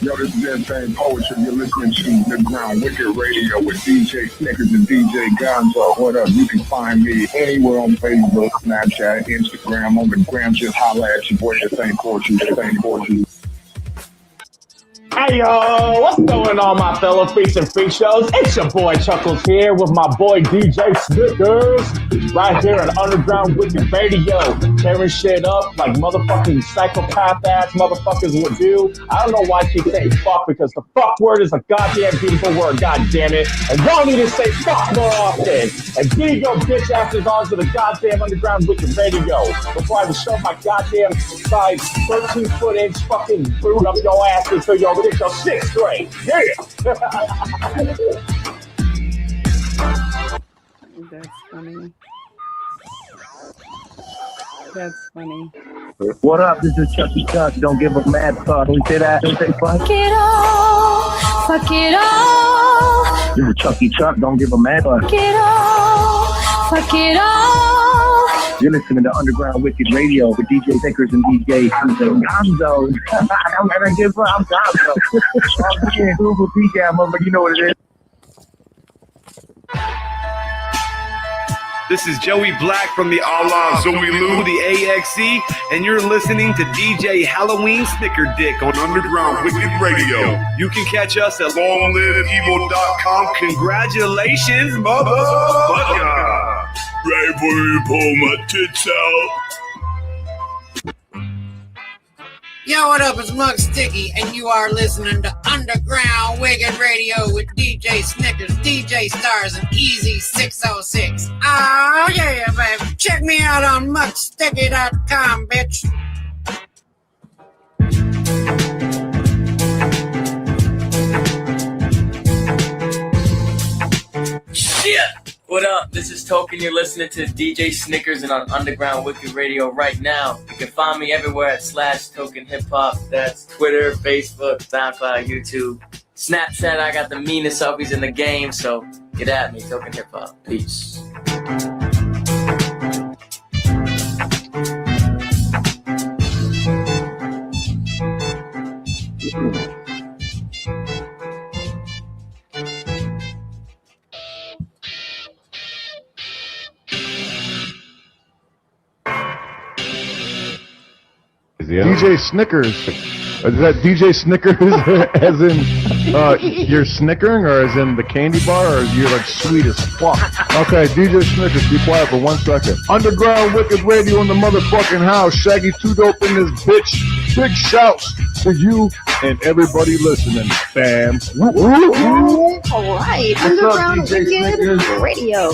Yo, this is Insane Poetry. You're listening to The Ground Wicked Radio with DJ Snickers and DJ Gonzo. What up? You can find me anywhere on Facebook, Snapchat, Instagram. On the gram, just holla at your boy, Insane Poetry, Insane Poetry. Hey yo, what's going on, my fellow freaks and freak shows? It's your boy Chuckles here with my boy DJ Snickers, right here on Underground Wicked Radio, tearing shit up like motherfucking psychopath ass motherfuckers would do. I don't know why she saying fuck, because the fuck word is a goddamn beautiful word, god damn it. And y'all need to say fuck more often. And get your bitch asses onto the goddamn Underground Wicked Radio before I show my goddamn size 13-foot-inch fucking boot up your ass until y'all get your shit straight. Yeah. That's funny. That's funny. What up? This is Chucky Chuck. Don't give a mad fuck. Can we say that? Don't say fuck. Fuck it all. Fuck it all. This is Chucky Chuck. Don't give a mad fuck. Fuck it all. Fuck it all. You're listening to Underground Wicked Radio with DJ Snickers and DJ Gonzo. I'm gonna give up. I'm Gonzo. I'm here, Google DJ. I'm over. You know what it is. This is Joey Black from the Allah Zoe Lou, the AXE, and you're listening to DJ Halloween Snicker Dick on Underground Wicked Radio. You can catch us at longliveevil.com. Congratulations, motherfucker! Right before you pull my tits out. Yo, what up? It's Mug Sticky, and you are listening to Underground Wicked Radio with DJ Snickers, DJ Stars, and Easy 606. Oh, yeah, baby. Check me out on mugsticky.com, bitch. Shit! What up? This is Token. You're listening to DJ Snickers and on Underground Wicked Radio right now. You can find me everywhere at /Token Hip Hop. That's Twitter, Facebook, SoundCloud, YouTube, Snapchat. I got the meanest selfies in the game, so get at me, Token Hip Hop. Peace. DJ Snickers. Is that DJ Snickers as in you're snickering, or as in the candy bar, or you're like sweet as fuck? Okay, DJ Snickers, be quiet for 1 second. Underground Wicked Radio in the motherfucking house. Shaggy Two Dope in this bitch. Big shouts to you and everybody listening, fam. All right, Underground Wicked Radio.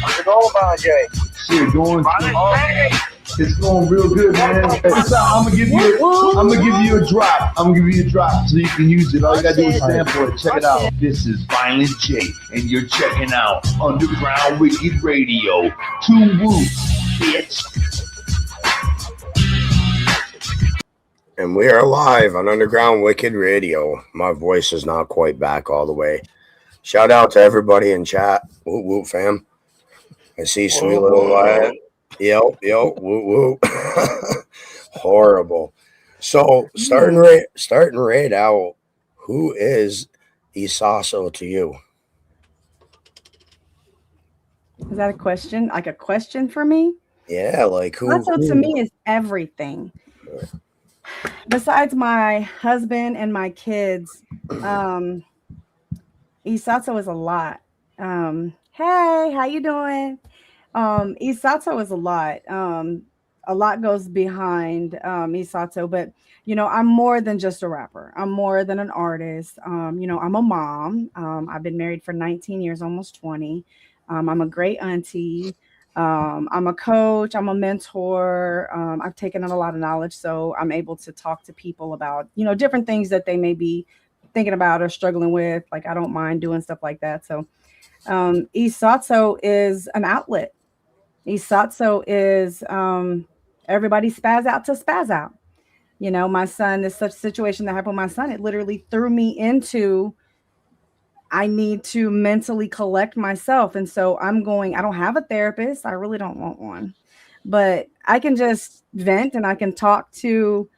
How's it going, about, Jay? Shit, going it's going real good, man. I'm gonna give you a drop. I'm gonna give you a drop so you can use it. All you gotta do is sample it. Check it out. This is Violent J, and you're checking out Underground Wicked Radio. 2 Woods, bitch. And we are live on Underground Wicked Radio. My voice is not quite back all the way. Shout out to everybody in chat. Whoop whoop, fam. I see sweet little Wyatt. Yo, woo. Horrible. So starting right out, who is E.Sotso to you? Is that a question? Like a question for me? Yeah, like who? E.Sotso to me is everything. Besides my husband and my kids, E.Sotso is a lot. Hey, how you doing? E.Sotso is a lot. A lot goes behind E.Sotso, but I'm more than just a rapper. I'm more than an artist. I'm a mom. I've been married for 19 years, almost 20. I'm a great auntie. I'm a coach. I'm a mentor. I've taken on a lot of knowledge, so I'm able to talk to people about different things that they may be thinking about or struggling with. Like, I don't mind doing stuff like that. So E.Sotso is an outlet. E.Sotso is everybody spaz out to spaz out. My son, there's such a situation that happened with my son. It literally threw me into, I need to mentally collect myself. And so I don't have a therapist. I really don't want one, but I can just vent and I can talk to,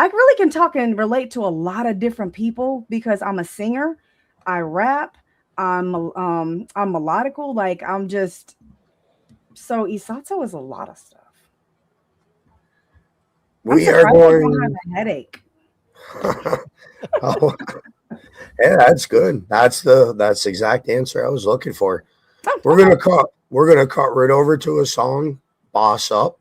I really can talk and relate to a lot of different people because I'm a singer, I rap, I'm melodical, like I'm just so E.Sotso is a lot of stuff. I'm We are surprised I don't have going. a headache. Oh, yeah, that's good. That's the exact answer I was looking for. Oh, We're okay. gonna cut right over to a song, "Boss Up,"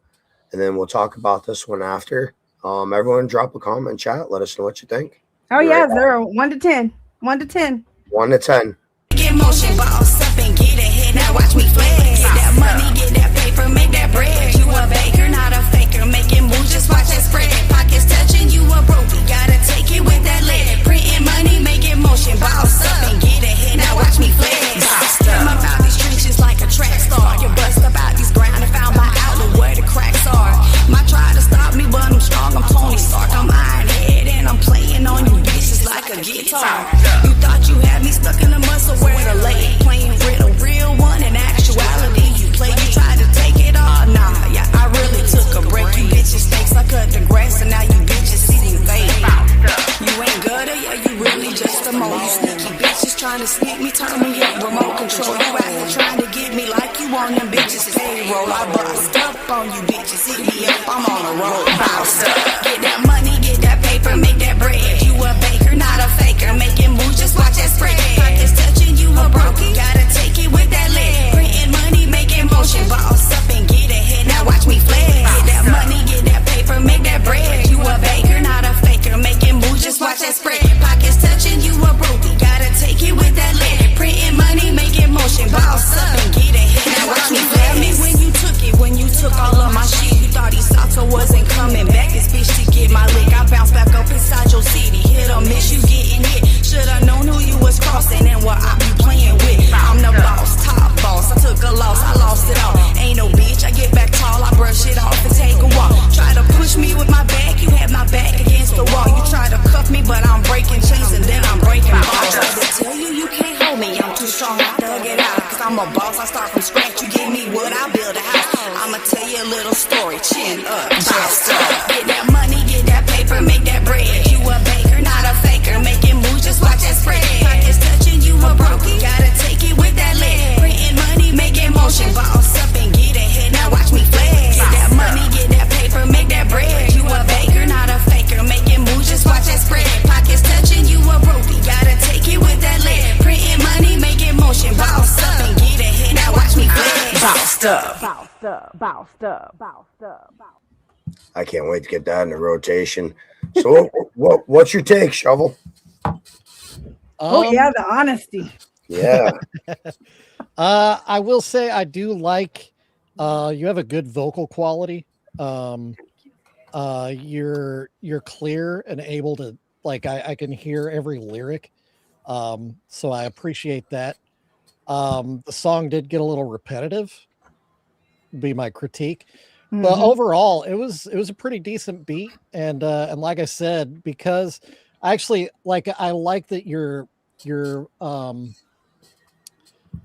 and then we'll talk about this one after. Everyone, drop a comment, chat. Let us know what you think. Oh Be yeah, right back. 0, 1 to 10. 1 to 10. 1 to 10. Get motion, boss up and get ahead. Now watch me flex. Get that money, get that paper, make that bread. You a baker, not a faker. Making moves, just watch that spread. Pockets touching, you a broke. You gotta take it with that lead. Printing money, making motion, boss up and get ahead. Now watch me flex. I'm about these trenches like a track star. You bust about these ground and found my outlet where the cracks are. Might try to stop me, but I'm strong. I'm Tony Stark. I'm Iron Head and I'm playing on you bitches like a guitar. You thought you had me stuck in the muscle where the lady playing with a real one. In actuality, you play, you tried to take it all. Nah, yeah, I really took a break. You bitches fakes, I cut the grass and now you bitches see me fade. You ain't gutter, yeah, you really just a mole. You sneaky bitches trying to sneak me, turn me up, remote control. You out here trying to get me like you on them bitches payroll. I bust up on you bitches, hit me up, I'm on a roll. Bounce up, get that money, get that paper, make that bread. You a baker, not a faker, making moves, just watch that spread. Pockets touching, you a broke, you gotta take it with that lead. Printing money, making motion, boss up and get ahead. Now watch me flex. Get that money, get that paper, make that bread. You a baker, not a faker, making moves, just watch that spread. Pockets touching, you a broke, you gotta take it with that lead. Printing money, making motion, boss up and get ahead. Now watch me flex. Me when you took it, when you took all of my shit, you thought E.Sotso wasn't coming back. This bitch to get my lick. I bounce back up inside your city. Hit or miss, you getting hit. Should've known who you was crossing and what I be playing with. I'm the boss, top boss. I took a loss, I lost it all. Ain't no bitch, I get back tall, I brush it off and take a walk. Try to push me with my back, you had my back against the wall. You try to cuff me, but I'm breaking chains and then I'm breaking balls. I tried to tell you, you can't hold me. I'm too strong, I dug it out. Cause I'm a boss, I start from scratch. You give me wood, I build a house. I'ma tell you a little story, chin up, bounce up. Get that money, get that paper, make that bread. You a baker, not a faker, making moves, just watch that spread. Pockets touching, you a broke, you gotta take it with that lead. Printing money, making motion, boss up and get ahead. Now watch me flex. Get that money, get that paper, make that bread. You a baker, not a faker, making moves, just watch that spread. Pockets touching, you a broke, you gotta take it with that lead. Printing money, making motion, boss up and get ahead. Now watch me flex. Bossed up. Bossed up, bossed up, bossed up, bossed up. I can't wait to get that in the rotation. So, what's your take, Shovel? Oh yeah, the honesty. Yeah. I will say I do like you have a good vocal quality. You're clear and able to I can hear every lyric. So I appreciate that. The song did get a little repetitive, be my critique. But overall, it was a pretty decent beat, and like I said, because actually I like that your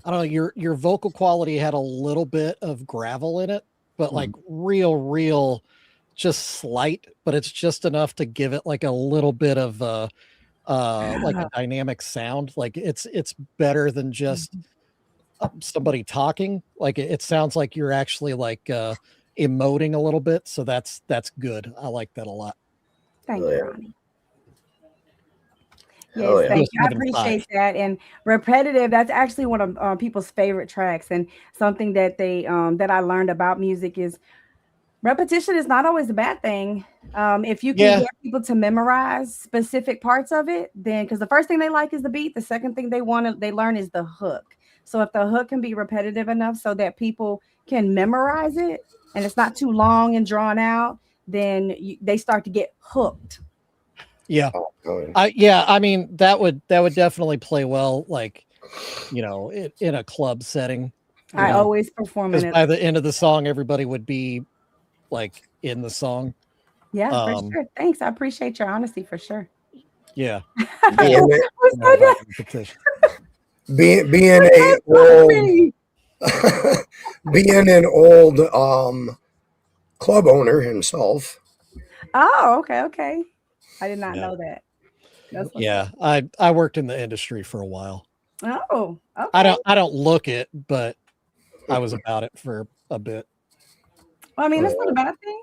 I don't know, your vocal quality had a little bit of gravel in it, but like real just slight, but it's just enough to give it like a little bit of like a dynamic sound. Like it's better than just somebody talking. Like it sounds like you're actually like emoting a little bit, so that's good. I like that a lot. Thank you, Ronnie. Yes, thank you. I appreciate that. And repetitive, that's actually one of people's favorite tracks, and something that they that I learned about music is repetition is not always a bad thing. If you can get people to memorize specific parts of it, then because the first thing they like is the beat, the second thing they learn is the hook. So if the hook can be repetitive enough so that people can memorize it and it's not too long and drawn out, then they start to get hooked. Yeah. I mean, that would definitely play well, like, you know, in a club setting. I always perform in it. By the end of the song, everybody would be like in the song. Yeah, for sure. Thanks. I appreciate your honesty for sure. Yeah. Being an old club owner himself. Oh, okay. I did not Yeah. know that. That's what's Yeah, I worked in the industry for a while. Oh, okay. I don't look it, but I was about it for a bit. Well, I mean, that's not a bad thing.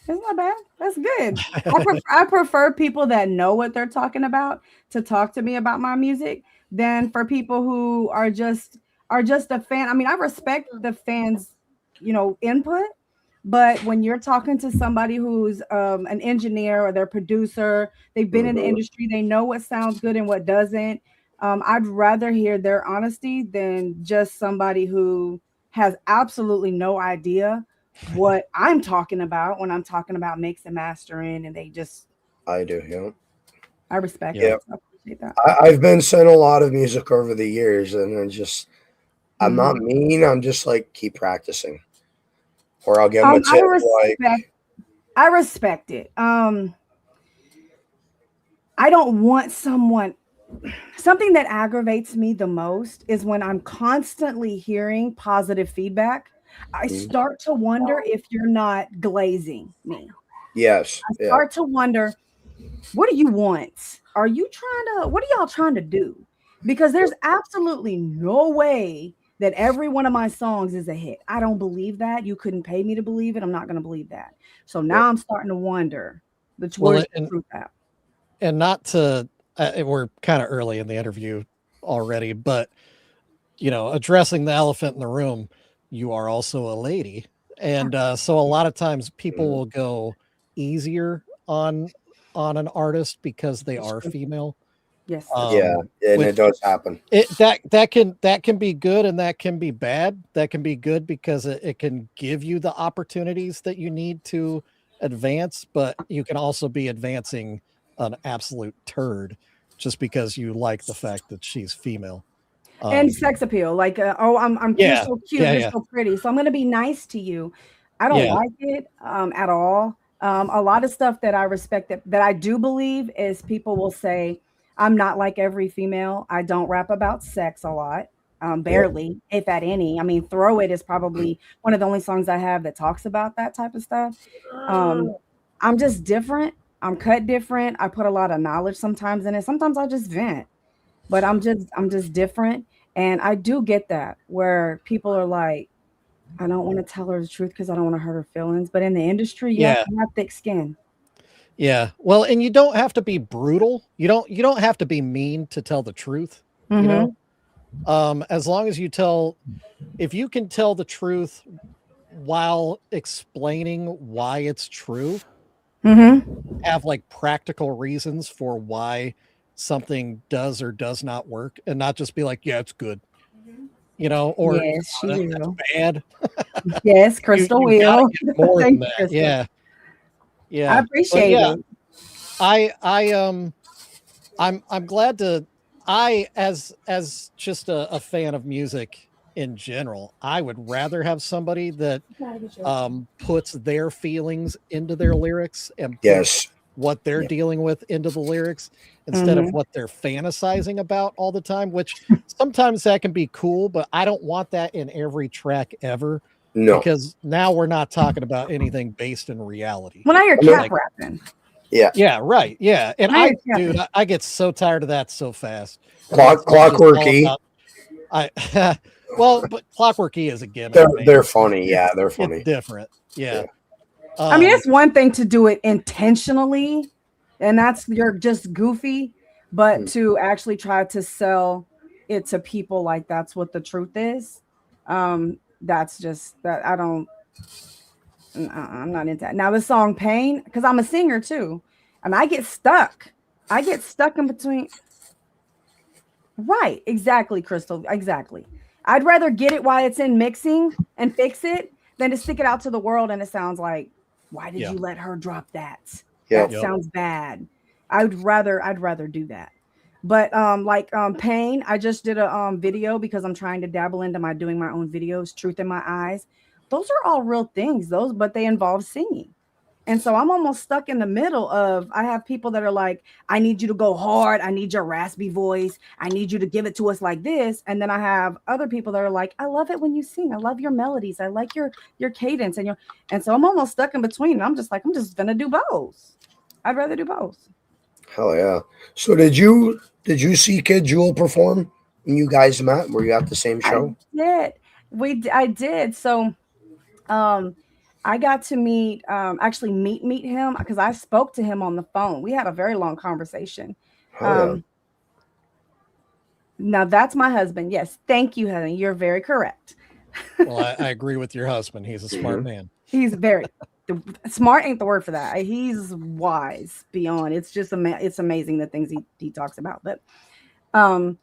It's not bad. That's good. I prefer people that know what they're talking about to talk to me about my music than for people who are just a fan. I mean, I respect the fans, input, but when you're talking to somebody who's an engineer or their producer, they've been in the industry, they know what sounds good and what doesn't. I'd rather hear their honesty than just somebody who has absolutely no idea what I'm talking about when I'm talking about mix and mastering, and they just I do, yeah. I respect Yeah. it. I appreciate that. I've been sent a lot of music over the years, and I'm not mean. I'm just like, keep practicing, or I'll give them a tip. I respect it. I don't want something that aggravates me the most is when I'm constantly hearing positive feedback. I start to wonder if you're not glazing me. Yes. I start to wonder, what do you want? What are y'all trying to do? Because there's absolutely no way that every one of my songs is a hit. I don't believe that. You couldn't pay me to believe it. I'm not going to believe that. So now I'm starting to wonder where's the truth at. And not to, we're kind of early in the interview already, but addressing the elephant in the room, you are also a lady. And so a lot of times people will go easier on an artist because they are female. Yes. And it does happen. That can be good and that can be bad. That can be good because it can give you the opportunities that you need to advance, but you can also be advancing an absolute turd just because you like the fact that she's female. And sex appeal, like, I'm you're so cute, you're so pretty, so I'm gonna be nice to you. I don't like it at all. A lot of stuff that I respect that I do believe is people will say, I'm not like every female. I don't rap about sex a lot. Barely, if at any. I mean, Throw It is probably one of the only songs I have that talks about that type of stuff. I'm just different. I'm cut different. I put a lot of knowledge sometimes in it. Sometimes I just vent. But I'm just different. And I do get that where people are like, I don't want to tell her the truth because I don't want to hurt her feelings. But in the industry, you have to have thick skin. Yeah. Well, and you don't have to be brutal. You don't have to be mean to tell the truth. As long as if you can tell the truth while explaining why it's true, have like practical reasons for why something does or does not work, and not just be like, yeah, it's good, or yes, she that's bad. Yes, Crystal will. More than that. Yeah. I appreciate it. I'm glad to. As just a fan of music in general, I would rather have somebody that puts their feelings into their lyrics and puts what they're dealing with into the lyrics instead of what they're fantasizing about all the time, which sometimes that can be cool, but I don't want that in every track ever. No. Because now we're not talking about anything based in reality. Well, now you're cap rapping. Yeah. Yeah, right. Yeah. And I get so tired of that so fast. Clockwork E. But Clockwork E is a gimmick. They're funny. Yeah, they're funny. It's different. Yeah. I mean, it's one thing to do it intentionally, and you're just goofy, but to actually try to sell it to people like that's what the truth is. That's just that I'm not into that. Now the song Pain, because I'm a singer too, and I get stuck in between. Right, exactly, Crystal, exactly. I'd rather get it while it's in mixing and fix it than to stick it out to the world and it sounds like, why did you let her drop that? That sounds bad. I'd rather do that. But Pain, I just did a video because I'm trying to dabble into doing my own videos, Truth in My Eyes. Those are all real things, but they involve singing. And so I'm almost stuck in the middle of, I have people that are like, I need you to go hard. I need your raspy voice. I need you to give it to us like this. And then I have other people that are like, I love it when you sing. I love your melodies. I like your cadence. And so I'm almost stuck in between. And I'm just going to do both. I'd rather do both. Hell yeah. So did you see Kid Jewel perform when you guys met? Were you at the same I show? did. I did. So um I got to actually meet him because I spoke to him on the phone. We had a very long conversation. Hell yeah. Um Now that's my husband. Yes, thank you, honey. You're very correct. Well, I agree with your husband. He's a smart Mhm. man. He's very smart ain't the word for that. He's wise beyond. It's just it's amazing the things he talks about. But um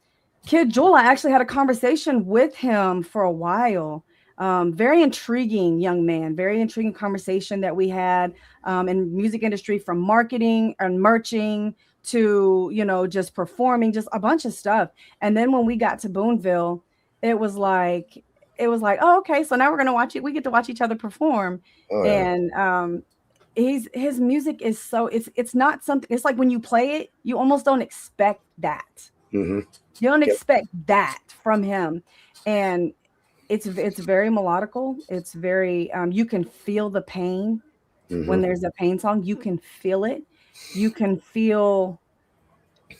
Kid Joel, I actually had a conversation with him for a while. Very intriguing young man, very intriguing conversation that we had in music industry, from marketing and merching to, just performing, just a bunch of stuff. And then when we got to Boonville, it was like, oh, okay, so now we're gonna watch it. We get to watch each other perform. Oh yeah. And his music is so it's not something, it's like when you play it, you almost don't expect that. hmm You don't Yep. expect that from him. And it's very melodical. It's very you can feel the pain when hmm there's a pain song. You can feel it. You can feel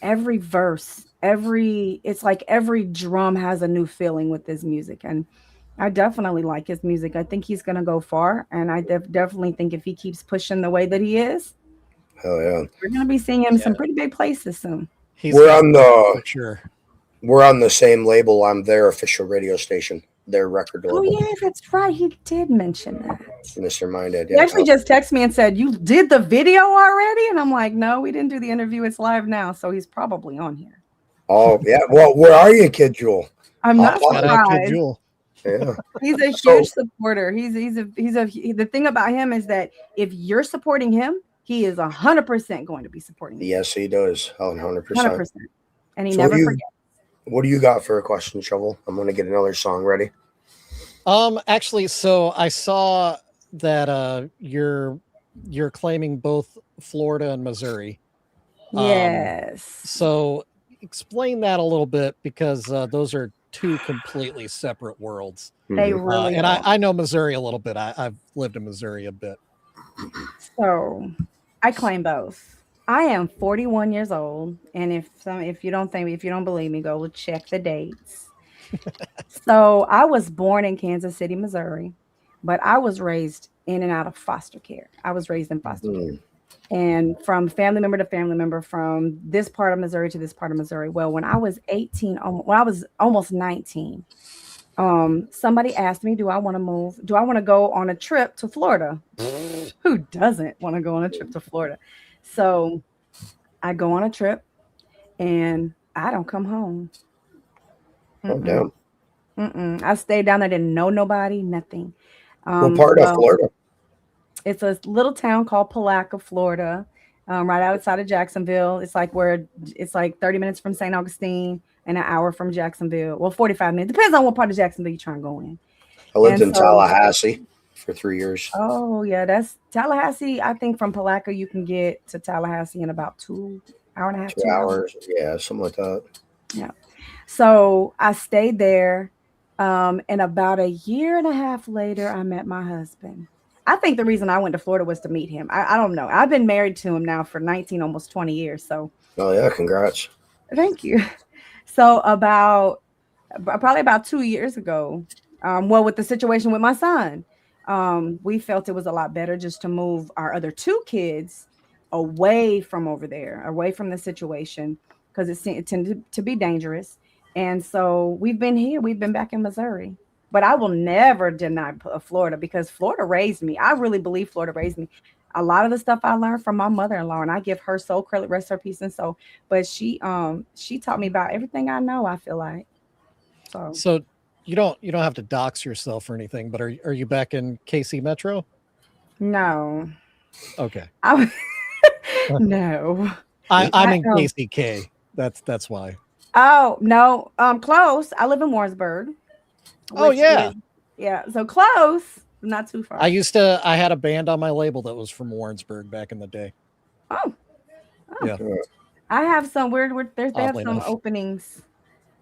every verse, it's like every drum has a new feeling with his music. And I definitely like his music. I think he's going to go far, and I definitely think if he keeps pushing the way that he is, Hell yeah. we're going to be seeing him Yeah. some pretty big places soon. He's We're got on for the sure. we're on the same label. I'm their official radio station, their record Oh label. yeah, that's right. He did mention that. Mr. Minded. He Yeah. actually just texted me and said, "You did the video already?" And I'm like, "No, we didn't do the interview. It's live now." So he's probably on here. Oh yeah. Well, where are you, Kid Jewel? I'm Hop not on. Shout out Kid surprised. Jewel. Yeah. He's a So huge supporter. The thing about him is that if you're supporting him, he is 100% going to be supporting you. yes, he does. 100%. 100%. And he So never forgets. what do you got for a question, Shovel? I'm gonna get another song ready. Actually, so I saw that you're claiming both Florida and Missouri. Yes. So explain that a little bit, because those are two completely separate worlds. They Mhm. really And are. I know Missouri a little bit. I've lived in Missouri a bit. So I claim both. I am 41 years old, and if you don't believe me, go check the dates. So I was born in Kansas City, Missouri, but I was raised in and out of foster care. I was raised in foster care. Mhm. And from family member to family member, from this part of Missouri to this part of Missouri. Well, when I was 18, when I was almost 19, somebody asked me, do I want to move? Do I want to go on a trip to Florida? Who doesn't want to go on a trip to Florida? So I go on a trip and I don't come home. Oh Mm-mm, damn. mm-mm. I stayed down there, didn't know nobody, nothing. What part of Well, Florida? it's a little town called Palaca, Florida, right outside of Jacksonville. It's like 30 minutes from St. Augustine and an hour from Jacksonville. Well, 45 minutes. Depends on what part of Jacksonville you're trying to go in. I lived And in so, Tallahassee for 3 years. oh yeah, that's Tallahassee. I think from Palaca you can get to Tallahassee in about 2 hour and a half, 2 2 hours. hours. Yeah, something like that. Yeah. So I stayed there. And about a year and a half later, I met my husband. I think the reason I went to Florida was to meet him. I don't know. I've been married to him now for 19, almost 20 years. So Oh yeah, congrats. thank you. So probably about 2 years ago, well, with the situation with my son, we felt it was a lot better just to move our other two kids away from over there, away from the situation, because it tended to be dangerous. And so we've been here, we've been back in Missouri. But I will never deny Florida, because Florida raised me. I really believe Florida raised me. A lot of the stuff I learned from my mother-in-law, and I give her soul credit, rest her peace and soul. But she taught me about everything I know, I feel like. So So you don't have to dox yourself or anything, but are you back in KC Metro? no. Okay. No. I'm in Oh, KCK. That's why. oh no. Close. I live in Warrensburg. Oh Which yeah. is, yeah, so close, not too far. I had a band on my label that was from Warrensburg back in the day. Oh, Yeah. I have some weird. They have Oddly some enough. openings.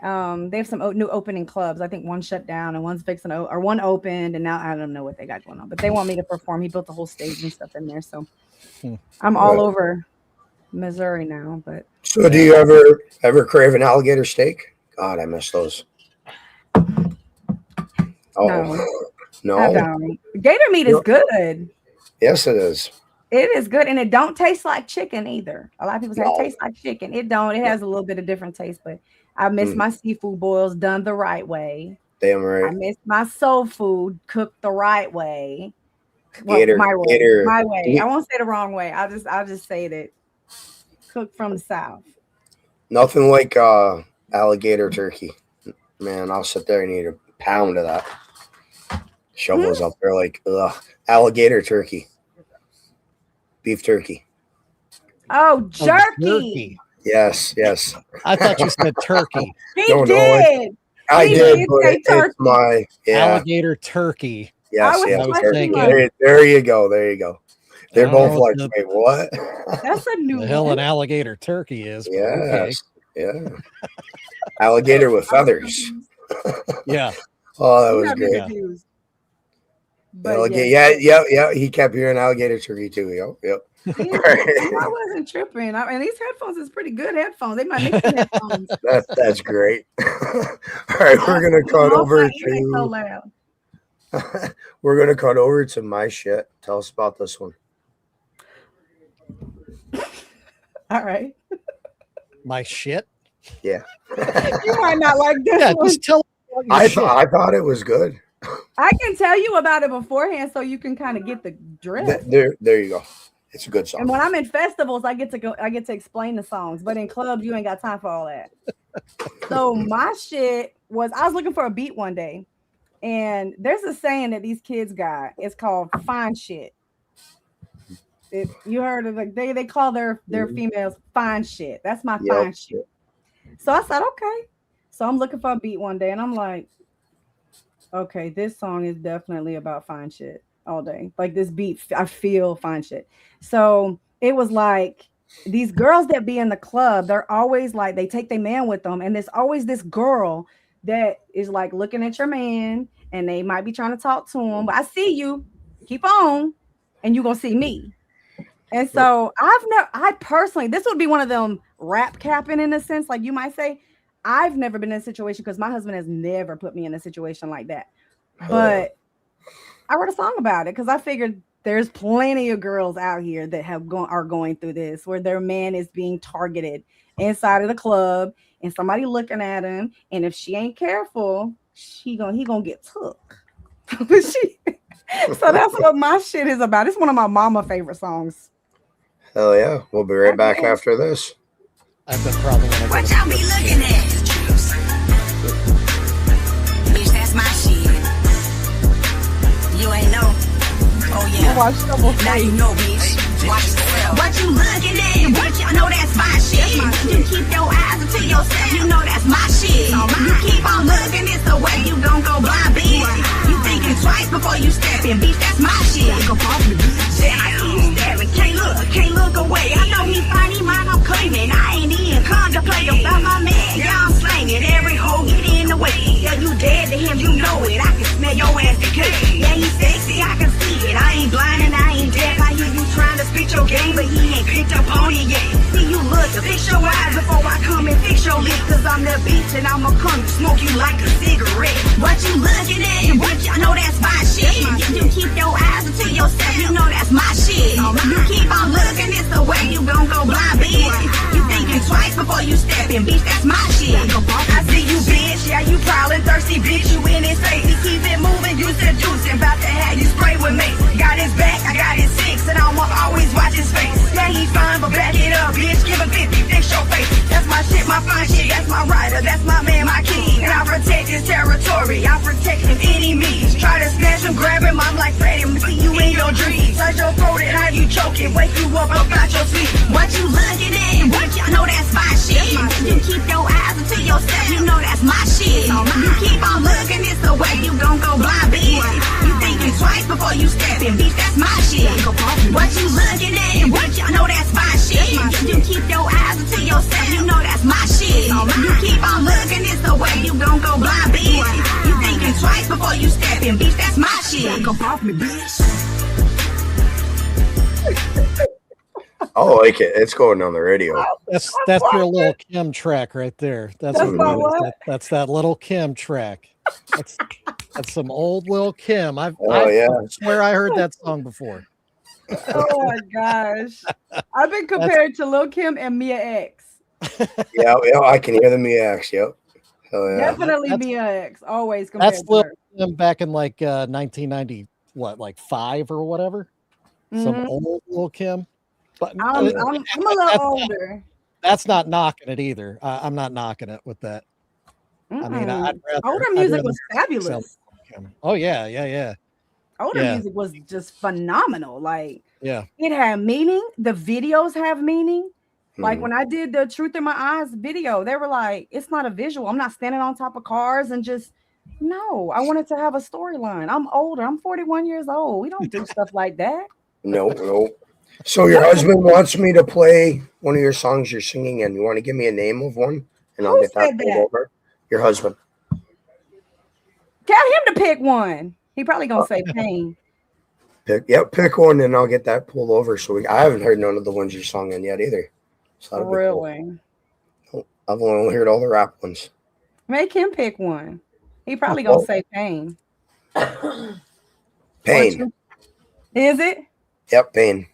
They have some new opening clubs. I think one shut down and one's fixing to, or one opened, and now I don't know what they got going on. But they want me to perform. He built the whole stage and stuff in there, so Hmm. I'm all over Missouri now, but So do you ever crave an alligator steak? God, I miss those. Oh no. I don't. Gator meat is good. Yes, it is. It is good, and it don't taste like chicken either. A lot of people say it tastes like chicken. It don't. It has a little bit of different taste, but I miss my seafood boils done the right way. Damn right. I miss my soul food cooked the right way. Well, Gator, my way. gator. My way. I won't say the wrong way. I'll just say that cooked from the South. Nothing like alligator turkey. Man, I'll sit there and eat a pound of that. Shovels up there like alligator turkey. Beef turkey. Oh, jerky. Yes. I thought you said turkey. He did. I He did, did but say it's turkey. my Alligator turkey. Yes, I was turkey. thinking- There you go. They're I don't both know like, what wait, what? That's a new The hell one. an alligator turkey is. But okay. Yes. Yeah. Alligator with feathers. Yeah. Oh, that You was got me great. confused. But Alligator, yeah. He kept hearing alligator turkey too. Yep. I wasn't tripping. I mean, these headphones is pretty good headphones. They might make the headphones. That's great. All right, we're gonna cut over so to loud. we're gonna cut over to my shit. Tell us about this one. All right. My shit. Yeah. You might not like this Yeah, one. just tell us about your I shit. thought it was good. I can tell you about it beforehand so you can kind of get the drift. There you go. It's a good song. And when I'm in festivals, I get to explain the songs. But in clubs, you ain't got time for all that. So my shit was, I was looking for a beat one day, and there's a saying that these kids got. It's called fine shit. You heard of it? They call their females fine shit. That's my fine shit. So I said, okay. So I'm looking for a beat one day, and I'm like, okay, this song is definitely about fine shit all day. Like this beat, I feel fine shit. So it was like these girls that be in the club, they're always like, they take their man with them. And there's always this girl that is like looking at your man, and they might be trying to talk to him, but I see you, keep on, and you're going to see me. And so I personally, this would be one of them rap capping in a sense, like you might say. I've never been in a situation because my husband has never put me in a situation like that. But I wrote a song about it because I figured there's plenty of girls out here that are going through this, where their man is being targeted inside of the club and somebody looking at him. And if she ain't careful, he gonna get took. So that's what my shit is about. It's one of my mama favorite songs. Hell yeah. We'll be right back after this. I've been probably gonna What y'all be looking at? Bitch, that's my shit. You ain't know. Oh yeah. Now you know, bitch. Watch yourself. What you looking at? Bitch, y'all know that's my shit. You keep your eyes to yourself. You know that's my shit. You keep on looking, it's the way you gon' go blind, bitch. You thinking twice before you step in, bitch. That's my shit. Yeah, I keep staring, can't look away. I know he fine, he mine, I'm claiming. I ain't even contemplating about my man. Yeah, I'm slanging every hoe get in the way. Yeah, you dead to him, you know it. I can smell your ass decay. Yeah, he's sexy, I can see it. I ain't blind and I ain't deaf. I hear you trying to spit your game, but he ain't picked up on it yet. See you look, fix your eyes before I come and fix your lip. Cause I'm the beach and I'ma come smoke you like a cigarette. What you looking at? What y'all know that's my shit. You keep your eyes to yourself, you know that's my shit. You keep on looking, it's the way you gon' go blind, bitch. You thinking twice before you step in, bitch, that's my shit. I see you, bitch, yeah, you prowling thirsty, bitch, you in his face. He keep it moving, you seducing, about to have you spray with me. Got his back, I got his six, and I'ma always watch his face. Yeah, he fine, but back it up, bitch, give him 50, fix your face. That's my shit, my fine shit, that's my rider, that's my man, my king. And I protect his territory, I protect him enemies. Try to snatch him, grab him, I'm like Freddy, see you in your dreams. Touch your throat and how you choking, wake you up about your sleep. What you looking at? What y'all know that's my shit. You keep your eyes to yourself, you know that's my shit. You keep on looking, it's the way you gon' go blind, bitch. You thinking twice before you step in, bitch, that's my shit. What you looking at? What y'all know that's my shit. You keep your eyes to yourself, you know that's my shit. You keep on looking, it's the way you gon' go blind, bitch. You thinking twice before you step in, bitch, that's my shit. Come off me, bitch. Oh, like it. It's going on the radio. That's your little Kim track right there. That's That's what my it is. what? That's that little Kim track. That's some old Lil Kim. I yeah. swear I heard that song before. Oh my gosh. I've been compared to Lil Kim and Mia X. Yeah, I can hear the MX. Yep. Oh yeah. Definitely Mia X. Always compared That's to Lil her. Kim back in like 1990, what, like 5 or whatever. Some Mhm. old Lil Kim. But I'm a little older. That's not knocking it either. I'm not knocking it with that. I mean, I'd Older rather music was sell fabulous. Kim. Oh yeah. Older Yeah. music was just phenomenal. Like Yeah. it had meaning. The videos have meaning. Like Mhm. when I did the Truth in My Eyes video, they were like, it's not a visual. I'm not standing on top of cars and just no, I wanted to have a storyline. I'm older. I'm 41 years old. We don't do stuff like that. No. So your husband wants me to play one of your songs you're singing, and you want to give me a name of one, and I'll Who get that said pulled that? over. Your husband. Tell him to pick one. He probably gonna say pain. Pick one, and I'll get that pulled over. So I haven't heard none of the ones you're singing yet either. So that'd be Really? cool. I've only heard all the rap ones. Make him pick one. He probably gonna say pain. Pain. Is it? Yep, pain.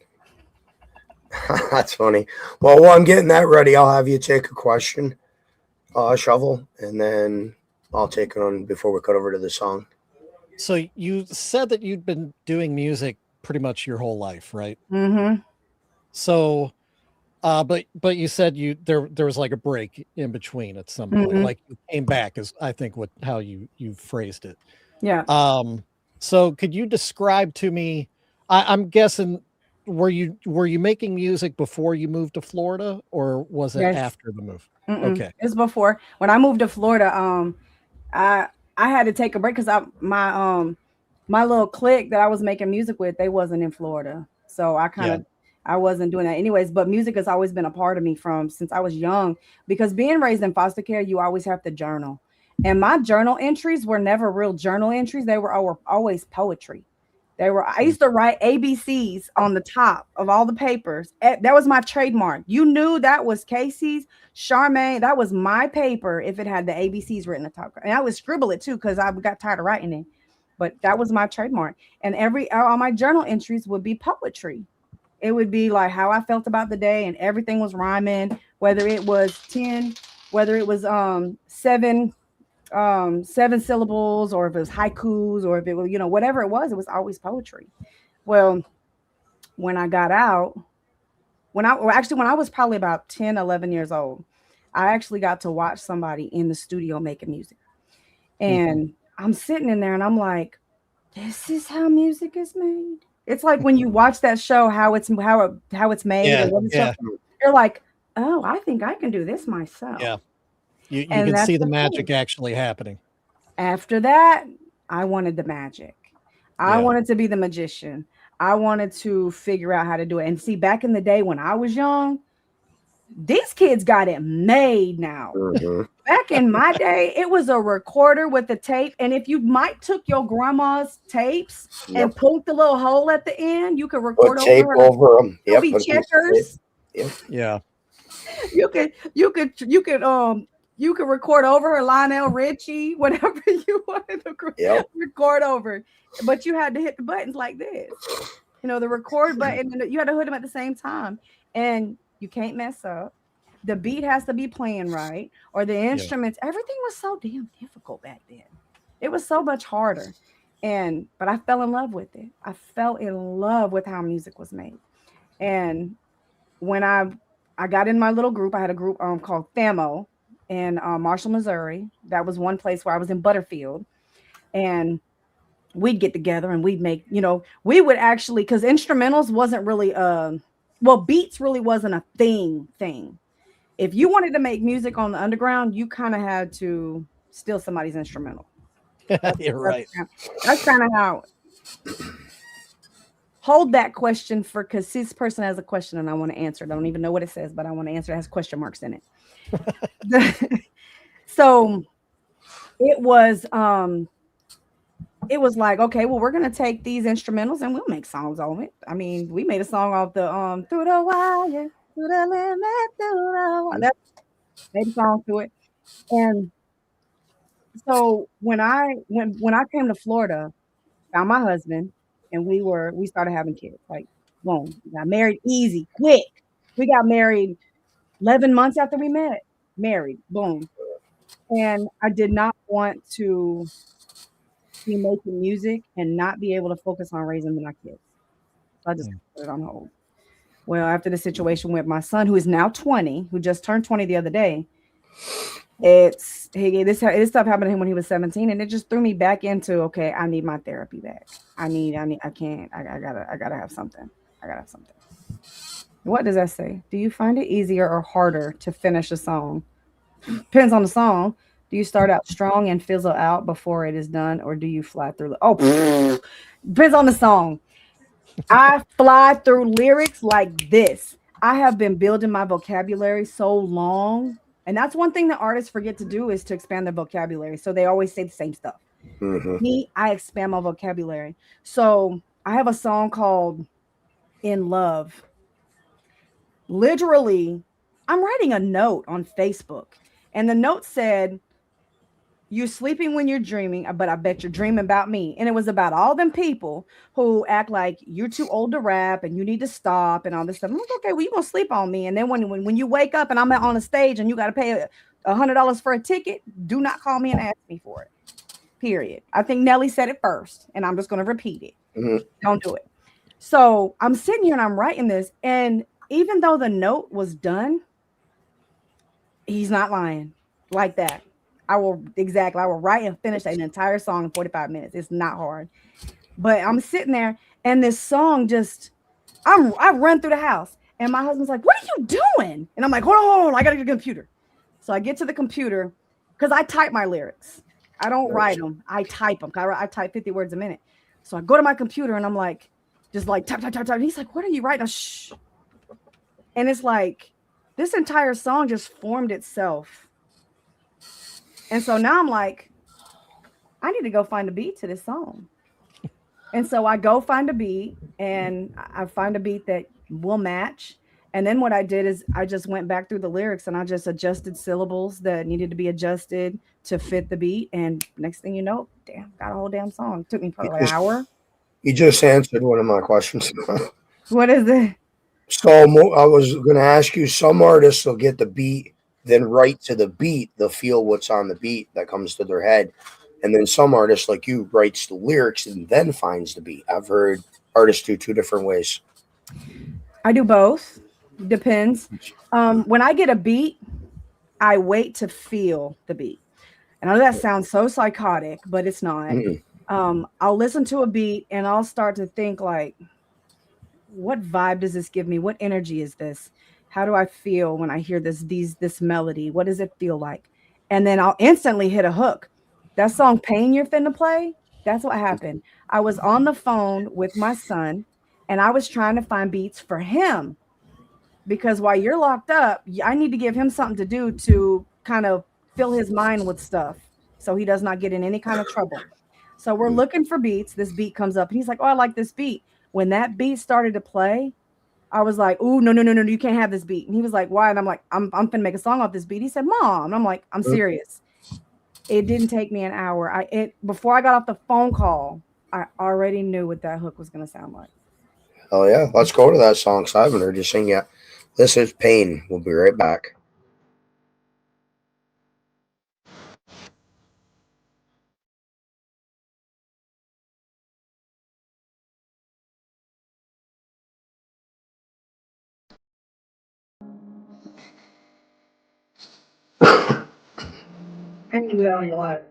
That's funny. Well, while I'm getting that ready, I'll have you take a question, shovel, and then I'll take it on before we cut over to the song. So you said that you'd been doing music pretty much your whole life, right? Mm-hmm. So, but you said there was like a break in between at some point, Mhm. like you came back, is I think how you phrased it. Yeah. So could you describe to me? I'm guessing were you making music before you moved to Florida, or was it Yes. after the move? Mm-mm. Okay. It's before. When I moved to Florida, I had to take a break because my little clique that I was making music with, they wasn't in Florida. So I wasn't doing that anyways, but music has always been a part of me since I was young, because being raised in foster care, you always have to journal. And my journal entries were never real journal entries. They were always poetry. I used to write ABCs on the top of all the papers. That was my trademark. You knew that was Casey's, Charmaine. That was my paper if it had the ABCs written on top. And I would scribble it too because I got tired of writing it. But that was my trademark. And all my journal entries would be poetry. It would be like how I felt about the day, and everything was rhyming, whether it was 7 7 syllables, or if it was haikus, or if it was, whatever it was always poetry. Well, when I got out, when I was probably about 10, 11 years old, I actually got to watch somebody in the studio making music. And I'm sitting in there and I'm like, this is how music is made. It's like when you watch that show, how it's made. Yeah, and what it's yeah. you're like, oh, I think I can do this myself. Yeah. You And can that's see the the magic thing. actually happening. After that, I wanted the magic. I Yeah. wanted to be the magician. I wanted to figure out how to do it. And see, back in the day when I was young, these kids got it made now. Mhm. Back in my day, it was a recorder with a tape. And if you might took your grandma's tapes and Yep. poked the little hole at the end, you could Put record tape over over them. There'll Yep. be put a piece of checkers. tape. Yep. Yeah. You could record over her Lionel Richie, whatever you wanted to record over. But you had to hit the buttons like this. The record button, and you had to hit them at the same time. And you can't mess up. The beat has to be playing right, or the instruments. Everything was so damn difficult back then. It was so much harder. But I fell in love with it. I fell in love with how music was made. And when I got in my little group, I had a group called FAMO in Marshall, Missouri. That was one place where I was in Butterfield. And we'd get together and we'd make, we would actually, because instrumentals wasn't really, beats really wasn't a thing. If you wanted to make music on the underground, you kind of had to steal somebody's instrumental. You're right. That's kind of how. Hold that question because this person has a question and I want to answer it. I don't even know what it says, but I want to answer. It has question marks in it. So it was it was like, okay, well, we're gonna take these instrumentals and we'll make songs on it. I mean, we made a song off the through the wire, through the limit, through the wire. That made a song to it. And so when I came to Florida, found my husband, and we started having kids. Like, boom, we got married easy, quick. We got married 11 months after we met. Married, boom. And I did not want to be making music and not be able to focus on raising my kids. So I just put it on hold. Well, after the situation with my son, who is now 20, who just turned 20 the other day, this stuff happened to him when he was 17, and it just threw me back into, okay, I need my therapy back. I can't, I gotta have something. I gotta have something. What does that say? Do you find it easier or harder to finish a song? Depends on the song. Do you start out strong and fizzle out before it is done, or do you fly through? Depends on the song. I fly through lyrics like this. I have been building my vocabulary so long. And that's one thing that artists forget to do is to expand their vocabulary. So they always say the same stuff. Me, I expand my vocabulary. So I have a song called In Love. Literally, I'm writing a note on Facebook. And the note said, "You're sleeping when you're dreaming, but I bet you're dreaming about me." And it was about all them people who act like you're too old to rap and you need to stop and all this stuff. I'm like, okay, well, you're gonna sleep on me. And then when you wake up and I'm on a stage and you gotta pay $100 for a ticket, do not call me and ask me for it. Period. I think Nelly said it first, and I'm just gonna repeat it. Don't do it. So I'm sitting here and I'm writing this, and even though the note was done, he's not lying like that. I will write and finish an entire song in 45 minutes. It's not hard. But I'm sitting there and this song just I run through the house and my husband's like, "What are you doing?" And I'm like, hold on, I gotta get the computer. So I get to the computer because I type my lyrics. I don't write them. I type them. I type 50 words a minute. So I go to my computer and I'm like, just like type. And he's like, "What are you writing?" Shh. And it's like this entire song just formed itself. And so now I'm like, I need to go find a beat to this song. And so I go find a beat and I find a beat that will match. And then what I did is I just went back through the lyrics and I just adjusted syllables that needed to be adjusted to fit the beat. And next thing you know, damn, got a whole damn song. It took me probably an hour. You just answered one of my questions. What is it? So I was going to ask you, some artists will get the beat, then write to the beat. They'll feel what's on the beat that comes to their head. And then some artists like you writes the lyrics and then finds the beat. I've heard artists do two different ways. I do both. Depends. When I get a beat, I wait to feel the beat. And I know that sounds so psychotic, but it's not. I'll listen to a beat and I'll start to think like, what vibe does this give me? What energy is this? How do I feel when I hear this melody? What does it feel like? And then I'll instantly hit a hook. That song Pain you're finna play, that's what happened. I was on the phone with my son and I was trying to find beats for him because while you're locked up, I need to give him something to do to kind of fill his mind with stuff so he does not get in any kind of trouble. So we're looking for beats. This beat comes up and he's like, "Oh, I like this beat." When that beat started to play, I was like, "Ooh, no, you can't have this beat." And he was like, "Why?" And I'm like, I'm finna make a song off this beat. He said, "Mom." And I'm like, "I'm serious." It didn't take me an hour. Before I got off the phone call, I already knew what that hook was gonna sound like. Oh yeah, let's go to that song. So I haven't heard you sing yet. This is Pain. We'll be right back. And you don't what?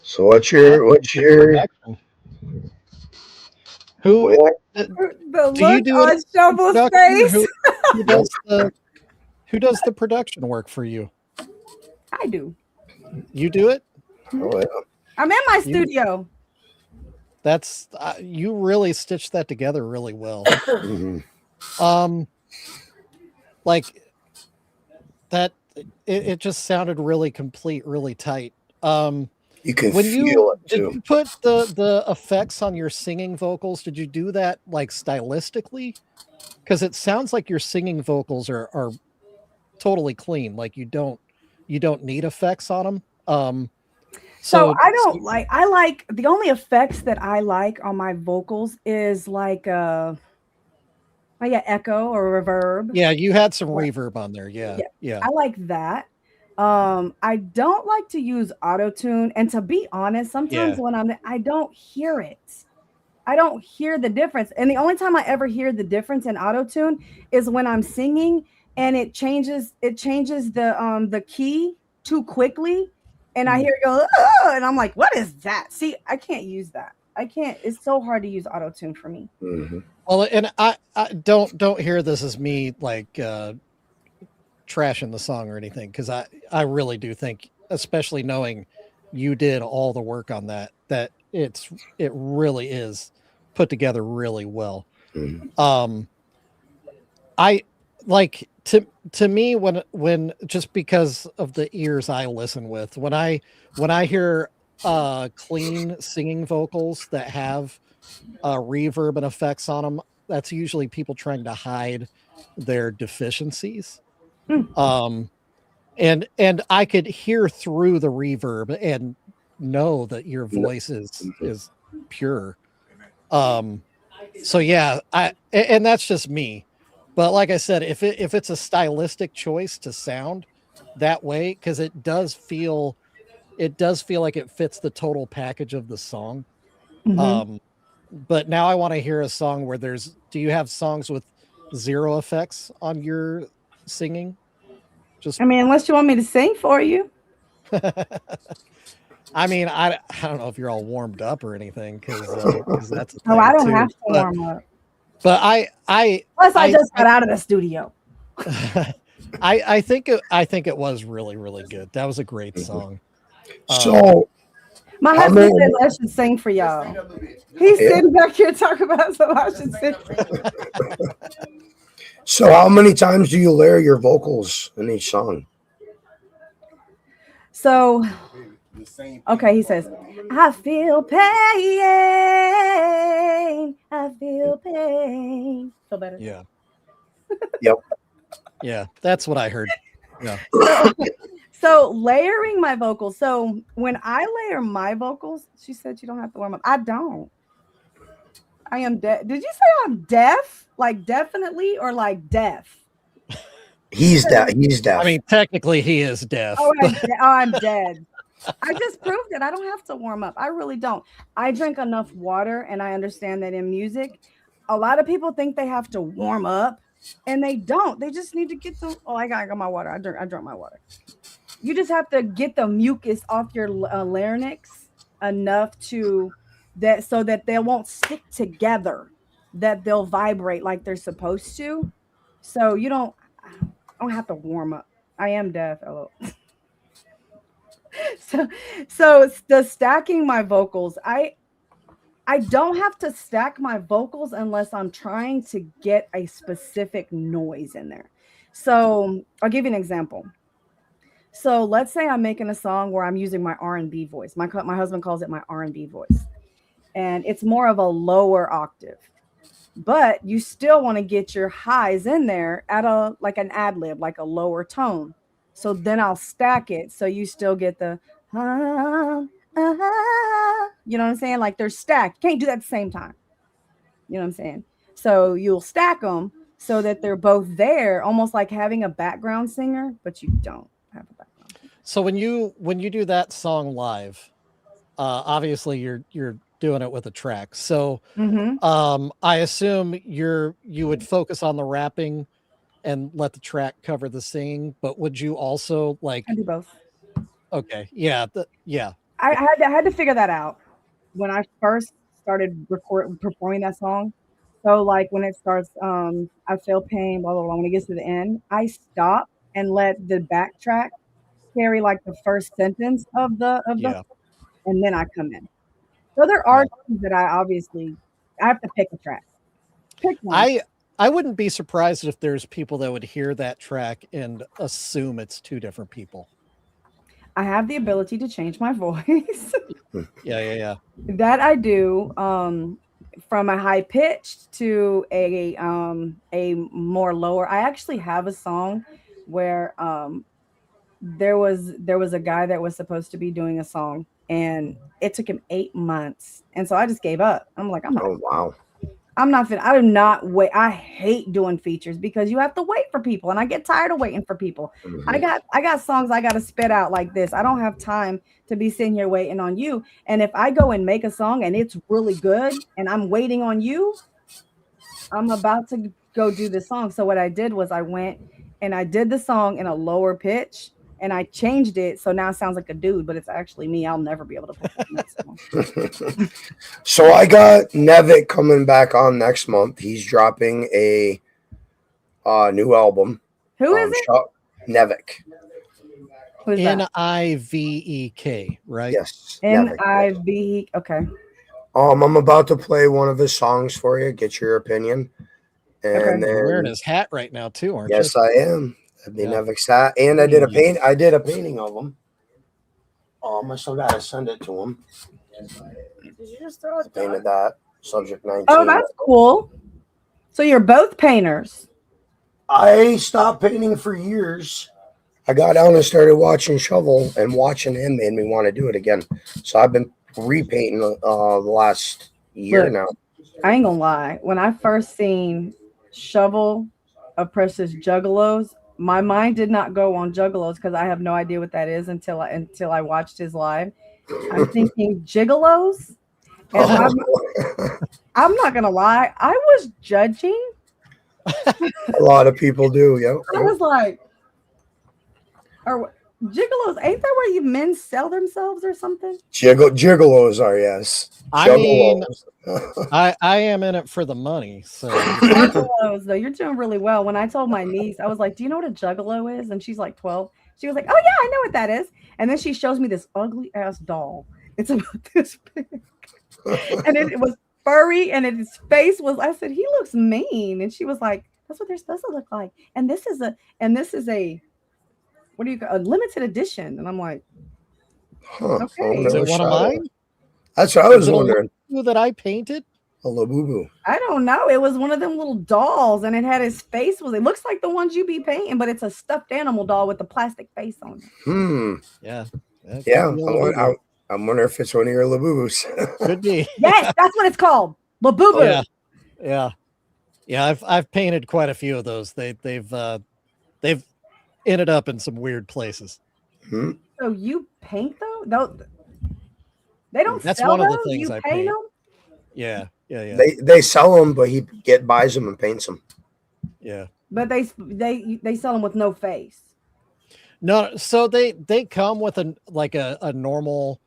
So what's your Who The do you look do it on as a Shovel's production? face. Who does the production work for you? I do. You do it? Oh yeah. I'm in my You- studio. That's you really stitched that together really well. Mhm. Like that it just sounded really complete, really tight. You can When feel it did too. you put the effects on your singing vocals, did you do that like stylistically? Because it sounds like your singing vocals are totally clean. Like you don't need effects on them. So So I don't like I like the only effects that I like on my vocals is like echo or reverb. yeah, you had some Or- reverb on there. Yeah, Yeah, yeah. I like that. I don't like to use auto tune, and to be honest, sometimes Yeah. when I don't hear it. I don't hear the difference. And the only time I ever hear the difference in auto tune is when I'm singing and it changes the key too quickly, and I hear it go, "Oh," and I'm like, what is that? See, I can't use that. I can't. It's so hard to use auto tune for me. Mhm. Well, and I don't hear this as me like trashing the song or anything, because I really do think, especially knowing you did all the work on that it really is put together really well. Mhm. I like to me when just because of the ears I listen with, when I hear clean singing vocals that have reverb and effects on them, that's usually people trying to hide their deficiencies. Um and I could hear through the reverb and know that your voice is pure. Um so yeah, and that's just me. But like I said, if it's a stylistic choice to sound that way, because it does feel like it fits the total package of the song. Mhm. But now I want to hear a song where do you have songs with zero effects on your singing? Just I mean, unless you want me to sing for you. I mean, I don't know if you're all warmed up or anything, because that's a No, I thing don't too. have to warm up. But Plus, I just got out of the studio. I think it was really, really good. That was a great song. So My how husband many- says I should sing for y'all. He's Yeah. sitting back here talking about so I should sing. So how many times do you layer your vocals in each song? So, okay, he says, I feel pain. I feel pain. Feel better? Yeah. Yep. Yeah, that's what I heard. Yeah. So layering my vocals. So when I layer my vocals, she said you don't have to warm up. I don't. I am deaf. Did you say I'm deaf? Like definitely or like deaf? He's deaf. He's deaf. I mean, technically, he is deaf. Oh, I'm dead. I just proved it. I don't have to warm up. I really don't. I drink enough water, and I understand that in music, a lot of people think they have to warm up, and they don't. They just need to get some. Oh, I got my water. I drank my water. You just have to get the mucus off your larynx enough to that so that they won't stick together, that they'll vibrate like they're supposed to. So you don't. I don't have to warm up. I am deaf. Hello. so the stacking my vocals, I don't have to stack my vocals unless I'm trying to get a specific noise in there. So I'll give you an example. So let's say I'm making a song where I'm using my R&B voice. My husband calls it my R&B voice, and it's more of a lower octave, but you still want to get your highs in there at like an ad lib, like a lower tone. So then I'll stack it so you still get the you know what I'm saying? Like they're stacked. You can't do that at the same time. You know what I'm saying? So you'll stack them so that they're both there, almost like having a background singer, but you don't have a background singer. So when you do that song live, obviously you're doing it with a track. So I assume you would focus on the rapping and let the track cover the singing, but would you also like I do both? Okay. Yeah. Yeah. I had to figure that out when I first started performing that song. So like when it starts, I feel pain, blah blah blah. When it gets to the end, I stop and let the backtrack carry like the first sentence of the Yeah. and then I come in. So there are things that I have to pick a track. Pick one. I wouldn't be surprised if there's people that would hear that track and assume it's two different people. I have the ability to change my voice. Yeah. That I do. From a high pitched to a more lower. I actually have a song where there was a guy that was supposed to be doing a song, and it took him 8 months, and so I just gave up. I'm like, Oh wow. I do not wait. I hate doing features because you have to wait for people, and I get tired of waiting for people. I got songs I got to spit out like this. I don't have time to be sitting here waiting on you. And if I go and make a song and it's really good and I'm waiting on you, I'm about to go do the song. So what I did was I went and I did the song in a lower pitch, and I changed it so now it sounds like a dude, but it's actually me. I'll never be able to perform that song. So I got Nevik coming back on next month. He's dropping a new album. Who is it? Nevik. Who's that? Nivek, right? Yes. Niv. Okay. I'm about to play one of his songs for you. Get your opinion. And then, you're wearing his hat right now too, aren't yes, you? I am. That'd be Nevik's hat. And I did a painting of him. I still gotta send it to him. Did you just throw it? I painted that. Subject 19. Oh, that's cool. So you're both painters. I stopped painting for years. I got down and started watching Shovel, and watching him made me want to do it again. So I've been repainting the last year now. I ain't gonna lie. When I first seen Shovel Oppresses Juggalos, my mind did not go on Juggalos because I have no idea what that is until I watched his live. I'm thinking Gigolos. And I'm not gonna lie, I was judging. A lot of people do, yeah. I was like, Gigolos, ain't that where you men sell themselves or something? Gigolos are, yes. I mean, I am in it for the money. So Juggalos, though, you're doing really well. When I told my niece, I was like, do you know what a juggalo is? And she's like 12. She was like, oh yeah, I know what that is. And then she shows me this ugly ass doll. It's about this big. And it was furry, and his face was, I said, he looks mean. And she was like, that's what they're supposed to look like. And this is a what do you a limited edition? And I'm like, Huh. okay. Is it one of mine? That's what I was wondering. That I painted? A Labubu. I don't know. It was one of them little dolls, and it had his face. It looks like the ones you be painting, but it's a stuffed animal doll with a plastic face on it. Yeah. Yeah. I wonder if it's one of your Labubus. Could be. Yes, that's what it's called. Labubu. Yeah. I've painted quite a few of those. They've ended up in some weird places. So you paint those? They don't. That's sell one of the those? things You I paint paint. them? Yeah. They sell them, but he buys them and paints them. Yeah. But they sell them with no face. No, so they come with a normal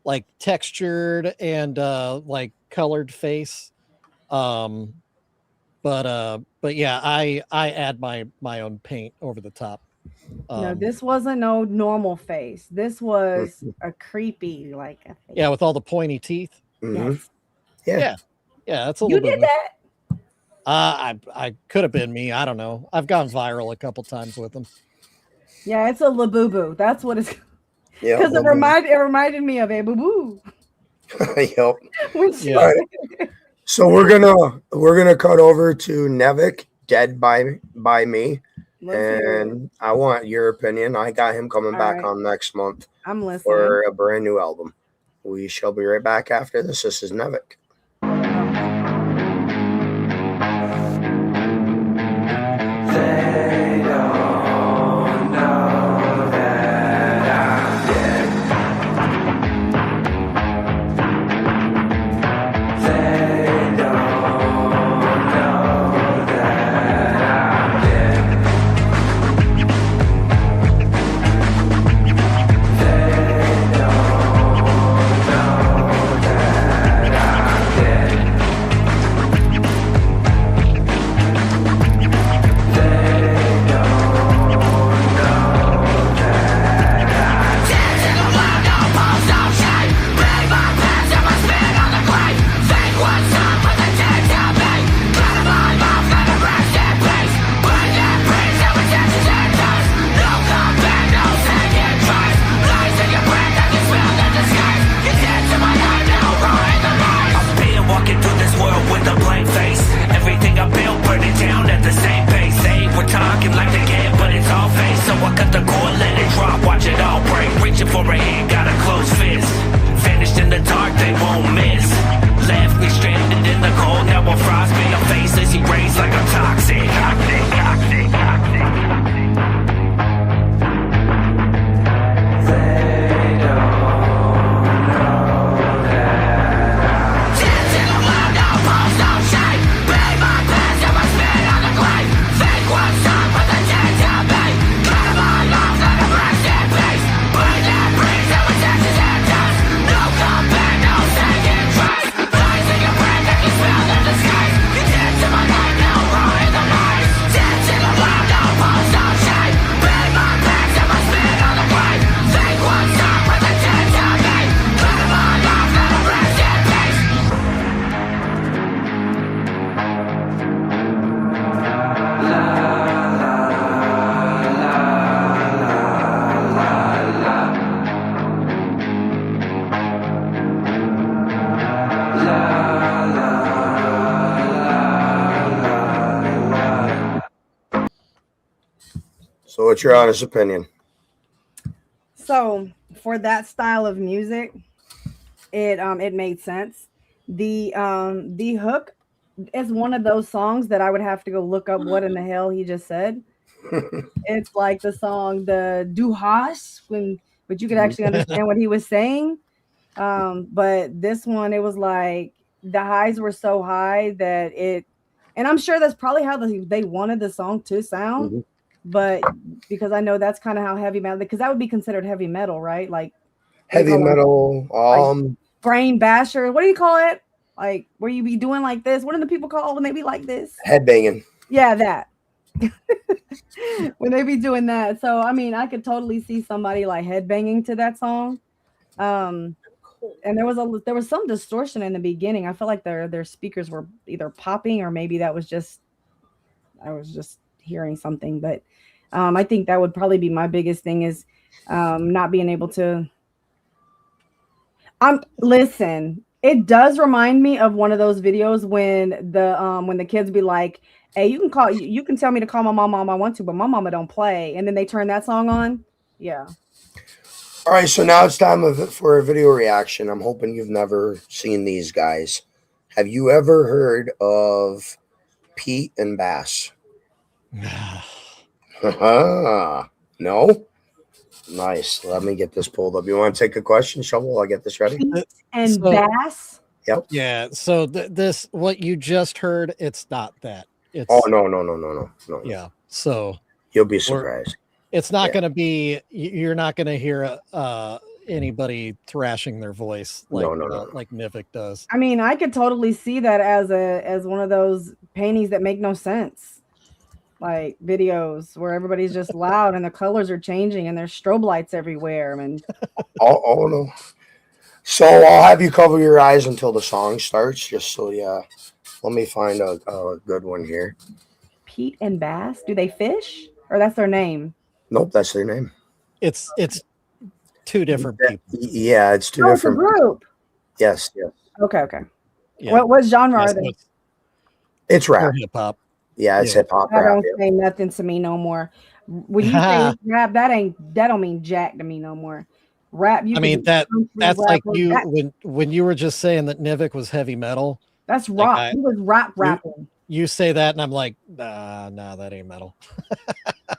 like textured and like colored face. But yeah, I add my own paint over the top. No, this wasn't no normal face. This was a creepy like a face. Yeah, with all the pointy teeth. Yes. Yeah, that's a You little bit. did that? I could have been me. I don't know. I've gone viral a couple times with them. Yeah, it's a Labubu. That's what it's. Yeah, because it reminded me of a boo boo. Yep. Yeah. All right. So we're gonna cut over to Nevik, Dead by Me. And I want your opinion. I got him coming back on next month. I'm listening. For a brand new album. We shall be right back after this. This is Nevik. They don't know that I'm dead. They don't know that I'm dead. They don't know that I'm dead. Walking through this world with a blank face. Everything I built burning down at the same pace. They were talking like they get, but it's all fake. So I cut the cord, let it drop, watch it all break. Reaching for a hand, got a closed fist. Vanished in the dark, they won't miss. Left me stranded in the cold. Now I frost me, your faces erased like I'm toxic. They don't know that. Dancing around, no pulse, no shame. Pay my past, and my spit on the grave. Fake what's up, but the dead to me. Cut them all off, let them rest in peace. Breathe that breeze, and with ashes and dust. No comeback, no second trace. Lies in your brain, that you smell in the skies. You dance to my life, now ruin the lies. Dancing around, no pulse, no shame. Pay my past, and my spit on the grave. Fake what's up, but the dead to me. Cut them all off, let them rest in peace. So what's your honest opinion? So for that style of music, it made sense. The hook is one of those songs that I would have to go look up what in the hell he just said. It's like the song the Du Hast, but you could actually understand what he was saying. But this one, it was like the highs were so high that and I'm sure that's probably how they wanted the song to sound. But because I know that's kind of how heavy metal, because that would be considered heavy metal, right? Like heavy metal, like brain basher. What do you call it? Like where you be doing like this? What do the people call when they be like this? Headbanging. Yeah, that. When they be doing that. So I mean, I could totally see somebody like headbanging to that song. And there was some distortion in the beginning. I felt like their speakers were either popping or maybe I was just hearing something. But I think that would probably be my biggest thing is not being able to. Listen. It does remind me of one of those videos when the kids be like, "Hey, you can tell me to call my mom I want to, but my mama don't play," and then they turn that song on. Yeah. All right, so now it's time for a video reaction. I'm hoping you've never seen these guys. Have you ever heard of Pete and Bass? No? Nice. Let me get this pulled up. You want to take a question, Shovel? I'll get this ready. Pete and So- Bass. Yep. Yeah. So this, what you just heard, it's not that. It's Oh, no. yeah. So You'll be surprised. it's not Yeah. going to be. You're not going to hear anybody thrashing their voice like like Nivik does. I mean, I could totally see that as one of those paintings that make no sense. Like videos where everybody's just loud and the colors are changing and there's strobe lights everywhere. I mean, Oh, no. So I'll have you cover your eyes until the song starts, just so let me find a good one here. Pete and Bass, do they fish or that's their name? Nope, that's their name. It's two different people. Yeah, it's two Oh, different it's a group. Yes. Okay. Yeah. What genre are so they? It's rap. Hip hop. Yeah, it's hip hop That rap. don't say nothing to me no more. When you say rap, that don't mean jack to me no more. Rap, you I could mean be that's country like rapper, you when you were just saying that Nivik was heavy metal. that's rock. Like He was rock rapping. You say that, and I'm like, nah, that ain't metal.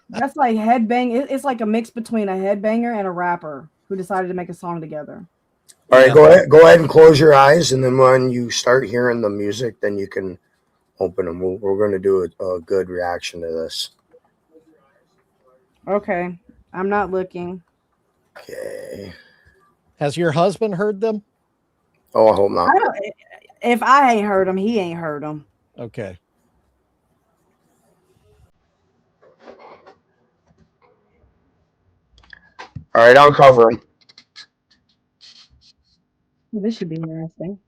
That's like headbang. It's like a mix between a headbanger and a rapper who decided to make a song together. All right, go ahead and close your eyes, and then when you start hearing the music, then you can open them. We're going to do a good reaction to this. Okay, I'm not looking. Okay. Has your husband heard them? Oh, I hope not. If I ain't heard him, he ain't heard him. Okay. All right, I'll cover them. This should be interesting.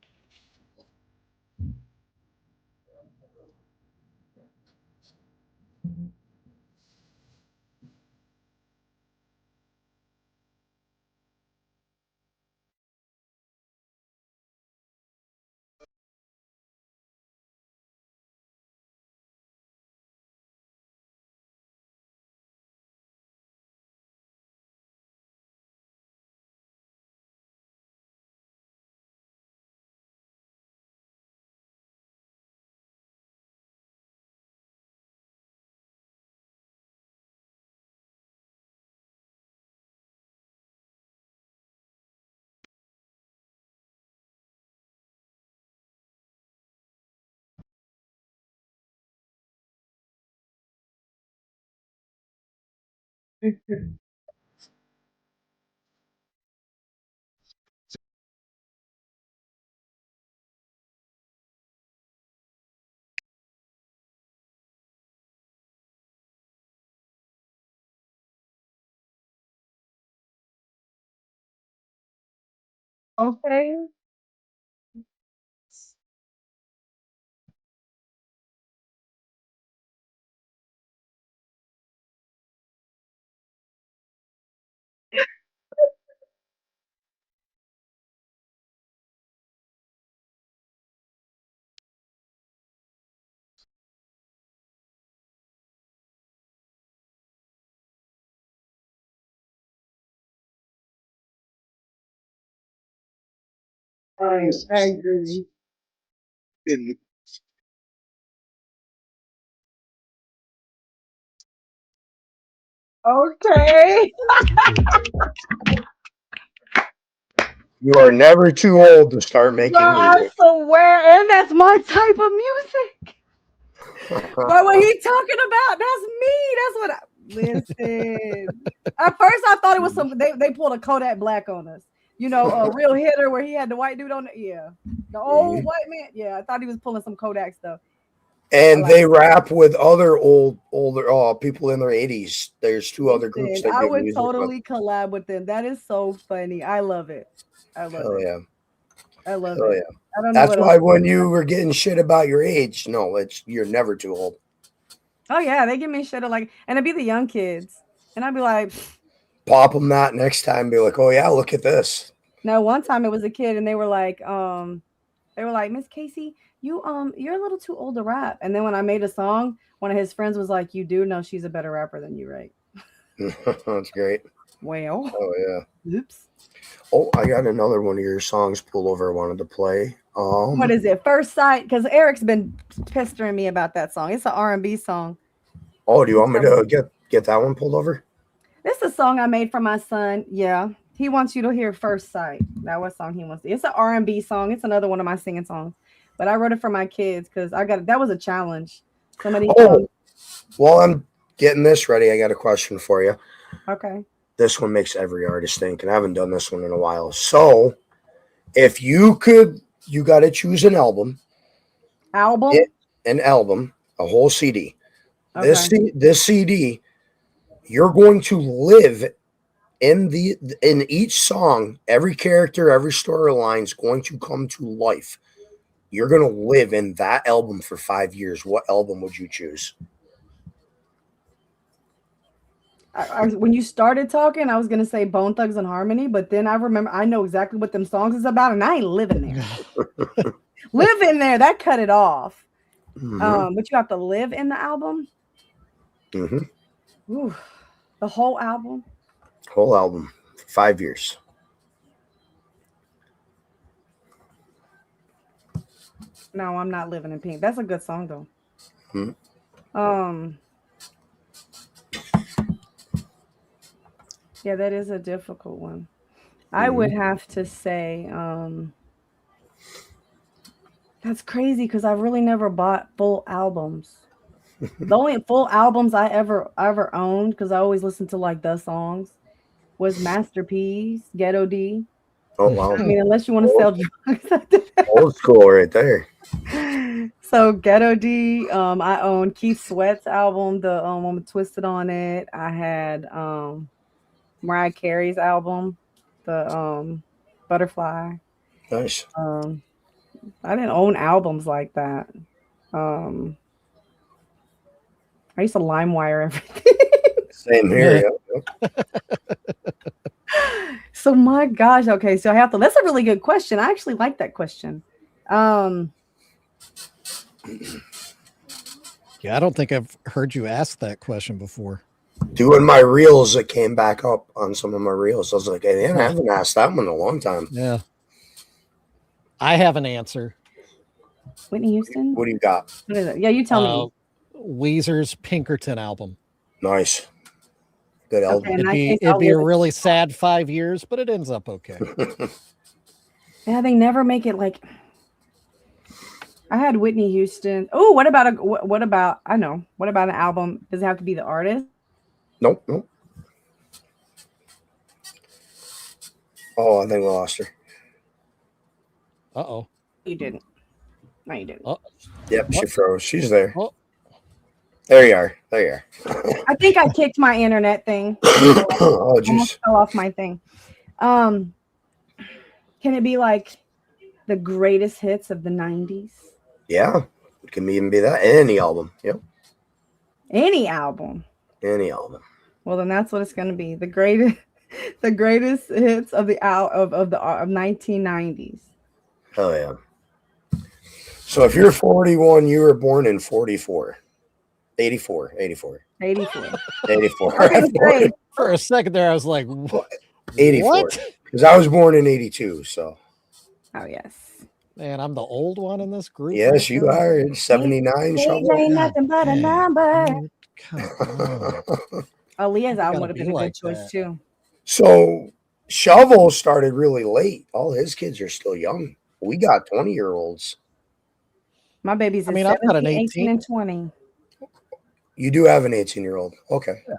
Okay. I agree. Okay. You are never too old to start making I music. swear, and that's my type of music. But what he talking about, that's me. That's what I listen. At first I thought it was some they pulled a Kodak Black on us. You know, a real hitter where he had the white dude on it. Yeah. The old white man. Yeah, I thought he was pulling some Kodak stuff. And they rap with other older people in their 80s. There's two other groups Listen, that I do would music totally with. collab with them. That is so funny. I love it. I love Hell it. yeah. I love Hell it. yeah. I don't know That's what why else. when you were getting shit about your age, no, you're never too old. Oh yeah, they give me shit like, and it'd be the young kids, and I'd be like, Pop them that next time. Be like, oh yeah, look at this. no. One time it was a kid, and they were like, Miss Casey, you're a little too old to rap. And then when I made a song, one of his friends was like, you do know she's a better rapper than you, right? That's great. Well, Oh yeah. oops. Oh, I got another one of your songs pulled over. I wanted to play. What is it? First Sight? Because Eric's been pestering me about that song. It's an R&B song. Oh, do you want me to get that one pulled over? This is a song I made for my son. Yeah, he wants you to hear First Sight. That what song he wants to. It's an R&B song. It's another one of my singing songs, but I wrote it for my kids because that was a challenge. Somebody. While I'm getting this ready, I got a question for you. Okay. This one makes every artist think, and I haven't done this one in a while. So, if you could, you got to choose an album. An album, a whole CD. Okay. This CD, you're going to live in each song. Every character, every storyline is going to come to life. You're going to live in that album for 5 years. What album would you choose? When you started talking, I was gonna say Bone Thugs and Harmony, but then I know exactly what them songs is about, and I ain't living there. Live in there, that cut it off. Mm-hmm. But you have to live in the album. Mm-hmm. Ooh, the whole album. Whole album, 5 years. No, I'm not living in pink. That's a good song though. Mm-hmm. Yeah, that is a difficult one. I would have to say, that's crazy because I really never bought full albums. The only full albums I ever owned, because I always listened to like the songs, was Masterpiece, Ghetto D. Oh wow! I mean, unless you want to sell drugs. Old school right there. So Ghetto D, I owned Keith Sweat's album, the one with Twisted on it. I had Mariah Carey's album, the Butterfly. Nice. I didn't own albums like that. I used to LimeWire everything. Same here. Yeah. So my gosh, okay. So I have to. That's a really good question. I actually like that question. Yeah, I don't think I've heard you ask that question before. Doing my reels, it came back up on some of my reels. I was like, hey, man, I haven't asked that one in a long time. Yeah. I have an answer. Whitney Houston? What do you got? What is it? Yeah, you tell me. Weezer's Pinkerton album. Nice. Good album. Okay, it'd be a really sad 5 years, but it ends up okay. Yeah, they never make it like. I had Whitney Houston. Oh, what about I know. What about an album? Does it have to be the artist? Nope. Oh, I think we lost her. Uh-oh. You didn't. No, you didn't. Oh. Yep, she froze. She's there. Oh. There you are. I think I kicked my internet thing. Oh, jeez. Almost fell off my thing. Can it be like the greatest hits of the 90s? Yeah. It can even be that. Any album. Yep. Any album. Any album. Well, then that's what it's going to be. The greatest hits of the 1990s. Hell yeah. So if you're 41, you were born in 84. 84. 84. For a second there, I was like, what? 84. Because I was born in 82, so. Oh, yes. Man, I'm the old one in this group. Yes, you are. In 79. Ain't nothing but a number. Come on. Aaliyah's album would have been a good choice, too. So, Shovel started really late. All his kids are still young. We got 20-year-olds. My baby's I've got an 18 and 20. You do have an 18-year-old. Okay. Yeah.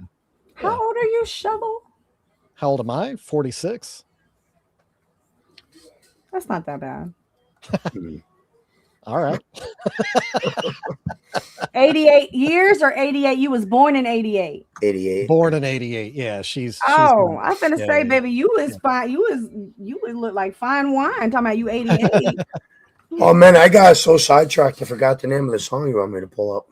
How old are you, Shovel? How old am I? 46. That's not that bad. All right. 88 years or 88? You was born in 88. 88. Born in 88. Yeah, she's I'm finna say, yeah. baby, you was fine. You would look like fine wine. Talking about you 88. Oh man, I got so sidetracked. I forgot the name of the song you want me to pull up.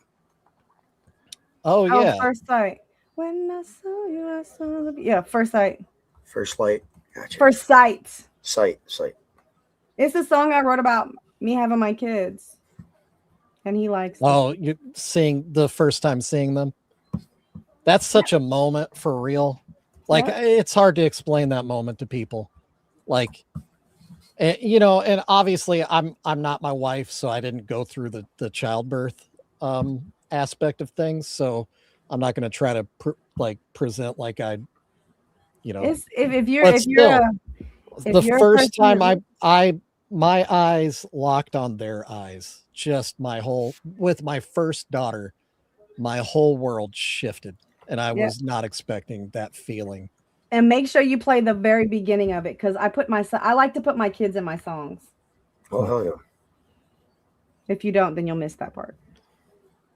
Oh yeah. First Sight. When I saw you, I saw the yeah. First Sight. First Light. Gotcha. First Sight. Sight. It's the song I wrote about me having my kids, and he likes. Oh, you seeing the first time seeing them. That's such a moment for real. Like it's hard to explain that moment to people. Like, you know, and obviously I'm not my wife, so I didn't go through the childbirth aspect of things. So I'm not going to try to present like I, you know. If you're the first time my eyes locked on their eyes, just with my first daughter, my whole world shifted, and I was not expecting that feeling. And make sure you play the very beginning of it, because I like to put my kids in my songs. Oh hell yeah! If you don't, then you'll miss that part.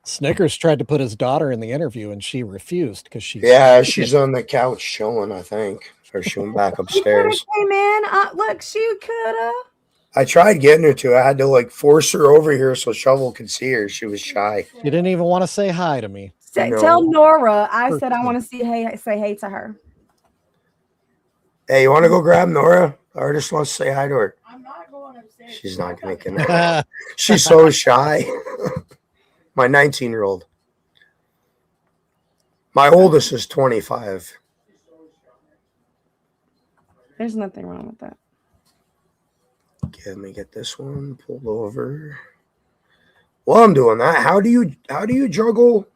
Snickers tried to put his daughter in the interview, and she refused because she's on the couch chilling, I think, or she went back upstairs. Hey man, look, she coulda. I tried getting her to. I had to like force her over here so Shovel could see her. She was shy. You didn't even want to say hi to me. Tell Nora I said I want to say hey to her. Hey, you want to go grab Nora? I just want to say hi to her. I'm not going upstairs. She's not going to connect. She's so shy. My 19-year-old. My oldest is 25. There's nothing wrong with that. Let me get this one pulled over. While I'm doing that, how do you juggle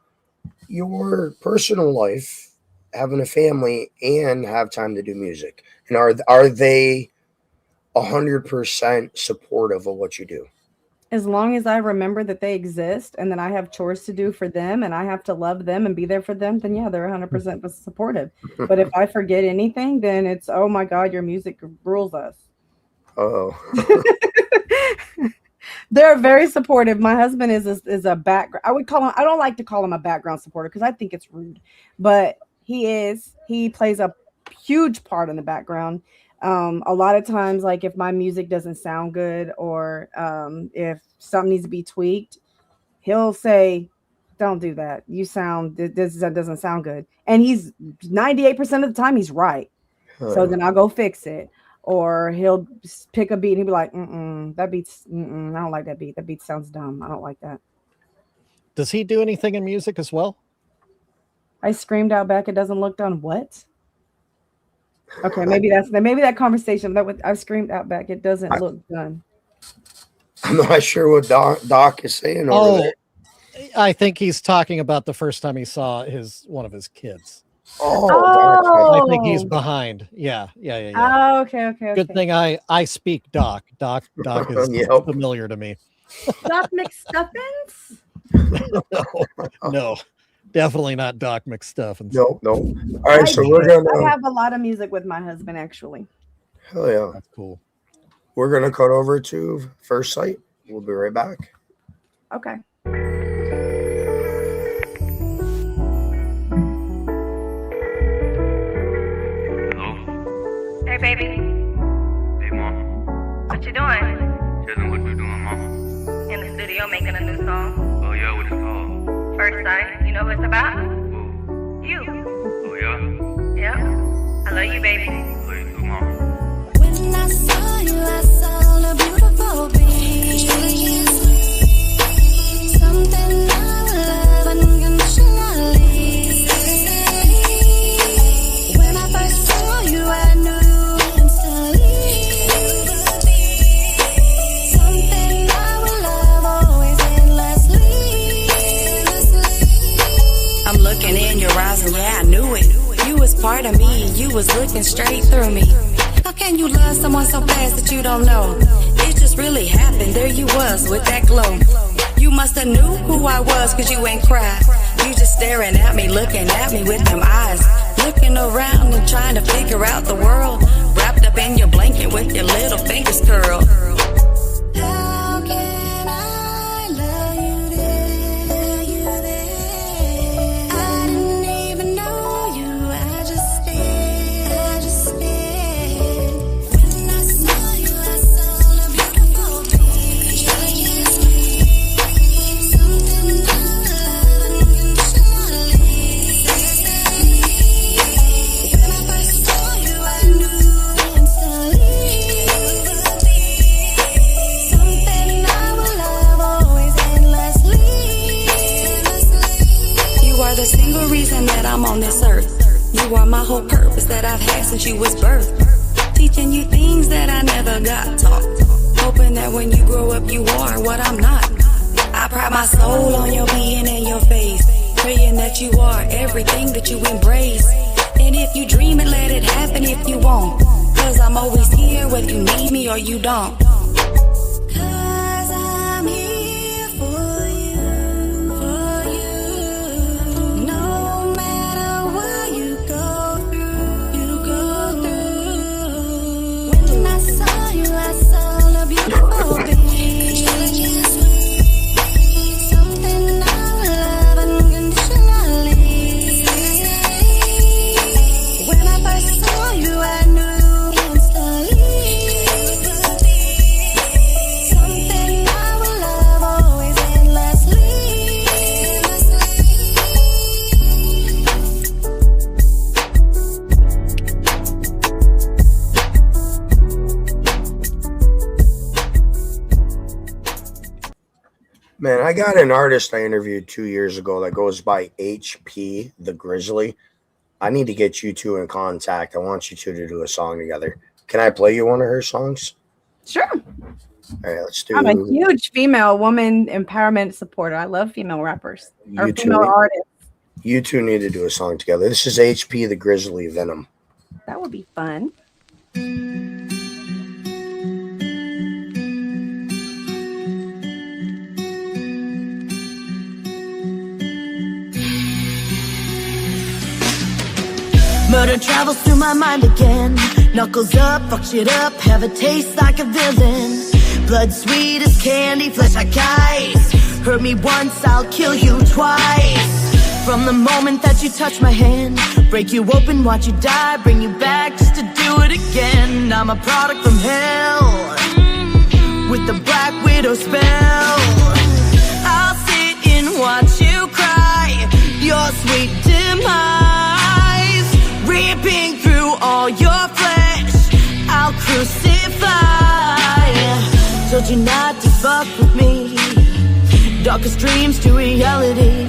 your personal life, having a family, and have time to do music? And are they 100% supportive of what you do? As long as I remember that they exist and that I have chores to do for them and I have to love them and be there for them, then yeah, they're 100% supportive. But if I forget anything, then it's, oh my God, your music rules us. Oh. They're very supportive. My husband is a background. I don't like to call him a background supporter because I think it's rude, but he plays a huge part in the background. A lot of times, like if my music doesn't sound good or if something needs to be tweaked, he'll say, don't do that. That doesn't sound good. And he's 98% of the time he's right. So then I'll go fix it. Or he'll pick a beat and he'll be like, that beat's, I don't like that beat. That beat sounds dumb. I don't like that. Does he do anything in music as well? I screamed out back, it doesn't look done. What? Okay, maybe that conversation I screamed out back, it doesn't look done. I'm not sure what Doc is saying over there. I think he's talking about the first time he saw one of his kids. Oh. I think he's behind. Yeah. Oh, okay. Good thing I speak Doc. Doc is familiar to me. Doc McStuffins? No, definitely not Doc McStuffins. No. All right, so we're gonna. I have a lot of music with my husband, actually. Hell yeah, that's cool. We're gonna cut over to First Sight. We'll be right back. Okay. Hey, baby. Hey, Mom. What you doing? Chillin', what you doing, Mama? In the studio making a new song. Oh, yeah, what it's called? First Sight. You know what it's about? Who? You. Oh, yeah? Yeah. I love you, baby. Love you too, Mama. When I saw you, I saw a beautiful being. Something I love unconditionally. When I first saw you, I knew instantly. Something I will love always endlessly. I'm looking in your eyes and yeah, I knew it. You was part of me, you was looking straight through me. How can you love someone so fast that you don't know? It just really happened, there you was with that glow. You must have knew who I was cause you ain't cried. You just staring at me, looking at me with them eyes. Looking around and trying to figure out the world. Wrapped up in your blanket with your little fingers curled. How can I love you there? I didn't even know you, I just did. When I saw you, I saw a beautiful being. Something I love unconditionally. reason that I'm on this earth. You are my whole purpose that I've had since you was birth. Teaching you things that I never got taught. Hoping that when you grow up you are what I'm not. I pride my soul on your being and your face. Praying that you are everything that you embrace. And if you dream it, let it happen if you want. Cause I'm always here whether you need me or you don't. Cause I'm here for you, for you. No matter what you go through, you go through. When I saw you, I saw a beautiful being. Something I love unconditionally. When I first saw you, I knew instantly. Something I will love always endlessly. Man, I got an artist I interviewed 2 years ago that goes by HP the Grizzly. I need to get you two in contact. I want you two to do a song together. Can I play you one of her songs? Sure. All right, let's do. I'm a huge female woman empowerment supporter. I love female rappers or You two female need- artists. You two need to do a song together. This is HP the Grizzly Venom. That would be fun. Murder travels through my mind again. Knuckles up, fuck shit up, have a taste like a villain. Blood sweet as candy, flesh like ice. Hurt me once, I'll kill you twice. From the moment that you touch my hand, break you open, watch you die, bring you back just to do it again. I'm a product from hell, with the Black Widow spell. I'll sit and watch you cry, your sweet demise, ripping through all your flesh, I'll crucify. Told you not to fuck with me, darkest dreams to reality.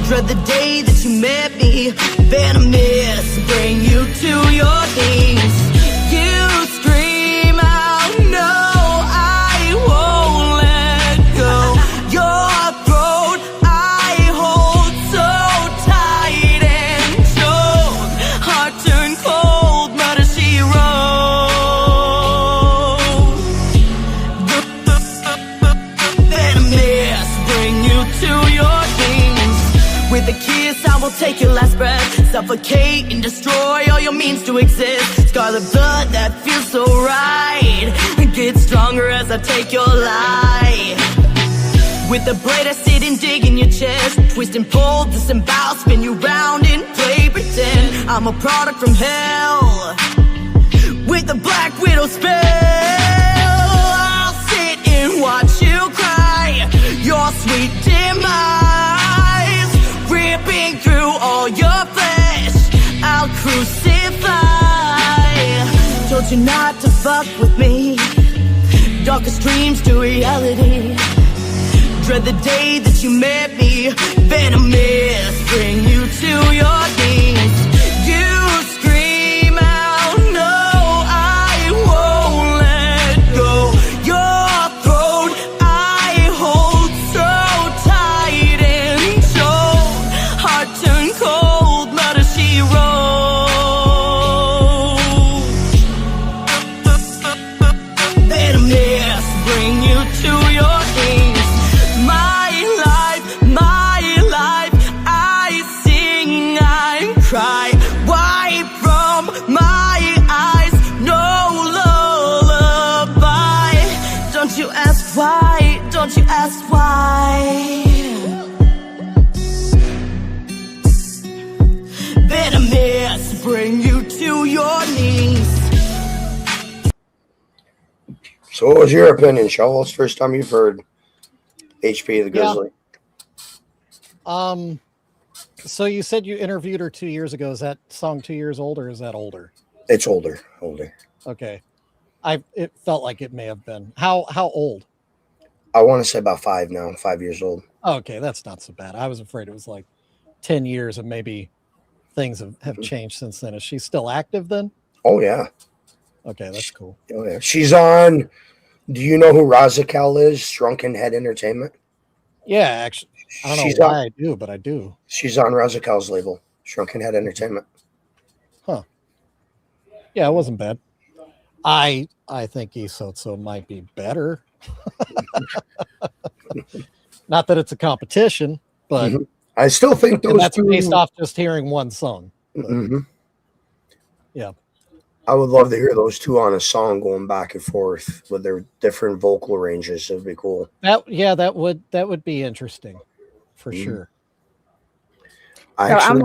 Dread the day that you met me, venomous, bring you to your knees. You scream out, no, I won't let go. Your throat I hold so tight and choke. Heart turn cold, murder she wrote. Venomous, bring you to your knees. With a kiss, I will take your last breath, suffocate and destroy all your means to exist. Scarlet blood that feels so right, get stronger as I take your life. With the blade, I sit and dig in your chest, twist and pull, disembowel, spin you round and play pretend. I'm a product from hell, with the Black Widow spell. I'll sit and watch you cry, your sweet demise, ripping through all your flesh, I'll crucify. Told you not to fuck with me, darkest dreams to reality. Dread the day that you met me, venomous, bring you to your knees. You scream out, no, I won't let go. Your throat I hold so tight and choke. Heart turn cold, murder she wrote. Venomous, bring you to your knees. My life, I sing, I cry. Wipe from my eyes, no lullaby. Don't you ask why, don't you ask why. Venomous, bring you to your knees. So, what was your opinion, Shovel? It's the first time you've heard HP the Grizzly. So you said you interviewed her 2 years ago. Is that song 2 years old or is that older? It's older. Okay. It felt like it may have been. How old? I want to say about 5 now, 5 years old. Okay, that's not so bad. I was afraid it was like 10 years and maybe things have changed since then. Is she still active then? Oh yeah. Okay, that's cool. Oh yeah. She's on. Do you know who Razakel is? Drunken Head Entertainment. Yeah, actually, I don't She's know why on, I do, but I do. She's on Razakel's label, Drunken Head Entertainment. Huh. Yeah, it wasn't bad. I think E.Sotso might be better. Not that it's a competition, but I still think those that's two, based off just hearing one song. Yeah. I would love to hear those two on a song going back and forth with their different vocal ranges. It'd be cool. That would be interesting for sure. I'm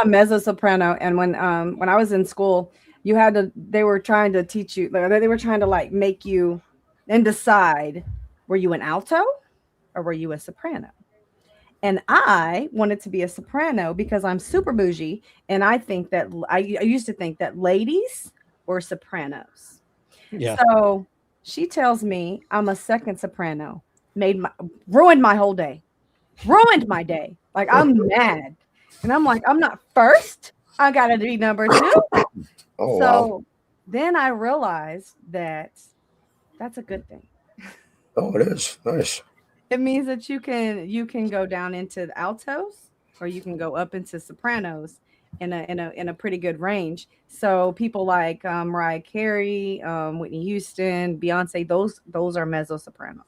a mezzo soprano, and when I was in school, they were trying to teach you, they were trying to like make you and decide, were you an alto or were you a soprano? And I wanted to be a soprano because I'm super bougie, and I think that I used to think that ladies were sopranos. Yeah. So she tells me I'm a second soprano. Ruined my whole day. Ruined my day. Like, I'm mad. And I'm like, I'm not first. I gotta be number 2. Oh, so wow. Then I realized that that's a good thing. Oh, it is. Nice. It means that you can go down into the altos, or you can go up into sopranos in a pretty good range. So people like Mariah Carey, Whitney Houston, Beyonce, those are mezzo sopranos.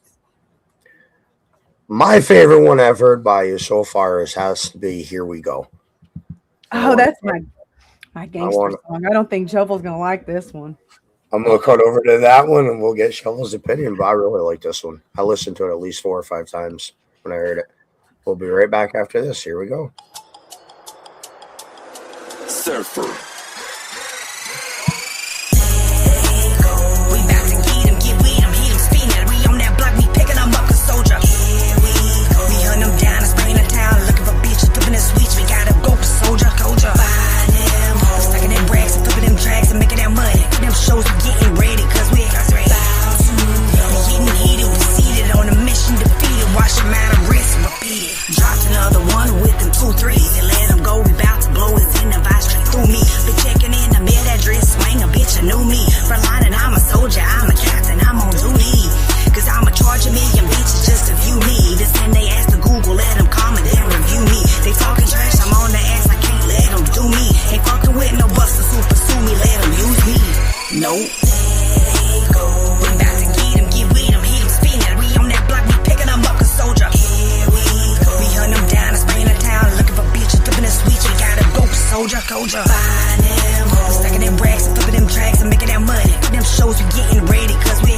My favorite one I've heard by you so far has to be "Here We Go." Oh, that's my gangster song. I don't think Jovel's gonna like this one. I'm gonna cut over to that one and we'll get Shovel's opinion. But I really like this one. I listened to it at least 4 or 5 times when I heard it. We'll be right back after this. Here we go. Surfer. We bout to get 'em, get with 'em, hit 'em, spin it. We on that block, we picking 'em up, 'cause soldier. We hunt 'em down and spray in the town, looking for bitches, flipping the switch. We gotta go, soldier, soldier. Find them hoes, stacking them bracks and flipping them drags and making that money. Them shows we getting ready, 'cause we bout to. We getting heated, we seated on a mission, defeated. Wash 'em out of wrist and repeat it. Dropped another one with them 2 3s and let 'em go. We bout to blow his in the vice straight through me. Been checking in the mid address, swing a bitch, a new me. Front line and I'm a soldier, I'm a captain, I'm on duty. 'Cause I'ma charge a million bitches just to view me. This and they ask to Google, let them comment and review me. They talking trash, I'm on the ass, I can't let them do me. Ain't fucking with no busters who pursue me, let them use me. Nope. We bout to get 'em, get with 'em, hit 'em, spin it. We on that block, we picking 'em up, 'cause soldier. We hunt 'em down and spray in the town, looking for bitches, flipping the switch. We gotta go, soldier, soldier. Find them hoes, stacking them bracks and flipping them tracks and making that money. Them shows we getting ready, 'cause we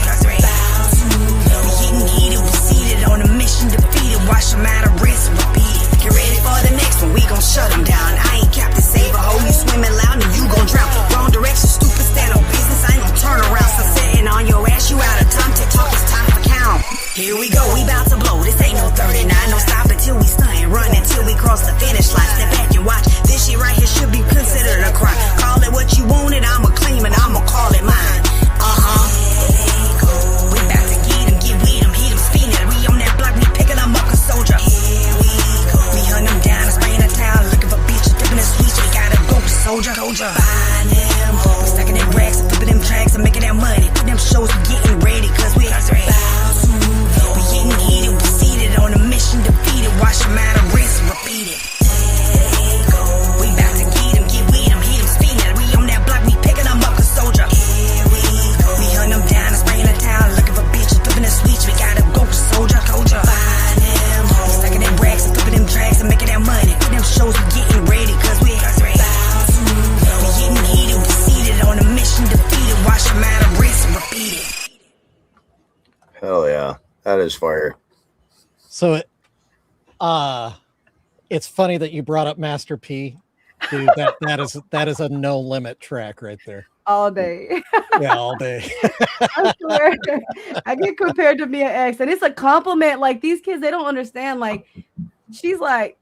getting heated, we seated on a mission, defeated. Wash 'em out of wrist and repeat it. Get ready for the next one, we gon' shut 'em down. I ain't Captain Save a hoe, you swimming loud and you gon' drown. Wrong direction, stupid, stand on business, I ain't gon' turn around. So sitting on your ass, you out of time, TikTok, it's time for count. Here we go, we bout to blow, this ain't no 39, no stop until we stunt, run until we cross the finish line. Step back and watch, this shit right here should be considered a crime. Call it what you want it, I'ma claim it, I'ma call it mine. We bout to get 'em, get with 'em, hit 'em, spin it. We on that block, we picking 'em up, 'cause soldier. We hunt 'em down and spray in the town, looking for bitches, flipping the switch. We gotta go, soldier, soldier. Find them hoes, stacking them bracks and flipping them tracks and making that money. Them shows we getting ready, 'cause we getting heated, we seated on a mission, defeated. Wash 'em out of wrist and repeat it. We bout to get 'em, get with 'em, hit 'em, spin it. We on that block, we picking 'em up, 'cause soldier. We hunt 'em down and spray in the town, looking for bitches, flipping the switch. We gotta go, soldier, soldier. Find them hoes, stacking them bracks and flipping them tracks and making that money. Them shows we getting ready, 'cause we getting heated, we seated on a mission, defeated. Wash 'em out of wrist and repeat it. Hell yeah, that is fire. So it's funny that you brought up Master P. Dude, that is a no limit track right there. All day. Yeah, all day. I swear. I get compared to Mia X, and it's a compliment. Like, these kids, they don't understand. Like, she's like,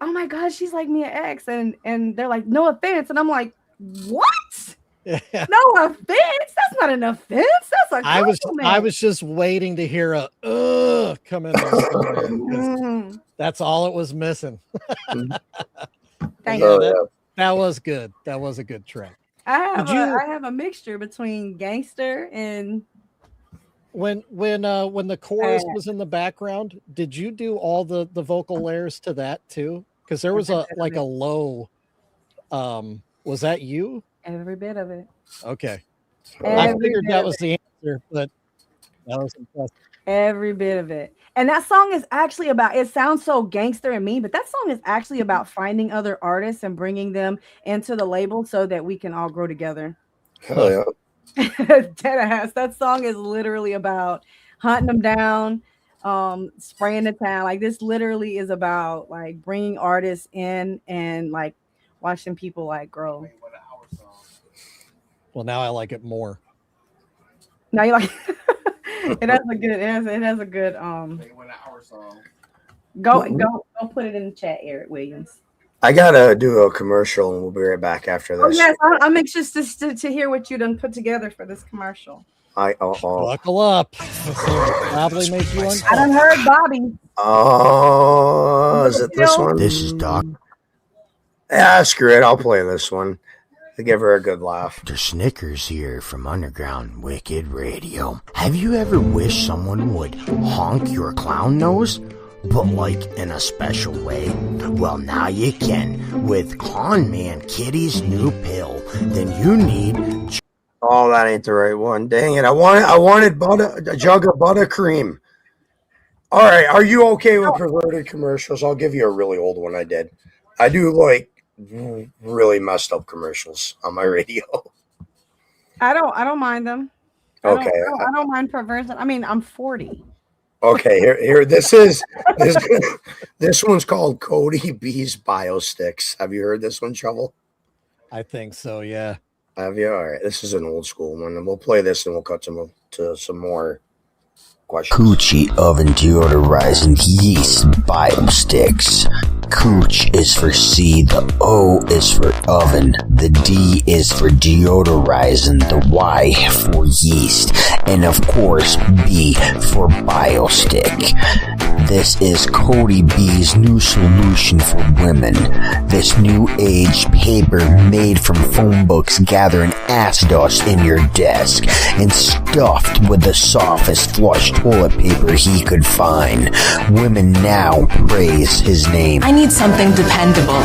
oh my God, she's like Mia X. And they're like, no offense. And I'm like, what? No offense. That's not an offense. That's a compliment. I was just waiting to hear a come in there somewhere, 'cause that's all it was missing. Thank Yeah, you. that was good. That was a good track. I have a mixture between gangster and when the chorus was in the background, did you do all the vocal layers to that too? Because there was a low. Was that you? Every bit of it. Okay. Every I figured bit that of was the answer, but that was impressive. Every bit of it. And that song is actually about, it sounds so gangster and mean, but that song is actually about finding other artists and bringing them into the label so that we can all grow together. Hell yeah. Deadass. That song is literally about hunting them down, spraying the town. Like, this literally is about like bringing artists in and like watching people like grow. Well, now I like it more. Now you like it has a good go put it in the chat, Eric Williams. I gotta do a commercial and we'll be right back after this. Oh yes, I'm anxious to hear what you done put together for this commercial. Buckle up. Probably make you I done heard Bobby. Oh, is it this one? This is Doc. Yeah, screw it. I'll play this one to give her a good laugh. The Snickers here from Underground Wicked Radio. Have you ever wished someone would honk your clown nose? But like in a special way? Well, now you can with Con Man Kitty's new pill. Then you need... Oh, that ain't the right one. Dang it. I wanted a jug of buttercream. All right. Are you okay with perverted commercials? I'll give you a really old one I did. I do like really messed up commercials on my radio. I don't mind them. Okay. I don't mind perversion. I mean, I'm 40. Okay, here. This one's called Cody B's Bio Sticks. Have you heard this one, Shovel? I think so. Yeah. Have you? All right. This is an old school one, and we'll play this, and we'll cut to some more questions. Coochie oven deodorizing yeast bio sticks. Cooch is for C, the O is for oven, the D is for deodorizing, the Y for yeast, and of course B for BioStick. This is Cody B's new solution for women. This new age paper made from phone books gathering ass dust in your desk and stuffed with the softest flush toilet paper he could find. Women now praise his name. I need something dependable.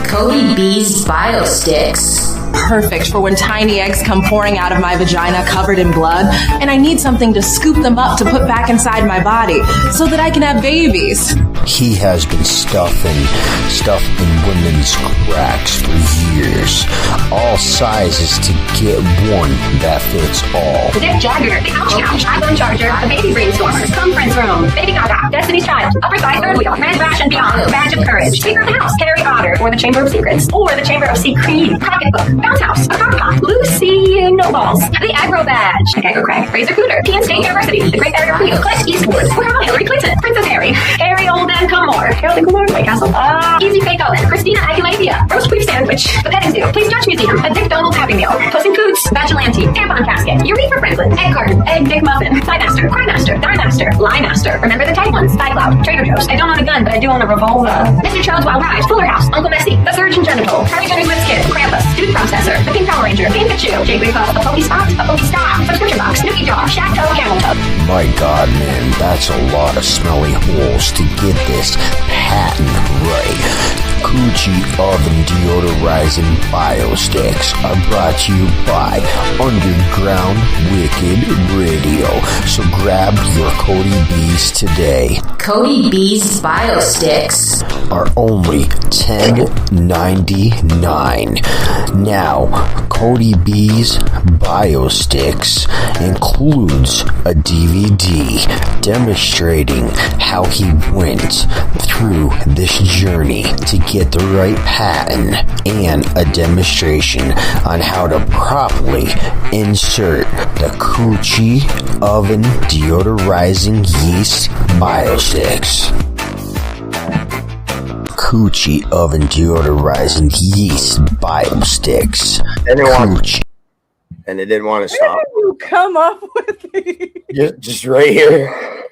Cody B's BioSticks. Perfect for when tiny eggs come pouring out of my vagina covered in blood, and I need something to scoop them up to put back inside my body so that I can have babies. He has been stuffing women's cracks for years. All sizes to get one that fits all. Dick Jagger, the Couch Couch, iPhone Charger, the Baby Brainstormer, Conference Room, Baby Gaga, Destiny's Child, Upper Side Third Wheel, Red Rash and Beyond, Badge of Courage, Speaker of the House, Harry Potter, or the Chamber of Secrets, or the Chamber of Secret, Pocketbook, Bounce House, a Crock Pot, Lucy No Balls, the Agro Badge, the Gecko Craig, Razor Cooter, Penn State University, the Great Barrier Reef, Clint Eastwood, Grandma Hillary Clinton, Princess Harry Olden Cummore, Harold Cummore, White Castle, Easy Fake Owen, Christina Aguilera, Roast Beef Sandwich, the Petting Zoo, Please Judge Museum, a Dick Donald Happy Meal, Puss in Coots, Vigilante, Tampon Casket, Eureka Franklin, Egg Garden, Egg Dick Muffin, Pie Master, Cry Master, Die Master, Lie Master, Remember the Tight Ones, Thigh Cloud, Trader Joe's, I don't own a gun, but I do own a revolver, Mr. Child's Wild Ride, Fuller House, Uncle Messy, The Surgeon Genital, Harry Jenner's Whiz Kid, Krampus, Dude Processor, The Pink Power Ranger, Pikachu, J-Way Puff, a Pokey Spot, a Pokey Stop, Subscription Box, Snooki Jaw, Shack Toe, Camel Toe. My God, man, that's a lot of smelly holes to get this patent right. Coochie oven deodorizing BioSticks are brought to you by Underground Wicked Radio. So grab your Cody B's today. Cody B's BioSticks are only $10.99. Now, Cody B's BioSticks includes a DVD demonstrating how he went through this journey to get the right pattern and a demonstration on how to properly insert the Coochie oven deodorizing yeast BioSticks. Coochie oven deodorizing yeast BioSticks. Anyone? and it didn't want to Where stop. did you come up with these? Just right here.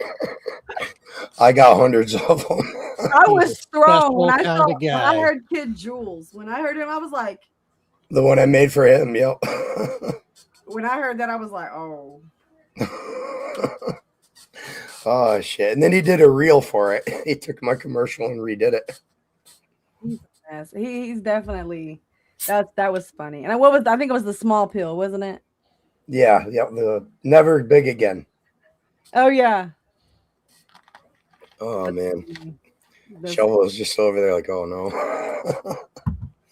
I got hundreds of them. I was thrown when special kind of when I guy. heard Kid Jules. When I heard him, I was like, The one I made for him. Yep. when I heard that, I was like, oh. Oh shit! And then he did a reel for it. He took my commercial and redid it. Yes, he's definitely that was funny. And what was I think it was the small pill, wasn't it? Yeah, the Never Big Again. Oh yeah. Oh man, Shovel was just over there like, oh no.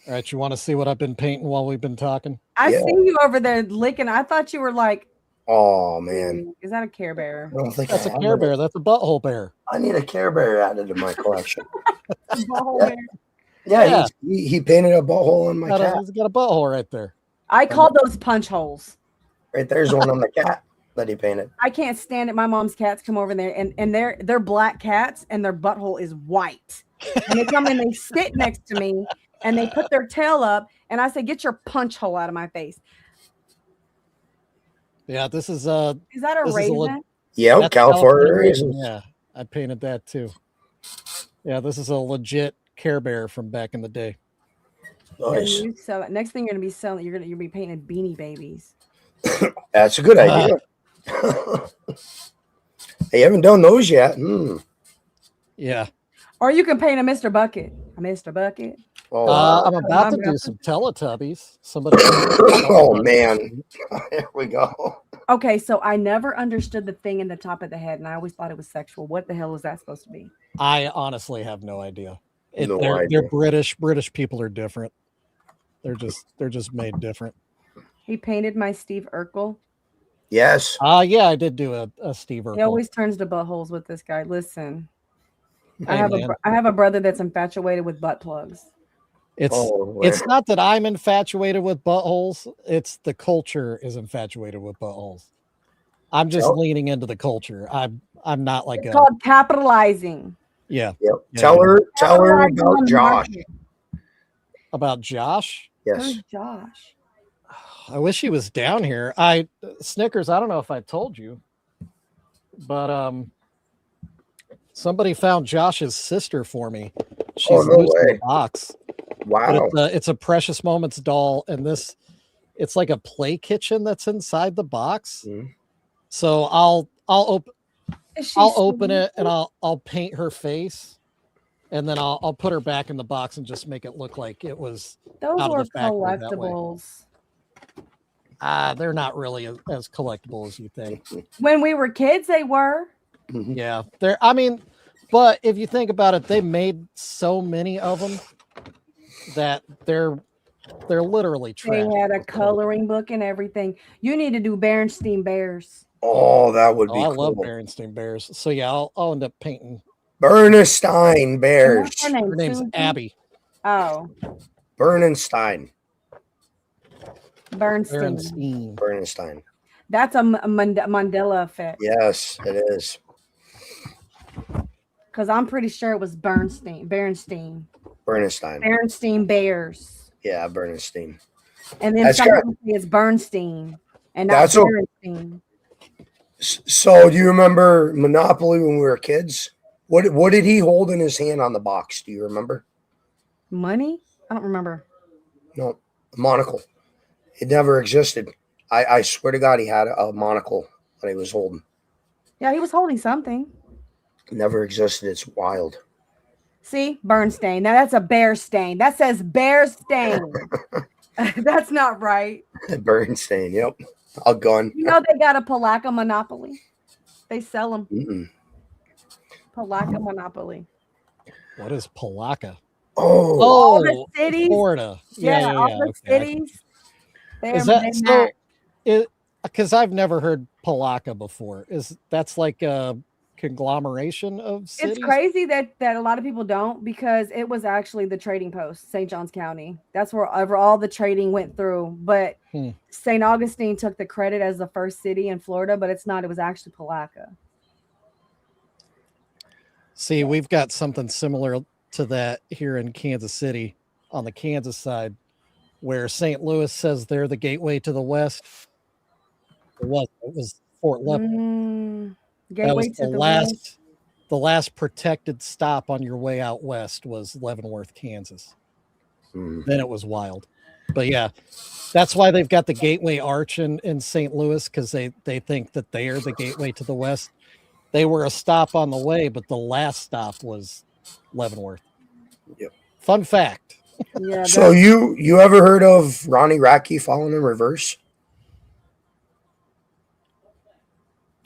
All right, you want to see what I've been painting while we've been talking? I see you over there licking. I thought you were like, Oh man, is that a Care Bear? I don't think That's I a have Care it. Bear. That's a butthole bear. I need a Care Bear added to my collection. Butthole Yeah. bear. Yeah, he painted a butthole on my cat. He's got a butthole right there. I call those punch holes. Right there's one on the cat that he painted. I can't stand it. My mom's cats come over there and they're black cats and their butthole is white. And they come and they sit next to me and they put their tail up and I say, get your punch hole out of my face. Yeah, this is Is that a this is raisin? Yeah, that's California raisins. Yeah, I painted that too. Yeah, this is a legit Care Bear from back in the day. And you sell it. Next thing you're gonna be selling, you'll be painting beanie babies. That's a good idea. Hey, you haven't done those yet. Yeah. Or you can paint a Mr. Bucket. A Mr. Bucket. Oh, I'm about to do some Teletubbies. Somebody. Oh man, here we go. Okay, so I never understood the thing in the top of the head, and I always thought it was sexual. What the hell was that supposed to be? I honestly have no idea. No they're idea. British. British people are different. They're just made different. He painted my Steve Urkel. Yes. Yeah, I did do a Steve Urkel. He always turns to buttholes with this guy. Listen, I Hey, have man. I have a brother that's infatuated with butt plugs. It's not that I'm infatuated with buttholes. It's the culture is infatuated with buttholes. I'm just leaning into the culture. I'm not like It's called capitalizing. Yeah. Yep. Yeah, Tell her Capitalizing on about the Josh. market. About Josh. Yes. Who's Josh? I wish he was down here. Snickers, I don't know if I told you, but somebody found Josh's sister for me. She's no loose in way. the box. Wow. But it's a Precious Moments doll, and it's like a play kitchen that's inside the box. So I'll open it and I'll paint her face, and then I'll put her back in the box and just make it look like it was Those out were of the factory that way. collectibles. They're not really as collectible as you think. When we were kids, they were. Yeah, but if you think about it, they made so many of them that they're literally trash. They had a coloring book and everything. You need to do Berenstain Bears. Oh, that would be I cool. love Berenstain Bears. So yeah, I'll end up painting. Bernstein Bears. What's her name? Her name's Susan? Abby. Oh, Bernstein. Bernstein. Bernstein. That's a Mandela effect. Yes, it is. Because I'm pretty sure it was Bernstein. Bernstein. Bernstein Bears. Yeah, Bernstein. And then That's somebody correct. says Bernstein and not That's what- Bernstein. So, do you remember Monopoly when we were kids? What did he hold in his hand on the box? Do you remember? Money? I don't remember. No, a monocle. It never existed. I swear to God, he had a monocle that he was holding. Yeah, he was holding something. It never existed. It's wild. See, Bernstein. Now that's a bear stain. That says bear stain. That's not right. Bernstein. Yep. A gun. You know they got a Palaka Monopoly. They sell them. Mm-mm. Palaka Monopoly. What is Palaka? All the cities. Florida. Yeah, all the okay. cities. Is that so? Because I've never heard Palaka before. That's like a conglomeration of cities? It's crazy that a lot of people don't, because it was actually the trading post, St. Johns County. That's where all the trading went through. But St. Augustine took the credit as the first city in Florida, but it's not. It was actually Palaka. See, we've got something similar to that here in Kansas City on the Kansas side, where St. Louis says they're the gateway to the West. It was. It was Fort Leavenworth. That was Gateway to the West. the last protected stop on your way out west was Leavenworth, Kansas. Then it was wild. But yeah, that's why they've got the Gateway Arch in St. Louis, because they think that they are the gateway to the West. They were a stop on the way, but the last stop was Leavenworth. Yep. Fun fact. Yeah. So you ever heard of Ronnie Radke falling in reverse?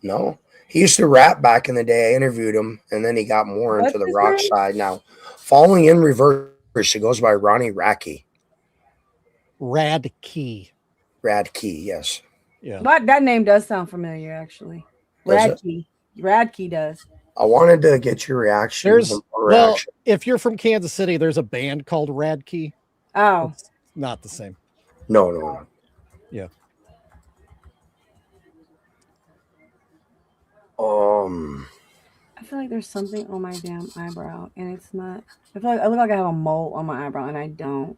No. He used to rap back in the day. I interviewed him, and then he got more into the rock side now. Falling in reverse, it goes by Ronnie Radke. Radke. Radke, yes. Yeah. But that name does sound familiar, actually. Does it? Radke. Radke does. I wanted to get your reaction. Well, if you're from Kansas City, there's a band called Radke. Oh. It's not the same. No. Yeah. I feel like there's something on my damn eyebrow, and it's not. I feel like I look like I have a mole on my eyebrow, and I don't.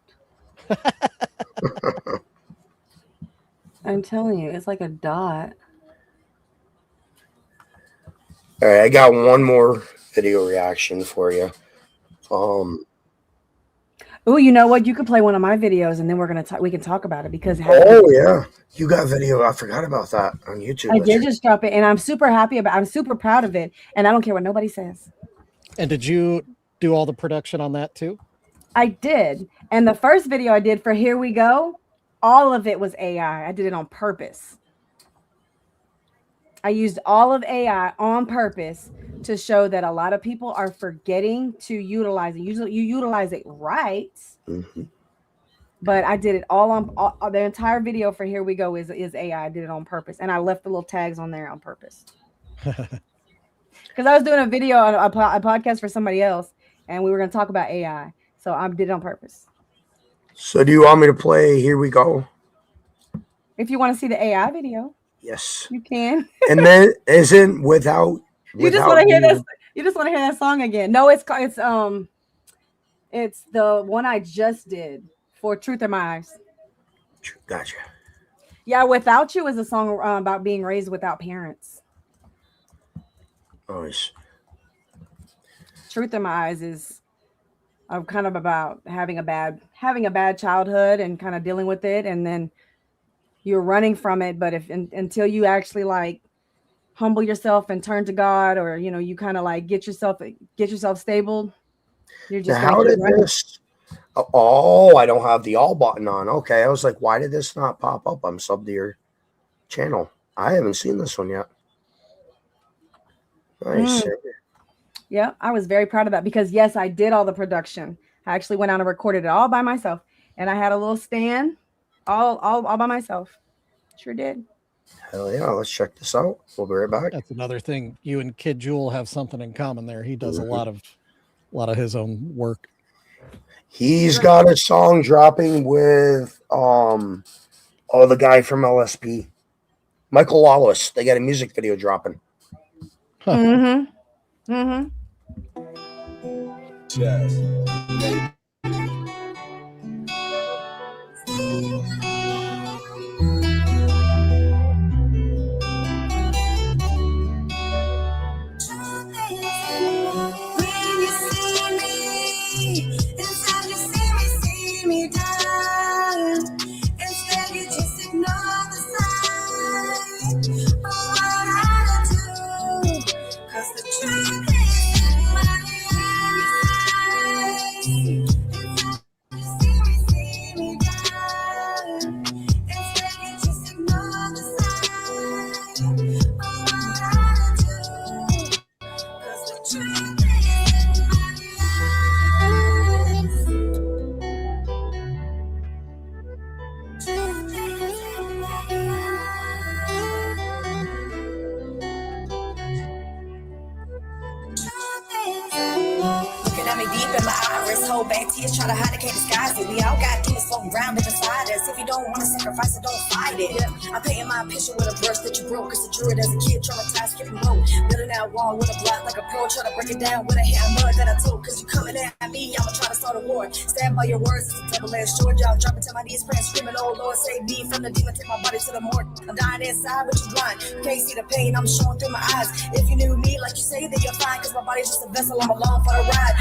I'm telling you, it's like a dot. All right, I got one more video reaction for you. Oh, you know what? You could play one of my videos, and then we can talk about it because. Oh yeah, you got video. I forgot about that on YouTube. I did just drop it, and I'm super happy about. I'm super proud of it, and I don't care what nobody says. And did you do all the production on that too? I did, and the first video I did for Here We Go, all of it was AI. I did it on purpose. I used all of AI on purpose to show that a lot of people are forgetting to utilize it. Usually you utilize it right. Mm-hmm. But I did it all on the entire video for Here We Go is AI. I did it on purpose. And I left the little tags on there on purpose. Because I was doing a video on a podcast for somebody else, and we were going to talk about AI. So I did it on purpose. So do you want me to play Here We Go? If you want to see the AI video. Yes. You can. And then isn't without you just want to hear this. You just want to hear that song again. No, it's the one I just did for Truth in My Eyes. Gotcha. Yeah, Without You is a song about being raised without parents. Nice. Truth in My Eyes is kind of about having a bad childhood and kind of dealing with it, and then you're running from it. But until you actually like humble yourself and turn to God, or you kind of like get yourself stable, you're just now, how did this? Oh, I don't have the all button on. Okay, I was like, why did this not pop up? I'm subbed to your channel. I haven't seen this one yet. Nice. Yeah, I was very proud of that because yes, I did all the production. I actually went out and recorded it all by myself, and I had a little stand, all by myself. Sure did. Hell yeah, let's check this out. We'll be right back. That's another thing. You and Kid Jewel have something in common there. He does a lot of his own work. He's got a song dropping with the guy from LSP, Michael Lawless. They got a music video dropping. Mm-hmm. Mm-hmm. Yeah. Just hold back tears, try to hide it, can't disguise it. We all got demons floating around inside us. If you don't want to sacrifice it, don't fight it. I'm painting my picture with a brush that you broke. Cause the druid as a kid, traumatized, skipping rope. Building that wall with a block like a pro. Try to break it down with a hammer that I told. Cause you coming at me, I'ma try to start a war. Stand by your words, it's a double-edged sword. Y'all dropping to my knees, praying, screaming, oh Lord, save me from the demon, take my body to the morgue. I'm dying inside, but you blind. You can't see the pain, I'm showing through my eyes. If you knew me like you say, then you're fine. Cause my body's just a vessel, I'm along for the ride.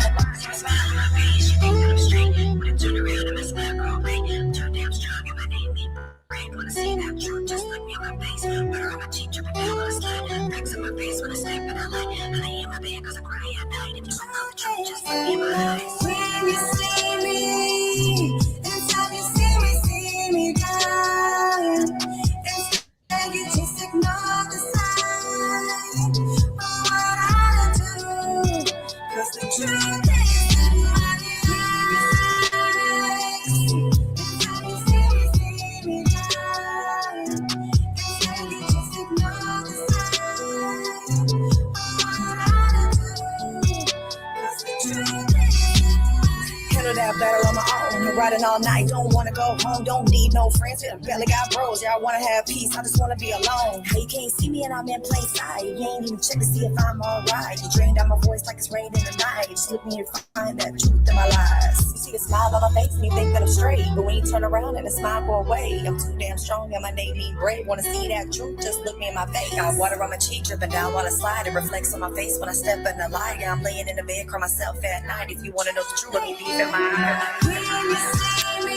Turn around and mess my girl, man. Too damn strong, and my name ain't brain. Wanna see that truth, just look me in my face. Murder on my cheek, dripping down on the slide. Bricks in my face when I snap and I lie. I lay in my bed cause I cry at night. If you don't know the truth, just look me in my eyes. When you see me, anytime you see me down. Instead you just ignore the sign. But what I do, cause the truth is in my that battle on my own, riding all night, don't wanna go home, don't need no friends, barely got bros, y'all wanna have peace, I just wanna be alone. You can't see me and I'm in plain sight, you ain't even check to see if I'm alright, you drained out my voice like it's rain in the night, just look me and find that truth in my lies. You see the smile on my face and you think that I'm straight, but when you turn around and the smile go away, I'm too damn strong and my name ain't brave, wanna see that truth, just look me in my face. Got water on my cheek, dripping down while I slide, it reflects on my face when I step in the light, I'm laying in the bed, cry myself at night, if you wanna know the truth, let me deep in my eyes. When you see me,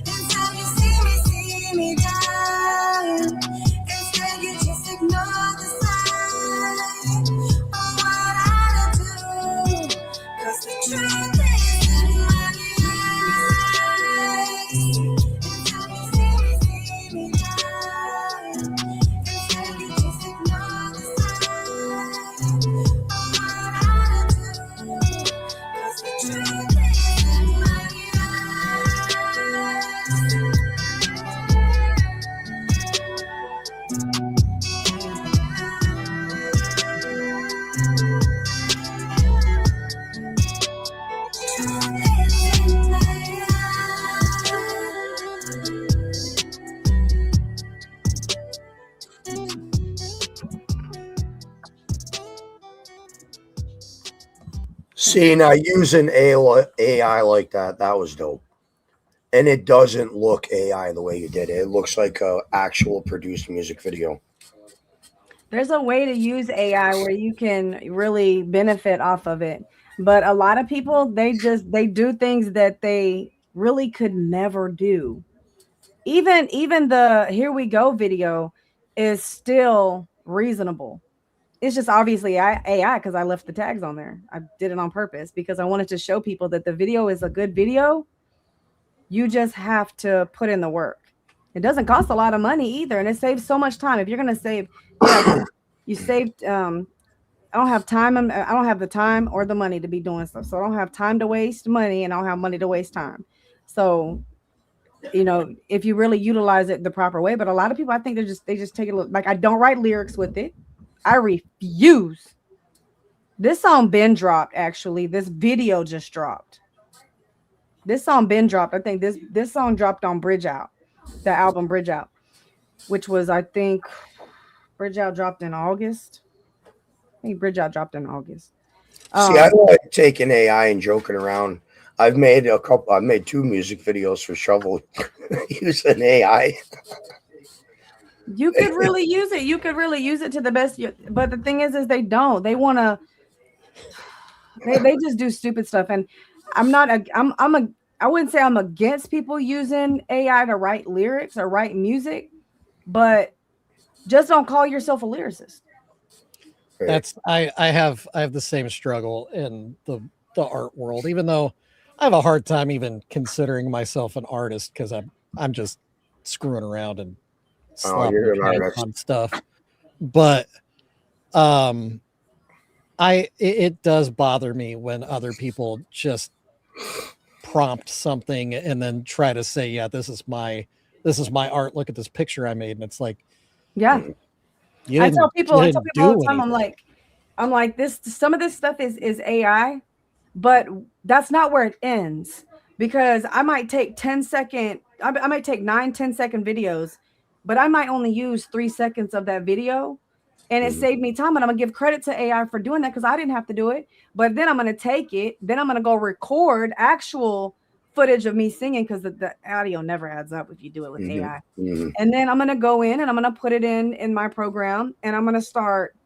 anytime you see me down. Instead you just ignore the sign. Oh, what I do, cause the truth is in my eyes. Anytime you see me down. Instead you just ignore the sign. Oh, what I do, cause the truth is in my eyes. See, now using AI like that was dope. And it doesn't look AI the way you did it. It looks like a actual produced music video. There's a way to use AI where you can really benefit off of it. But a lot of people, they do things that they really could never do. Even the Here We Go video is still reasonable. It's just obviously AI because I left the tags on there. I did it on purpose because I wanted to show people that the video is a good video. You just have to put in the work. It doesn't cost a lot of money either, and it saves so much time. If you're gonna save, yeah, you saved. I don't have time. I don't have the time or the money to be doing stuff. So I don't have time to waste money, and I don't have money to waste time. So, if you really utilize it the proper way, but a lot of people, I think they just take it like I don't write lyrics with it. I refuse. This song been dropped. Actually, this video just dropped. This song been dropped. I think this song dropped on Bridge Out, the album Bridge Out, which was, I think, Bridge Out dropped in August. I think Bridge Out dropped in August. See, I like taking AI and joking around. I've made 2 music videos for Shovel using AI. You could really use it. You could really use it to the best. But the thing is they don't. They want to. They just do stupid stuff. And I wouldn't say I'm against people using AI to write lyrics or write music, but just don't call yourself a lyricist. I have the same struggle in the art world, even though I have a hard time even considering myself an artist because I'm just screwing around and on stuff. But it does bother me when other people just prompt something and then try to say, yeah, this is my art. Look at this picture I made. And it's like, yeah, I tell people all the time, anything. I'm like, this, some of this stuff is AI, But that's not where it ends, because I might take 10-second, I might take 9, 10-second videos, but I might only use 3 seconds of that video. And it saved me time. And I'm gonna give credit to AI for doing that because I didn't have to do it. But then I'm gonna take it, then I'm gonna go record actual footage of me singing, because the audio never adds up if you do it with AI. And then I'm gonna go in and I'm gonna put it in my program, and I'm gonna start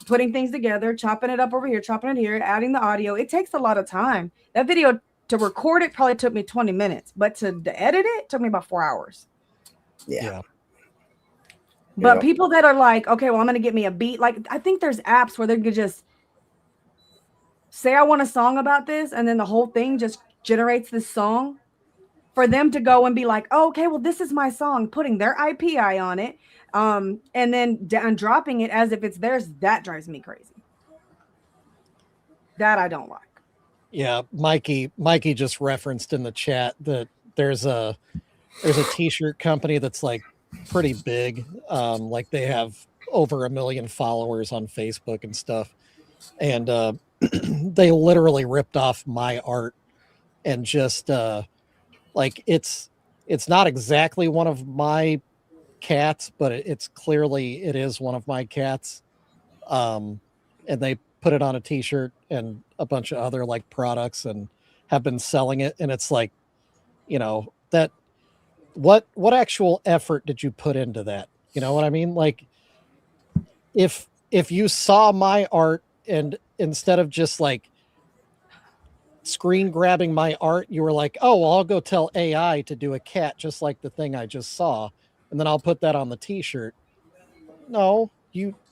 putting things together, chopping it up over here, chopping it here, adding the audio. It takes a lot of time. That video, to record it, probably took me 20 minutes, but to edit it took me about 4 hours. Yeah. But people that are like, okay, well, I'm gonna get me a beat. Like, I think there's apps where they could just say, I want a song about this, and then the whole thing just generates this song for them to go and be like, oh, okay, well, this is my song, putting their IPI on it, and then dropping it as if it's theirs. That drives me crazy. That I don't like. Yeah, Mikey just referenced in the chat that there's a t-shirt company that's like pretty big. Like they have over 1 million followers on Facebook and stuff. And they literally ripped off my art and just like it's not exactly one of my cats, but it is one of my cats. And they put it on a t-shirt and a bunch of other like products and have been selling it. And it's like, that what actual effort did you put into that? You know what I mean? Like if you saw my art and instead of just like screen grabbing my art, you were like, oh, well, I'll go tell AI to do a cat just like the thing I just saw, and then I'll put that on the t-shirt. No,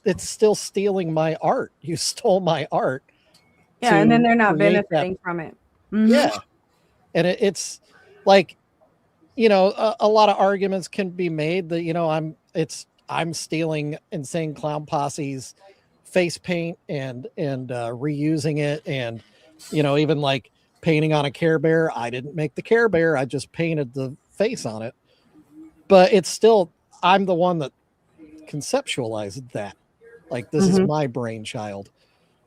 it's still stealing my art. You stole my art. Yeah, and then they're not benefiting from it. Mm-hmm. Yeah. And it's like, a lot of arguments can be made that, I'm stealing Insane Clown Posse's face paint and reusing it, and even like painting on a Care Bear. I didn't make the Care Bear, I just painted the face on it. But it's still, I'm the one that conceptualized that. Like, this is my brainchild.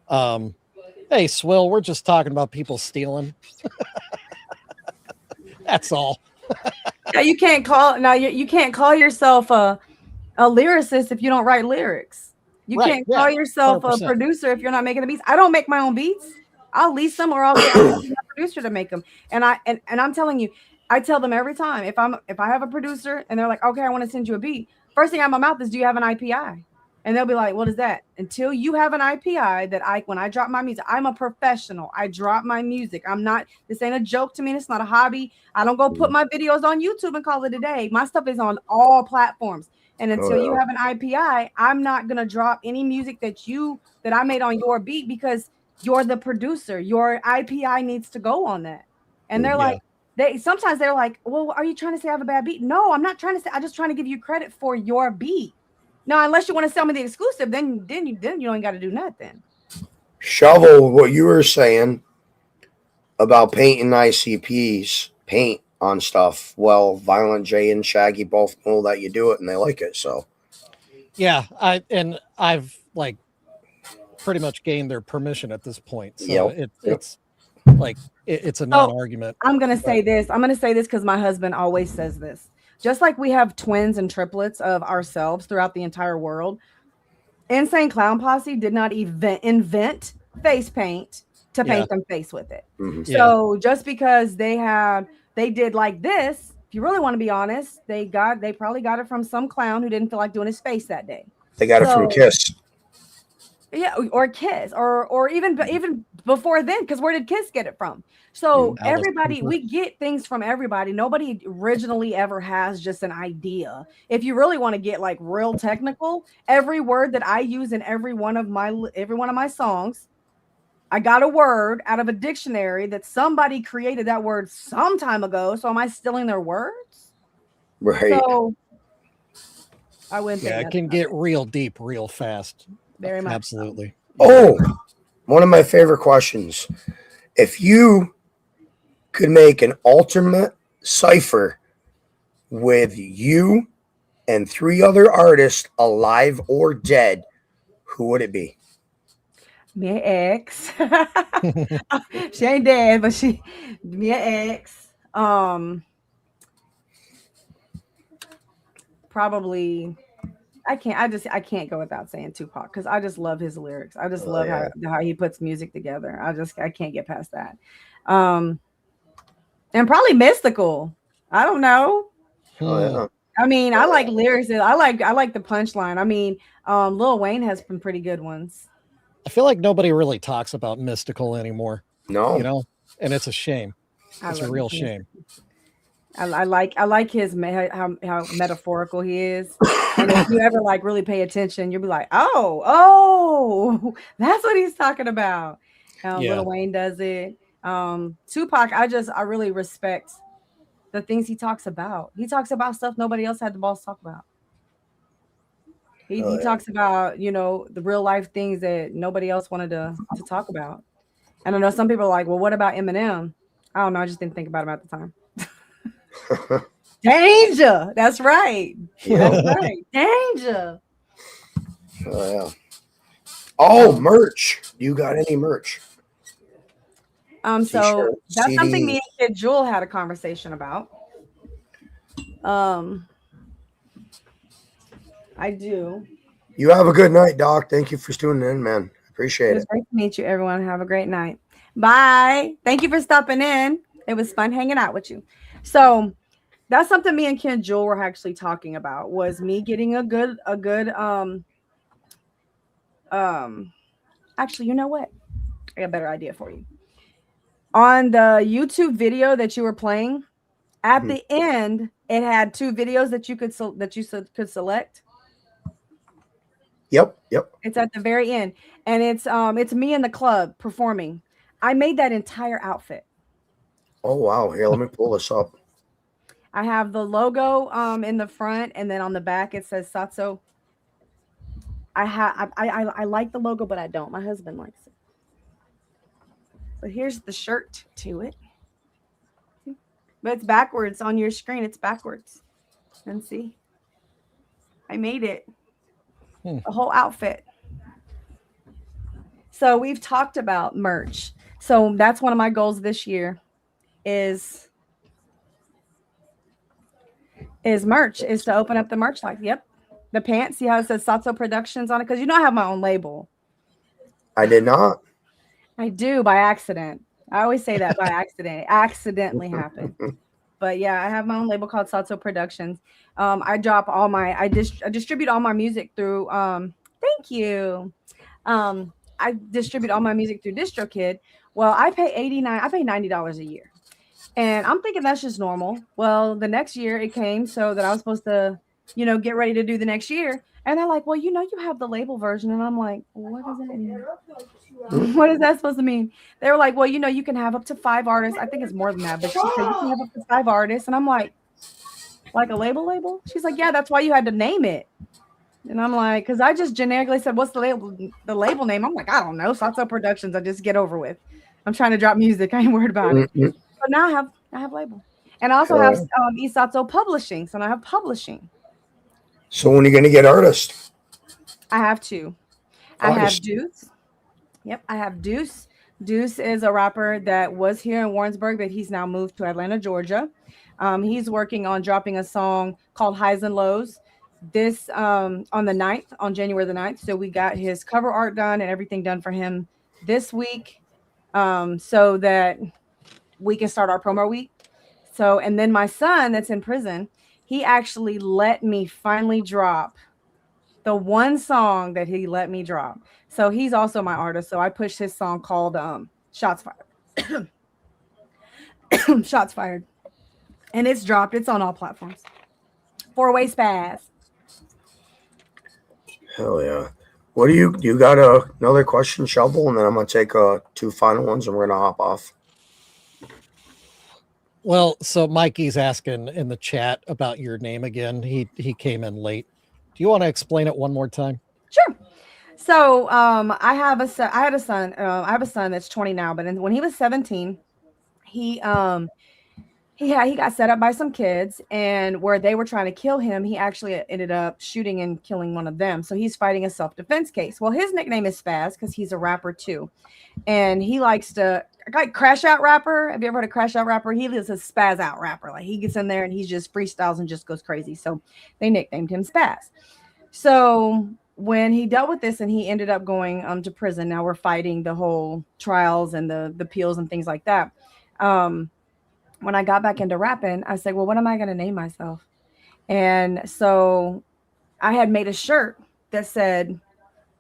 Hey, Swill, we're just talking about people stealing. That's all. Yeah, you can't call yourself a lyricist if you don't write lyrics. You can't call yourself 100%. A producer if you're not making the beats. I don't make my own beats. I'll lease them, or I'll get a producer to make them. And I'm telling you, I tell them every time, if I have a producer and they're like, okay, I want to send you a beat, first thing out of my mouth is, do you have an IPI? And they'll be like, what is that? Until you have an IPI when I drop my music, I'm a professional. I drop my music. This ain't a joke to me. It's not a hobby. I don't go put my videos on YouTube and call it a day. My stuff is on all platforms. And until you have an IPI, I'm not going to drop any music that I made on your beat, because you're the producer. Your IPI needs to go on that. And they're like, sometimes they're like, well, are you trying to say I have a bad beat? No, I'm not trying to say. I'm just trying to give you credit for your beat. No, unless you want to sell me the exclusive, then you ain't got to do nothing. Shovel, what you were saying about painting ICPs, paint on stuff. Well, Violent J and Shaggy both know that you do it and they like it. So, yeah, I've like pretty much gained their permission at this point. So it's like it's a non-argument. I'm gonna say this. I'm gonna say this because my husband always says this. Just like we have twins and triplets of ourselves throughout the entire world, Insane Clown Posse did not invent face paint to paint them face with it. So just because they did like this, if you really want to be honest, they probably got it from some clown who didn't feel like doing his face that day. They got it from Kiss. Yeah, or Kiss, or even before then, because where did Kiss get it from? So everybody, we get things from everybody. Nobody originally ever has just an idea. If you really want to get like real technical, every word that I use in every one of my songs, I got a word out of a dictionary that somebody created that word some time ago. So am I stealing their words? Right. So I wouldn't. Yeah, it can get real deep real fast. Very much. Absolutely. Oh, one of my favorite questions. If you could make an alternate cipher with you and 3 other artists, alive or dead, who would it be? Mia X. She ain't dead, but she Mia X. Probably I can't go without saying Tupac because I just love his lyrics. I just Oh love yeah. how he puts music together. I can't get past that. Um and probably Mystical. I don't know. Oh yeah. I mean, I like lyrics. I like the punchline. I mean, Lil Wayne has some pretty good ones. I feel like nobody really talks about Mystical anymore. No. You know, and it's a shame. I It's a love real Mystical. shame. I like his how metaphorical he is. And if you ever like really pay attention, you'll be like, oh, that's what he's talking about. Yeah. Lil Wayne does it. Tupac, I really respect the things he talks about. He talks about stuff nobody else had the balls to talk about. Oh He yeah. talks about, the real life things that nobody else wanted to talk about. And I know some people are like, well, what about Eminem? I don't know. I just didn't think about him at the time. Danger. That's right. Yeah. That's right. Danger. Oh yeah. Oh, merch. You got any merch? So T-shirt, that's something me CD. and Kid Jewel had a conversation about. I do. You have a good night, Doc. Thank you for tuning in, man. It Appreciate was it. great to meet you, everyone. Have a great night. Bye. Thank you for stopping in. It was fun hanging out with you. So that's something me and Ken Jewel were actually talking about was me getting a good actually, you know what? I got a better idea for you. On the YouTube video that you were playing, at the end, it had two videos that you could select. Yep. It's at the very end, and it's me in the club performing. I made that entire outfit. Oh wow. Here, let me pull this up. I have the logo in the front, and then on the back it says Satso. I like the logo, but I don't. My husband likes it. But here's the shirt to it. But it's backwards on your screen. It's backwards. And see, I made it. The whole outfit. So we've talked about merch. So that's one of my goals this year is merch, is to open up the merch line. Yep. The pants. See how it says Satso Productions on it? Because I have my own label. I did not. I do by accident. I always say that by accident. It accidentally happened. But yeah, I have my own label called Satso Productions. I distribute all my music through thank you. I distribute all my music through DistroKid. Well, I pay $90 a year. And I'm thinking that's just normal. Well, the next year it came so that I was supposed to, get ready to do the next year. And they're like, well, you have the label version. And I'm like, what does that mean? What is that supposed to mean? They were like, well, you can have up to 5 artists. I think it's more than that, but she said you can have up to 5 artists. And I'm like a label? She's like, yeah, that's why you had to name it. And I'm like, because I just generically said, what's the label name? I'm like, I don't know. Satso Productions. I just get over with. I'm trying to drop music. I ain't worried about it. But now I have label. And I also have E.Sotso Publishing. So now I have publishing. So when are you going to get artists? I have 2. I have Deuce. Yep, I have Deuce. Deuce is a rapper that was here in Warrensburg, but he's now moved to Atlanta, Georgia. He's working on dropping a song called Highs and Lows. This on the 9th, on January the 9th. So we got his cover art done and everything done for him this week, so that we can start our promo week. So, and then my son that's in prison, he actually let me finally drop the one song that he let me drop. So he's also my artist. So I pushed his song called Shots Fired. Shots Fired. And it's dropped. It's on all platforms. 4-way spaz. Hell yeah. What do you got another question, Shovel? And then I'm going to take 2 final ones and we're going to hop off. Well, so Mikey's asking in the chat about your name again. He came in late. Do you want to explain it one more time? Sure. So I have a son. I have a son that's 20 now, but when he was 17, he he got set up by some kids, and where they were trying to kill him, he actually ended up shooting and killing one of them. So he's fighting a self-defense case. Well, his nickname is Spaz because he's a rapper too, and he likes to like Crash Out Rapper. Have you ever heard of Crash Out Rapper? He is a spaz out rapper. Like he gets in there and he just freestyles and just goes crazy. So they nicknamed him Spaz. So when he dealt with this and he ended up going to prison, now we're fighting the whole trials and the appeals and things like that. When I got back into rapping, I said, well, what am I going to name myself? And so I had made a shirt that said,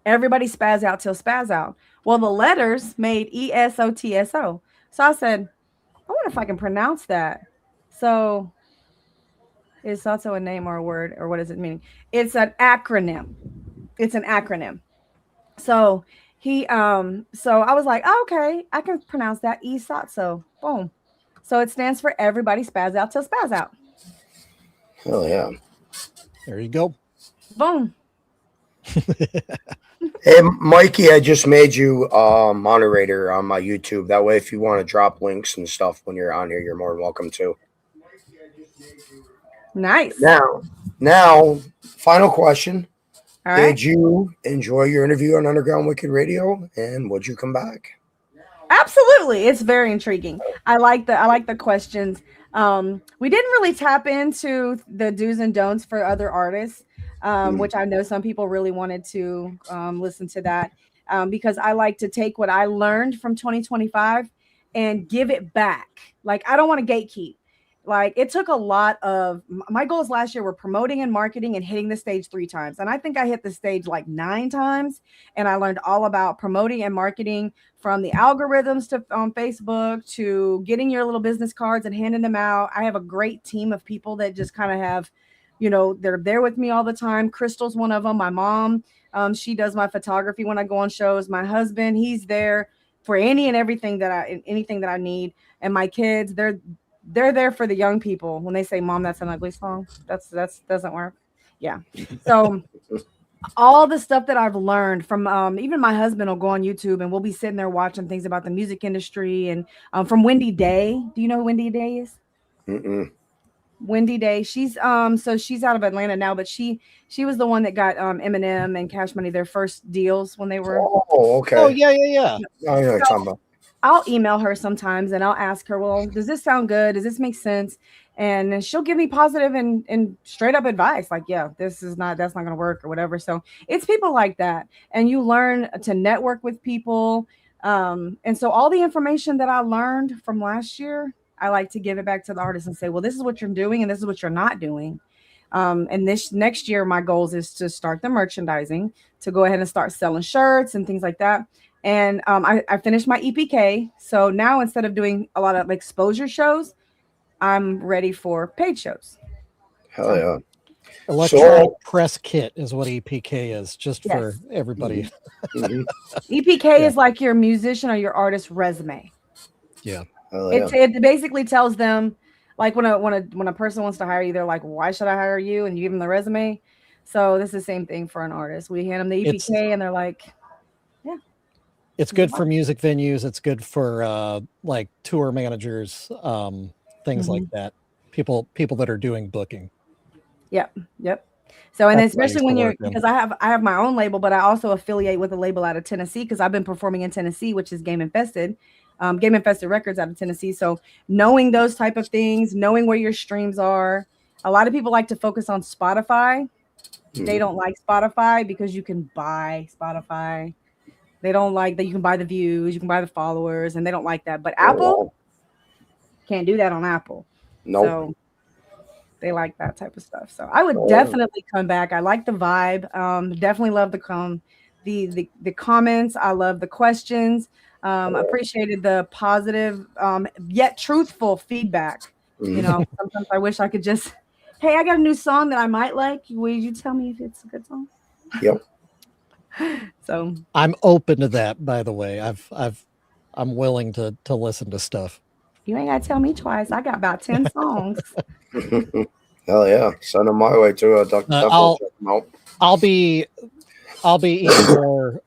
everybody spaz out till spaz out. Well, the letters made E.Sotso. So I said, I wonder if I can pronounce that. So is Sotso a name or a word, or what does it mean? It's an acronym. It's an acronym. So so I was like, oh, okay, I can pronounce that E.Sotso. Boom. So it stands for everybody spaz out till spaz out. Hell yeah. There you go. Boom. Hey, Mikey, I just made you moderator on my YouTube. That way, if you want to drop links and stuff when you're on here, you're more than welcome to. Nice. Now, final question. All right. Did you enjoy your interview on Underground Wicked Radio, and would you come back? Absolutely, it's very intriguing. I like the questions. We didn't really tap into the do's and don'ts for other artists, which I know some people really wanted to listen to that, because I like to take what I learned from 2025 and give it back. Like I don't want to gatekeep. Like it took a lot of my goals last year were promoting and marketing and hitting the stage 3 times. And I think I hit the stage like 9 times. And I learned all about promoting and marketing, from the algorithms to on Facebook to getting your little business cards and handing them out. I have a great team of people that just kind of have, they're there with me all the time. Crystal's one of them. My mom, she does my photography when I go on shows. My husband, he's there for anything that I need. And my kids, they're there for the young people. When they say, Mom, that's an ugly song, that's doesn't work. Yeah. So all the stuff that I've learned from even my husband will go on YouTube and we'll be sitting there watching things about the music industry, and from Wendy Day. Do you know who Wendy Day is? Mm-mm. Wendy Day. She's so she's out of Atlanta now, but she was the one that got Eminem and Cash Money their first deals when they were. Oh, okay. Oh yeah. I know what you're talking about. I'll email her sometimes and I'll ask her, well, does this sound good? Does this make sense? And she'll give me positive and straight up advice. Like, yeah, that's not going to work or whatever. So it's people like that. And you learn to network with people. And so all the information that I learned from last year, I like to give it back to the artist and say, well, this is what you're doing and this is what you're not doing. And this next year, my goals is to start the merchandising, to go ahead and start selling shirts and things like that. And I finished my EPK. So now instead of doing a lot of exposure shows, I'm ready for paid shows. Hell yeah. Electronic press kit is what EPK is, just for everybody. Mm-hmm. EPK is like your musician or your artist resume. Yeah. It basically tells them, like when a person wants to hire you, they're like, why should I hire you? And you give them the resume. So this is the same thing for an artist. We hand them the EPK and they're like, it's good for music venues. It's good for like tour managers, things like that. People that are doing booking. Yep. So, and especially when you're, because I have my own label, but I also affiliate with a label out of Tennessee because I've been performing in Tennessee, which is Game Infested Records out of Tennessee. So knowing those type of things, knowing where your streams are. A lot of people like to focus on Spotify. They don't like Spotify because you can buy Spotify. They don't like that you can buy the views, you can buy the followers, and they don't like that. But Apple can't do that on Apple. Nope. So they like that type of stuff. So I would definitely come back. I like the vibe. Definitely love the comments. I love the questions. Appreciated the positive yet truthful feedback. Sometimes I wish I could just, hey, I got a new song that I might like. Will you tell me if it's a good song? Yep. So I'm open to that, by the way. I'm willing to listen to stuff. You ain't gotta tell me twice. I got about 10 songs. Hell yeah. Send them my way too. I'll be even more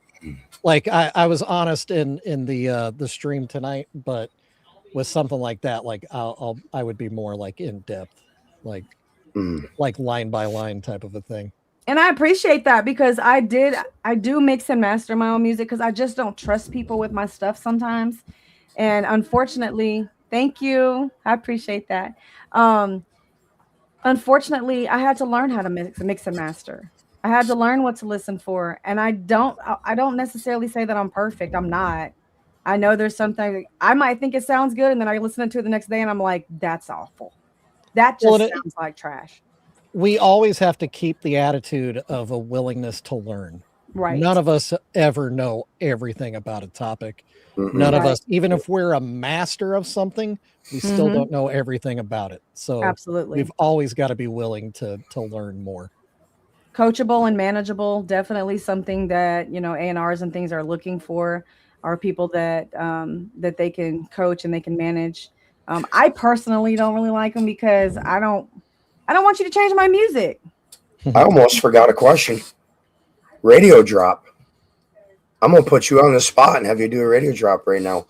like I was honest in the stream tonight, but with something like that, like I would be more like in depth, like Mm. like line by line type of a thing. And I appreciate that because I do mix and master my own music because I just don't trust people with my stuff sometimes. And unfortunately, thank you. I appreciate that. Unfortunately, I had to learn how to mix and master. I had to learn what to listen for. And I don't necessarily say that I'm perfect. I'm not. I know there's something I might think it sounds good, and then I listen to it the next day and I'm like, that's awful. That just Well, sounds like trash. we always have to keep the attitude of a willingness to learn. Right. None of us ever know everything about a topic. Mm-mm. None of Right. us, even if we're a master of something, we still Mhm. don't know everything about it. So Absolutely. we've always got to be willing to learn more. Coachable and manageable, definitely something that, you know, A&Rs and things are looking for, are people that that they can coach and they can manage. I personally don't really like them because I don't want you to change my music. I almost forgot a question. Radio drop. I'm gonna put you on the spot and have you do a radio drop right now.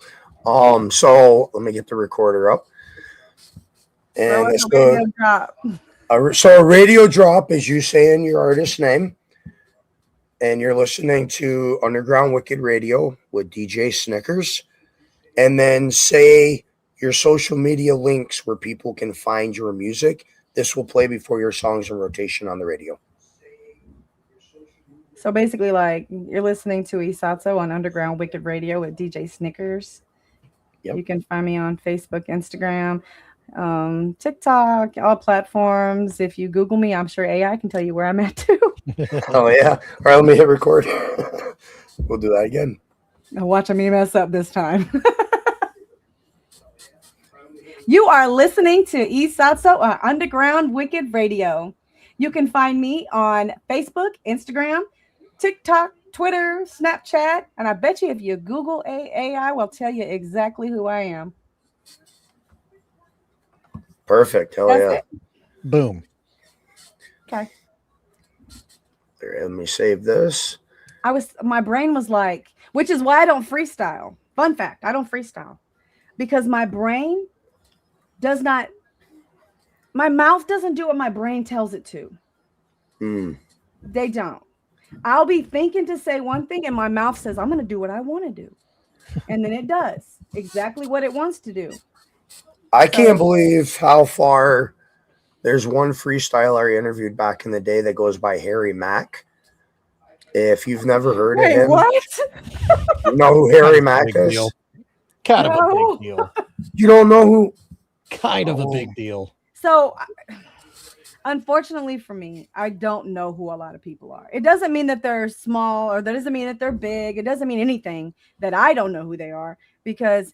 So let me get the recorder up. Throw And us it's a good. radio drop. So a radio drop is you saying your artist name, and you're listening to Underground Wicked Radio with DJ Snickers, and then say your social media links where people can find your music. This will play before your song's in rotation on the radio. So basically, like, you're listening to E.Sotso on Underground Wicked Radio with DJ Snickers. Yep. You can find me on Facebook, Instagram, TikTok, all platforms. If you Google me, I'm sure AI can tell you where I'm at too. Oh yeah. All right, let me hit record. We'll do that again. Watch me mess up this time. You are listening to E.Sotso on Underground Wicked Radio. You can find me on Facebook, Instagram, TikTok, Twitter, Snapchat, and I bet you if you Google AI will tell you exactly who I am. Perfect. Hell That's yeah. it. Boom. Okay. There, let me save this. My brain was like, which is why I don't freestyle. Fun fact, I don't freestyle because my brain does not, my mouth doesn't do what my brain tells it to. They don't. I'll be thinking to say one thing and my mouth says, I'm going to do what I want to do. And then it does exactly what it wants to do. I can't believe how far. There's one freestyler I interviewed back in the day that goes by Harry Mack. If you've never heard of him, What? You know who Harry Mack is? Deal. Kind of a big deal. You don't know who? Kind of a big deal. So, unfortunately for me, I don't know who a lot of people are. It doesn't mean that they're small or that doesn't mean that they're big. It doesn't mean anything that I don't know who they are because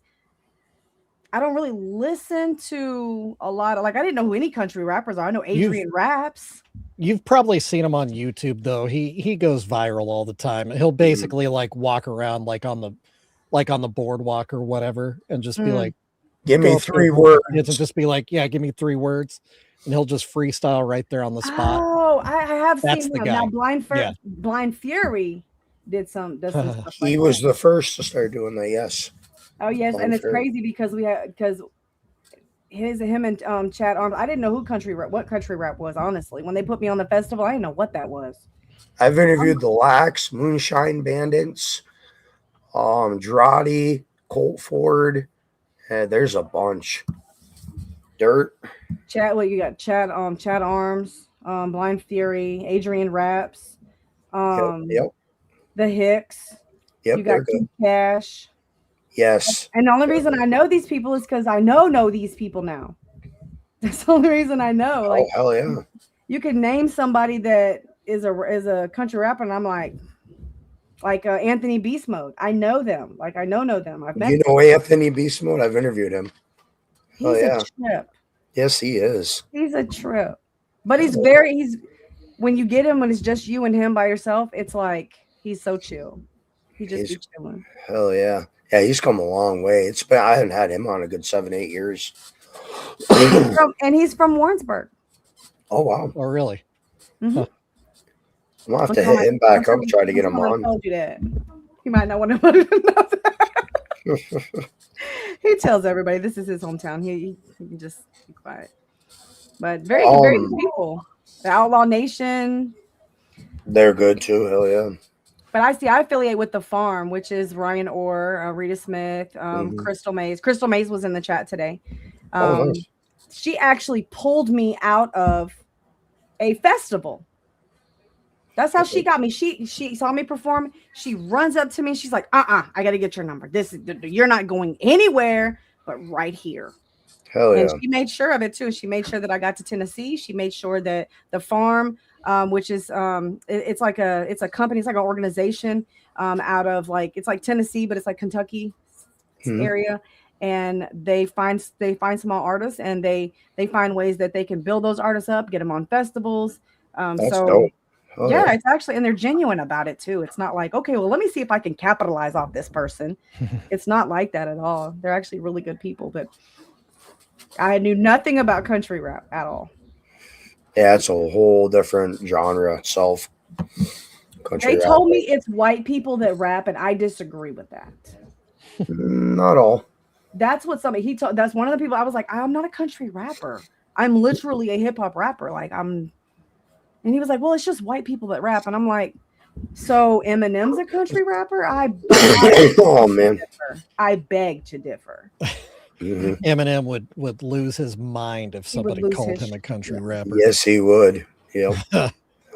I don't really listen to a lot of, like, I didn't know who any country rappers are. I know Adrian Raps. You've probably seen him on YouTube though. He goes viral all the time. He'll basically like walk around like on the boardwalk or whatever and just be like, give go me up to 3 a group of kids words. and just be like, yeah, give me 3 words. And he'll just freestyle right there on the spot. Oh, I have That's seen the him. guy. Now, Yeah. Blind Fury does some stuff He like was that. the first to start doing that. Yes. Oh yes, Blind and it's Fury. crazy because him and Chad Arms. I didn't know what country rap was, honestly. When they put me on the festival, I didn't know what that was. I've interviewed the Lax, Moonshine Bandits, Droddy, Colt Ford. There's a bunch. Dirt. Chad, what you got? Chad Arms, Blind Fury, Adrian Raps, Yep. the Hicks. Yep. You They're got good. Kid Cash. Yes. And the only reason I know these people is because I know these people now. That's the only reason I know. Like, Oh hell yeah. you can name somebody that is a country rapper, and I'm like Anthony Beast Mode. I know them. Like I know them. I've met. You know Anthony Beast Mode? I've interviewed him. He's Oh yeah. a trip. Yes, he is. He's a trip. But he's when you get him when it's just you and him by yourself, it's like he's so chill. He just be chilling. Hell yeah. Yeah, he's come a long way. I haven't had him on a good 7-8 years. He's from Warrensburg. Oh wow. Oh really? Mm-hmm. I'm gonna have to hit him back up and try to get him on. I told you that. He might not want to know that. He tells everybody this is his hometown. He can just be quiet. But very good Um, people. The Outlaw Nation. they're good too. Hell yeah. But I affiliate with the Farm, which is Ryan Orr, Rita Smith, Crystal Mays. Crystal Mays was in the chat today. Oh, nice. She actually pulled me out of a festival. That's how she got me. She saw me perform. She runs up to me. She's like, I got to get your number. You're not going anywhere but right here. Hell And yeah. she made sure of it too. She made sure that I got to Tennessee. She made sure that the Farm, which is it's a company, it's like an organization out of it's like Tennessee, but it's like Kentucky area. And they find small artists, and they find ways that they can build those artists up, get them on festivals. That's So dope. Oh, yeah, it's actually, and they're genuine about it too. It's not like, okay, well, let me see if I can capitalize off this person. It's not like that at all. They're actually really good people. But I knew nothing about country rap at all. Yeah, it's a whole different genre itself. Country They rap. told me it's white people that rap, and I disagree with that. Not all. That's what somebody that's one of the people I was like, I'm not a country rapper. I'm literally a hip hop rapper. And he was like, well, it's just white people that rap. And I'm like, so Eminem's a country rapper? Oh man. I beg to differ. Eminem would lose his mind if somebody called him a country rapper. Yes, he would. Yep.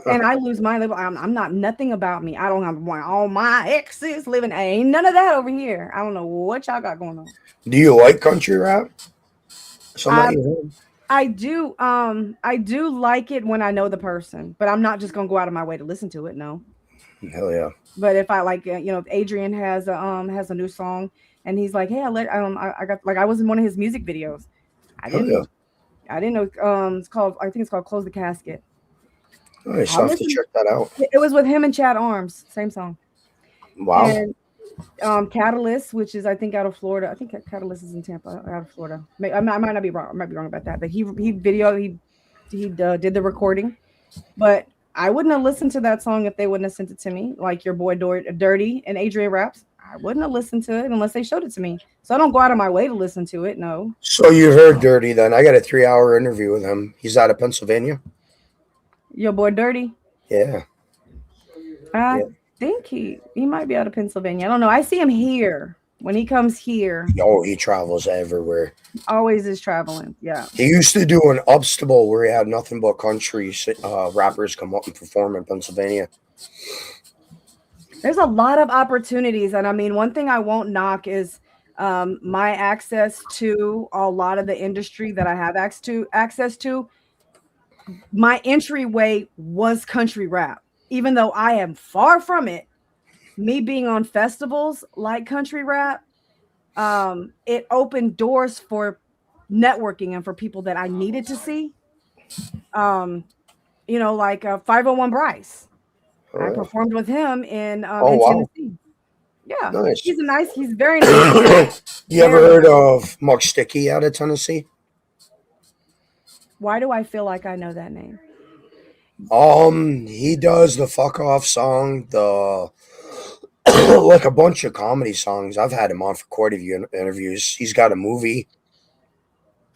And I lose my level. I'm not nothing about me. I don't have all my exes living. Ain't none of that over here. I don't know what y'all got going on. Do you like country rap? Somebody I do. I do like it when I know the person, but I'm not just gonna go out of my way to listen to it. No. Hell yeah. But if I if Adrian has a new song and he's like, hey, I got I was in one of his music videos. I didn't know. I think it's called Close the Casket. Nice. I'll have to check that out. It was with him and Chad Arms, same song. Wow. And Catalyst, which is I think out of Florida. I think Catalyst is in Tampa, out of Florida. I might not be wrong. I might be wrong about that. But he did the recording. But I wouldn't have listened to that song if they wouldn't have sent it to me. Like your boy Dirty and Adrian raps. I wouldn't have listened to it unless they showed it to me. So I don't go out of my way to listen to it. No. So you heard Dirty then. I got a 3-hour interview with him. He's out of Pennsylvania. Your boy Dirty? Yeah. I think he might be out of Pennsylvania. I don't know. I see him here. When he comes here. Oh, he travels everywhere. Always is traveling. Yeah. He used to do an Upstable where he had nothing but country rappers come up and perform in Pennsylvania. There's a lot of opportunities. And I mean, one thing I won't knock is my access to a lot of the industry that I have access to. My entryway was country rap, even though I am far from it. Me being on festivals like country rap, it opened doors for networking and for people that I needed to see. Like 501 Bryce. I performed with him in Tennessee. Yeah, nice. He's very nice. You ever heard of Muck Sticky out of Tennessee? Why do I feel like I know that name? He does the Fuck Off song, the like a bunch of comedy songs. I've had him on for quite a few interviews. He's got a movie.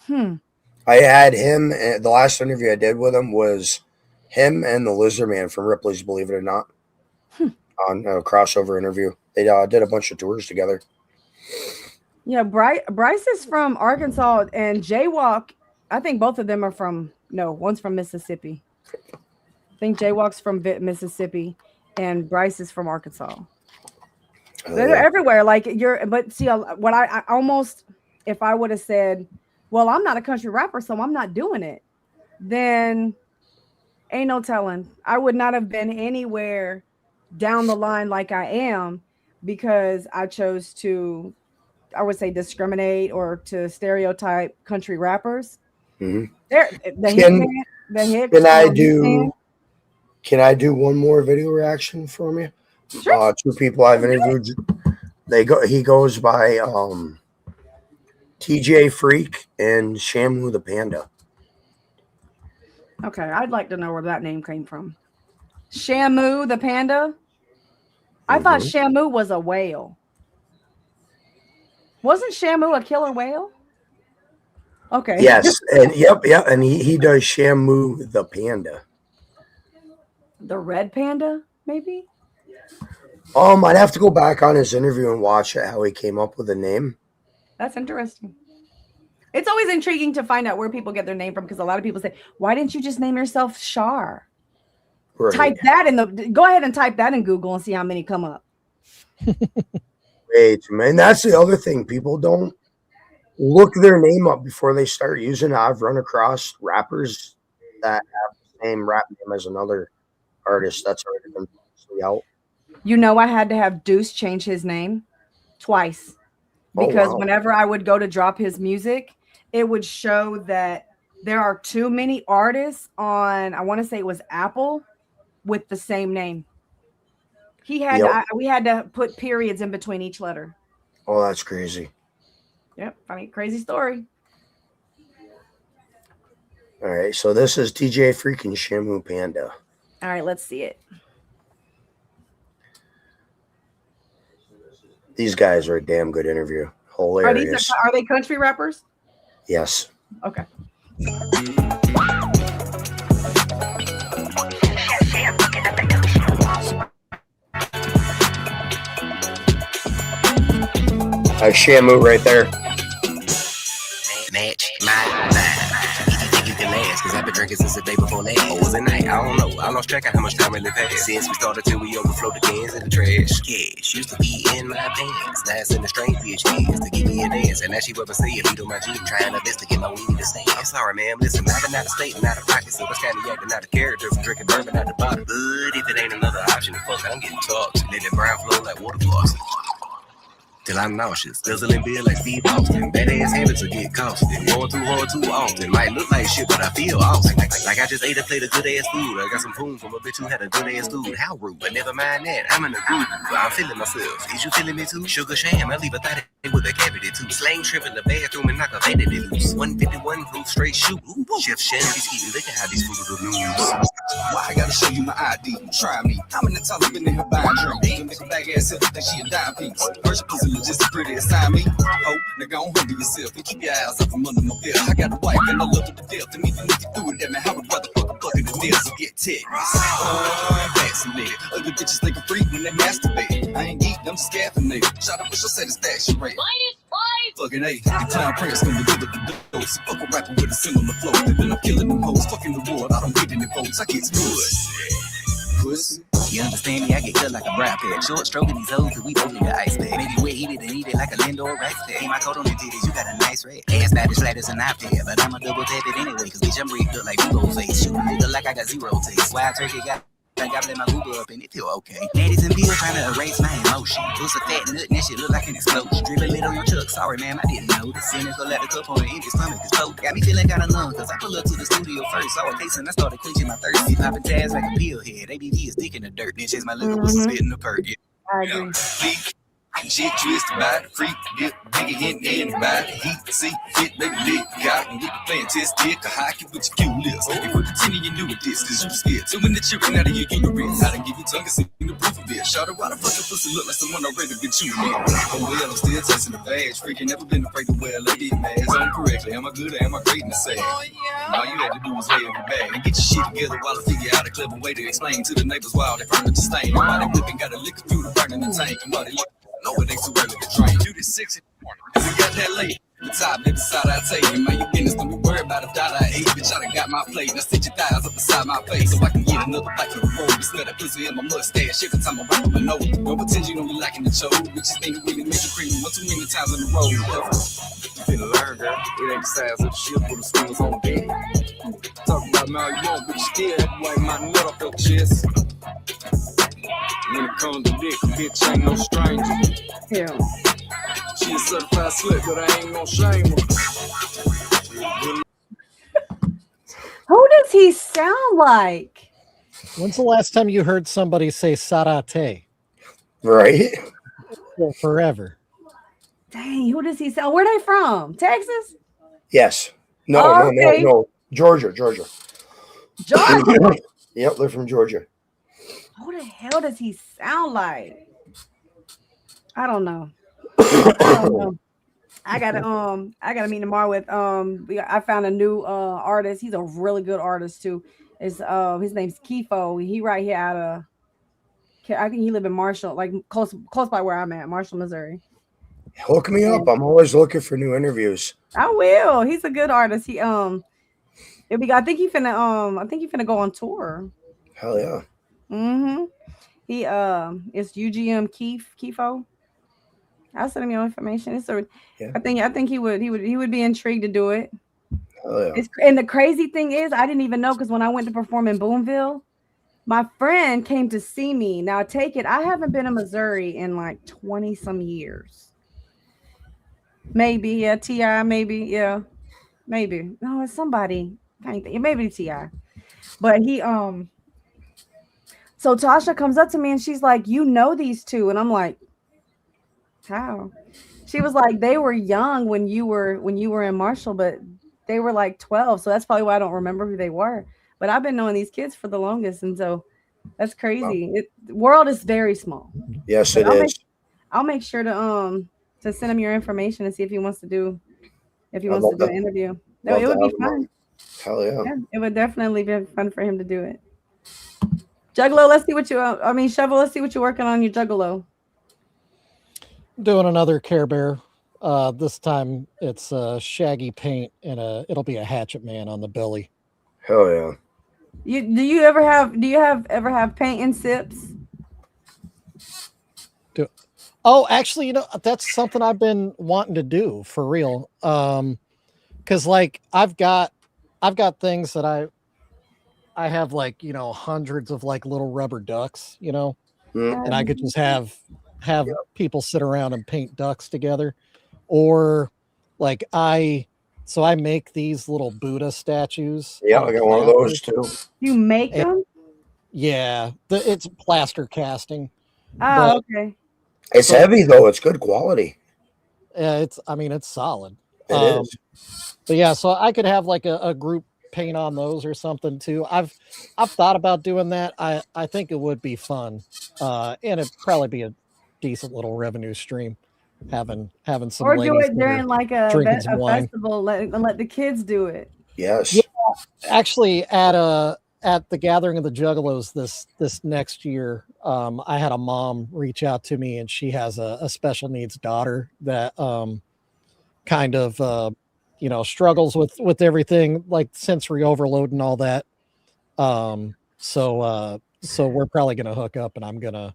I had him. The last interview I did with him was him and the Lizard Man from Ripley's Believe It or Not on a crossover interview. They did a bunch of tours together. Yeah, Bryce is from Arkansas, and Jaywalk. I think both of them are one's from Mississippi. I think Jaywalk's from Mississippi, and Bryce is from Arkansas. They're everywhere. But see, what I almost, if I would have said, well, I'm not a country rapper, so I'm not doing it, then ain't no telling. I would not have been anywhere down the line like I am because I chose to, I would say, discriminate or to stereotype country rappers. Mm-hmm. Can I do one more video reaction from you? Sure. 2 people I've interviewed. He goes by TJ Freak and Shamu the Panda. Okay, I'd like to know where that name came from. Shamu the Panda? I thought Shamu was a whale. Wasn't Shamu a killer whale? Okay. Yes, and and he does Shamu the panda. The red panda, maybe? I'd have to go back on his interview and watch it, how he came up with the name. That's interesting. It's always intriguing to find out where people get their name from because a lot of people say, "Why didn't you just name yourself Shar?" Right. Type that go ahead and type that in Google and see how many come up. Wait, man, that's the other thing. People don't look their name up before they start using it. I've run across rappers that have the same rap name as another artist that's already been publicly out. You know, I had to have Deuce change his name twice because whenever I would go to drop his music, it would show that there are too many artists on, I want to say it was Apple, with the same name. He had we had to put periods in between each letter. Oh, that's crazy. Yep, I mean, crazy story. All right, so this is DJ freaking Shamu Panda. All right, let's see it. These guys are a damn good interview. Hilarious. Are they country rappers? Yes. Okay. Shamu right there. Match my vibe. If you think you can last, cause I've been drinking since the day before last. Or was it night? I don't know. I lost track of how much time really passed. Since we started till we overflowed the cans in the trash. Cash used to be in my pants. Now it's in the strange bitch hands to give me a dance. And now she rubber say lead on my jeep, trying her best to get my weed to stand. I'm sorry, ma'am. Listen, I've been out of state and out of pocket. So it's kind of acting out of character from drinking bourbon out the bottle. But if it ain't another option, fuck it, I'm getting talked. Let that brown flow like water floss. Till I'm nauseous, guzzling beer like Steve Austin. Badass habits will get costly. Going too hard too often. Might look like shit, but I feel awesome. Like I just ate a plate of good ass food. I got some poon from a bitch who had a good ass dude. How rude, but never mind that. I'm in a groove. I'm feeling myself. Is you feeling me too? Sugar sham, I leave a thought with a cavity too. Slang trip in the bathroom and knock a vanity loose. 151 proof straight shoot. Chef Shandy's eating. Look at how these fools are news. Why I gotta show you my ID? Try me. I'm in the top of in here buying drinks. Make a bag ass up, think she a dime piece. First pussy just as pretty as time me. Oh, nigga, don't humble yourself and keep your eyes up from under my belt. I got a wife and I love her to death. And even if you do it, that man, how would rather fuck a bucket of nails and get tetanus? Vaccinated. Other bitches think I'm freak when they masturbate. I ain't geek, I'm scaffinated. Shout out, what's your satisfaction rate? Fucking A, the clown prince gonna deliver the dose. Fuck a rapper with a similar flow. Then I'm killing them hoes. Fucking the world, I don't get any votes. I get pussy. You understand me? I get cut like a brown pair. Short stroking these hoes till we both need the ice bag. Maybe wet heated and eat it like a Lindor rice bag. Ain't my coat on the titties, you got a nice red. Ass flat as an iPad, but I'ma double tap it anyway. Cause bitch, I'm rigged up like Vivo face. Shoot a nigga like I got zero taste. Wild turkey got. I got my Uber up and it feel okay. Ladies and Bill trying to erase my emotion. Puss a fat nut and that shit look like an explosion. Dripping lit on your truck. Sorry, ma'am, I didn't know. The cynical at the cup on the empty stomach is cold. Got me feeling kinda numb, cause I pull up to the studio first. Saw a case and I started quenching my thirst. Popping tabs like a pill head. ABV is dick in the dirt. Then chase my liquor was spitting the perk. I agree. Shit twisted by the freak, dip, nigga hitting anybody. Heat, see, fit, baby, lick, got and get the playing test, dick, a hockey with your cute lips. If you continue, you knew with this, cause you scared. Too many children out of your uterus. I done give you tongue and see the proof of it. Shout out, why the fucking pussy look like someone already been chewing it. Oh well, I'm still testing the badge. Freaking never been afraid to wear a lady mask on correctly. Am I good or am I great in the say? All you had to do was lay in your bag and get your shit together while I figure out a clever way to explain to the neighbors why they furniture stain. Why they whipping got a liquor through the burning the tank and money. No, it ain't too early to drink. You this 6 in the morning, cause it got that late. The top, every side I take. And man, you business, don't be worried about a dollar I ate. Bitch, I done got my plate. Now sit your thighs up beside my face so I can get another bite for the road. This nut that pussy in my mustache. Every time I wrap up my nose. Don't pretend you don't be liking the show. Bitches think we really make you cream one too many times in a row. You finna learn, girl. It ain't the size of the ship or the swingers on deck. Talk about now you won't, but you still have to wipe my nut off your chest. When it comes to dick, a bitch ain't no stranger. Yeah. She a certified slut, but I ain't gonna shame her. Who does he sound like? When's the last time you heard somebody say Sarate? Right? Well, forever. Dang, who does he sound? Where they from? Texas? Yes. No. Georgia. Georgia? Yep, they're from Georgia. Who the hell does he sound like? I don't know. I gotta meet tomorrow with I found a new artist. He's a really good artist too. Is his name's Kifo. He right here out of I think he live in Marshall, like close by where I'm at, Marshall, Missouri. Hook me up. And I'm always looking for new interviews. I will. He's a good artist. It'll be, I think he finna go on tour. Hell yeah. Mm-hmm. He it's UGM Kifo. I'll send him your information. Yeah. I think he would be intrigued to do it. Hell yeah. And the crazy thing is, I didn't even know because when I went to perform in Boonville, my friend came to see me. Now, take it, I haven't been in Missouri in like 20 some years. Maybe, yeah, T.I., maybe, yeah, maybe. No, it's somebody. Can't think. Maybe T.I. But so Tasha comes up to me and she's like, "You know these two?" And I'm like, "How?" She was like, "They were young when you were in Marshall, but they were like 12, so that's probably why I don't remember who they were. But I've been knowing these kids for the longest, and so that's crazy. The world is very small. Yes, But it is. I'll make sure to send him your information and see if he wants to do I'd an love to- interview. No, love it to would be have him on. fun. Hell yeah. Yeah, it would definitely be fun for him to do it. Juggalo, let's see what you. Shovel, let's see what you're working on your Juggalo. Doing another Care Bear. This time it's shaggy paint and it'll be a Hatchet Man on the belly. Hell yeah. Do you ever have paint and sips? Oh, actually, that's something I've been wanting to do for real. Because like I've got things that I have like hundreds of like little rubber ducks, and I could just have people sit around and paint ducks together, or like I make these little Buddha statues. Yeah, out I of got one of those plaster. too. You make them? Yeah, it's plaster casting. Oh, okay. It's heavy though. It's good quality. Yeah, it's solid. It is. But yeah, so I could have like a group paint on those or something too. I've thought about doing that. I think it would be fun. And it'd probably be a decent little revenue stream having some Or do ladies it during like a drinking some wine. festival and let the kids do it. Yes. Yeah, actually at the gathering of the Juggalos this next year, I had a mom reach out to me and she has a special needs daughter that kind of struggles with everything like sensory overload and all that. So we're probably gonna hook up and I'm gonna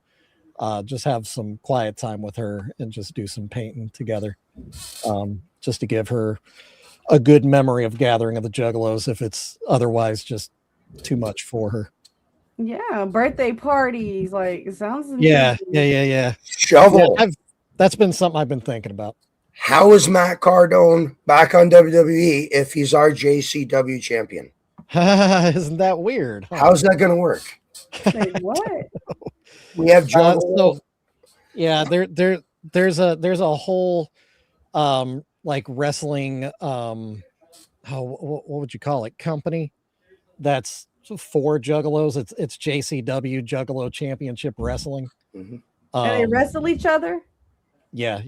just have some quiet time with her and just do some painting together. Just to give her a good memory of Gathering of the Juggalos if it's otherwise just too much for her. Yeah, birthday parties. Like it sounds Yeah. Shovel. Yeah, that's been something I've been thinking about. How is Matt Cardone back on WWE if he's our JCW champion? Isn't that weird? Huh? How's that going to work? Wait, what? We have John. Yeah, there's a whole like wrestling what would you call it, company that's for Juggalos. It's JCW, Juggalo Championship Wrestling. Mm-hmm. And they wrestle each other? Yeah.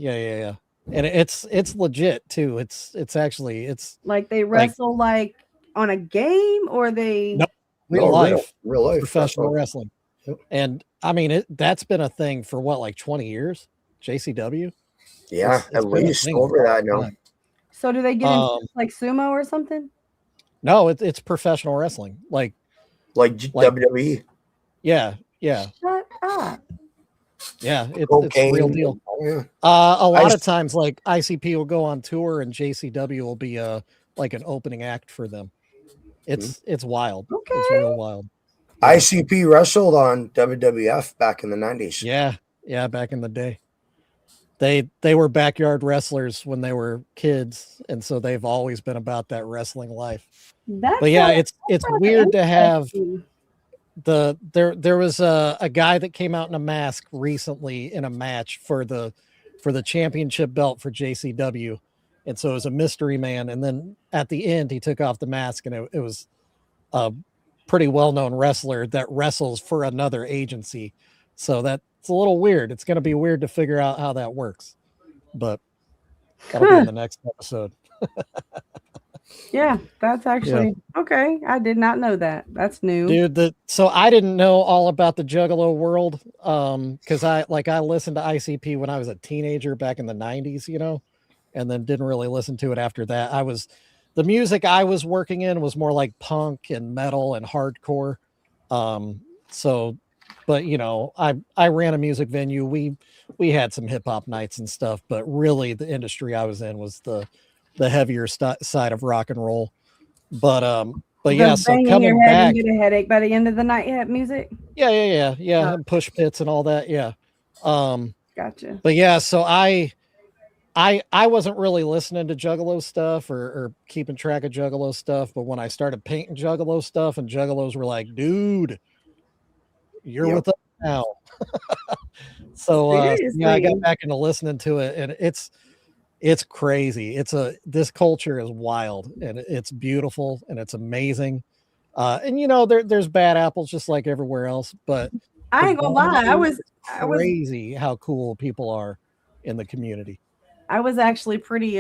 And it's legit too. It's actually like they wrestle like on a game, or they real life wrestling. professional wrestling. Yep. And I mean that's been a thing for what, like 20 years? JCW? Yeah, it's at least over that now. So do they get into like sumo or something? No, it's professional wrestling. Like WWE. Yeah. Shut up. Yeah, it's a real deal. Yeah. A lot of times, like ICP will go on tour, and JCW will be like an opening act for them. It's wild. Okay. It's real wild. ICP wrestled on WWF back in the 90s. Yeah, back in the day. They were backyard wrestlers when they were kids, and so they've always been about that wrestling life. But yeah, it's weird to have. There was a guy that came out in a mask recently in a match for the championship belt for JCW, and so it was a mystery man, and then at the end he took off the mask and it was a pretty well-known wrestler that wrestles for another agency. So that's a little weird. It's going to be weird to figure out how that works, but That'll be in the next episode. Yeah, that's actually okay. I did not know that. That's new. Dude, so I didn't know all about the Juggalo world because I listened to ICP when I was a teenager back in the 90s, and then didn't really listen to it after that. The music I was working in was more like punk and metal and hardcore. But I ran a music venue. We had some hip hop nights and stuff, but really the industry I was in was the heavier side of rock and roll. But yeah, so banging coming your head back, and get a headache by the end of the night. You have music. yeah, and push pits and all that, yeah. Gotcha. But yeah, so I wasn't really listening to Juggalo stuff or keeping track of Juggalo stuff, but when I started painting Juggalo stuff, and Juggalos were like, "Dude, you're with us now." So yeah, I got back into listening to it, and it's crazy. This culture is wild, and it's beautiful, and it's amazing. And there's bad apples just like everywhere else, but I ain't gonna lie, I was crazy how cool people are in the community. I was actually pretty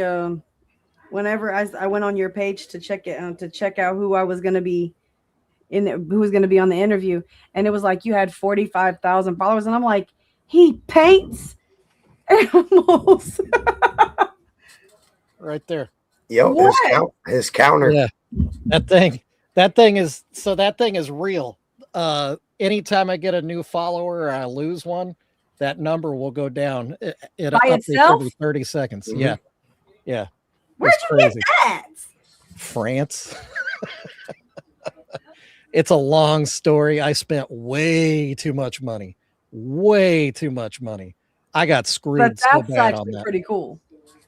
whenever I went on your page to check it to check out who I was gonna be who was gonna be on the interview, and it was like you had 45,000 followers, and I'm like, he paints animals. Right there. Yep, his counter. Yeah, that thing is real. Anytime I get a new follower or I lose one, that number will go down. It By updates itself? every 30 seconds. Mhm. Yeah. Where'd It's you crazy. get that? France. It's a long story. I spent way too much money. I got screwed But so that's bad on actually that. pretty cool.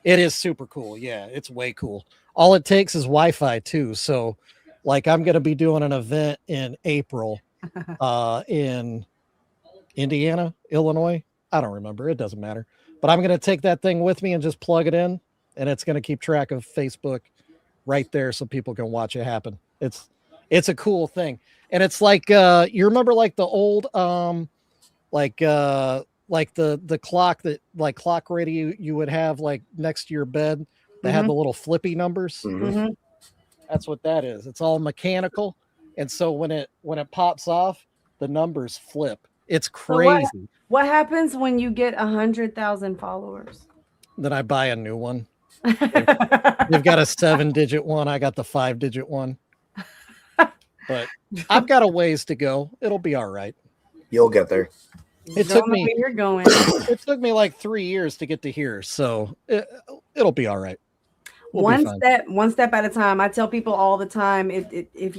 It is super cool. Yeah, it's way cool. All it takes is Wi-Fi too. So like I'm going to be doing an event in April in Indiana, Illinois. I don't remember. It doesn't matter. But I'm going to take that thing with me and just plug it in, and it's going to keep track of Facebook right there so people can watch it happen. It's a cool thing. And it's like you remember like the old like the clock that like clock radio you would have like next to your bed that had the little flippy numbers. Mm-hmm. That's what that is. It's all mechanical, and so when it pops off, the numbers flip. It's So crazy. what happens when you get 100,000 followers? Then I buy a new one. They've got a 7-digit one. I got the 5-digit one. But I've got a ways to go. It'll be all right. You'll get there. It took me. Where you're going. It took me like 3 years to get to here, so it'll be all right. We'll be fine. One step at a time. I tell people all the time, if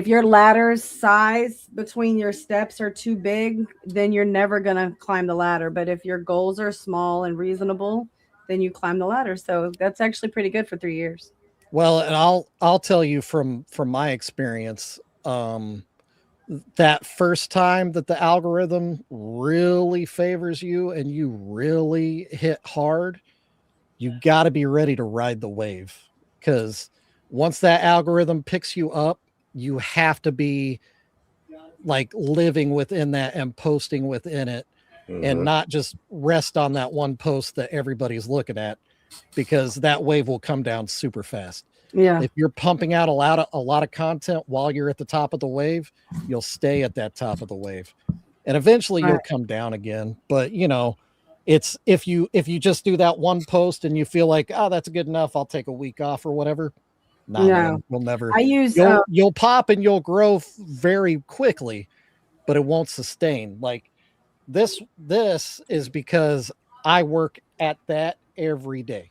your ladder's size between your steps are too big, then you're never gonna climb the ladder. But if your goals are small and reasonable, then you climb the ladder. So that's actually pretty good for 3 years. Well, and I'll tell you from my experience, that first time that the algorithm really favors you and you really hit hard, you got to be ready to ride the wave, because once that algorithm picks you up, you have to be like living within that and posting within it, and not just rest on that one post that everybody's looking at, because that wave will come down super fast. Yeah. If you're pumping out a lot of content while you're at the top of the wave, you'll stay at that top of the wave, and eventually you'll come down again. But it's if you just do that one post and you feel like, oh, that's good enough, I'll take a week off or whatever. Nah, man, we'll never. You'll pop and you'll grow very quickly, but it won't sustain. Like this is because I work at that every day.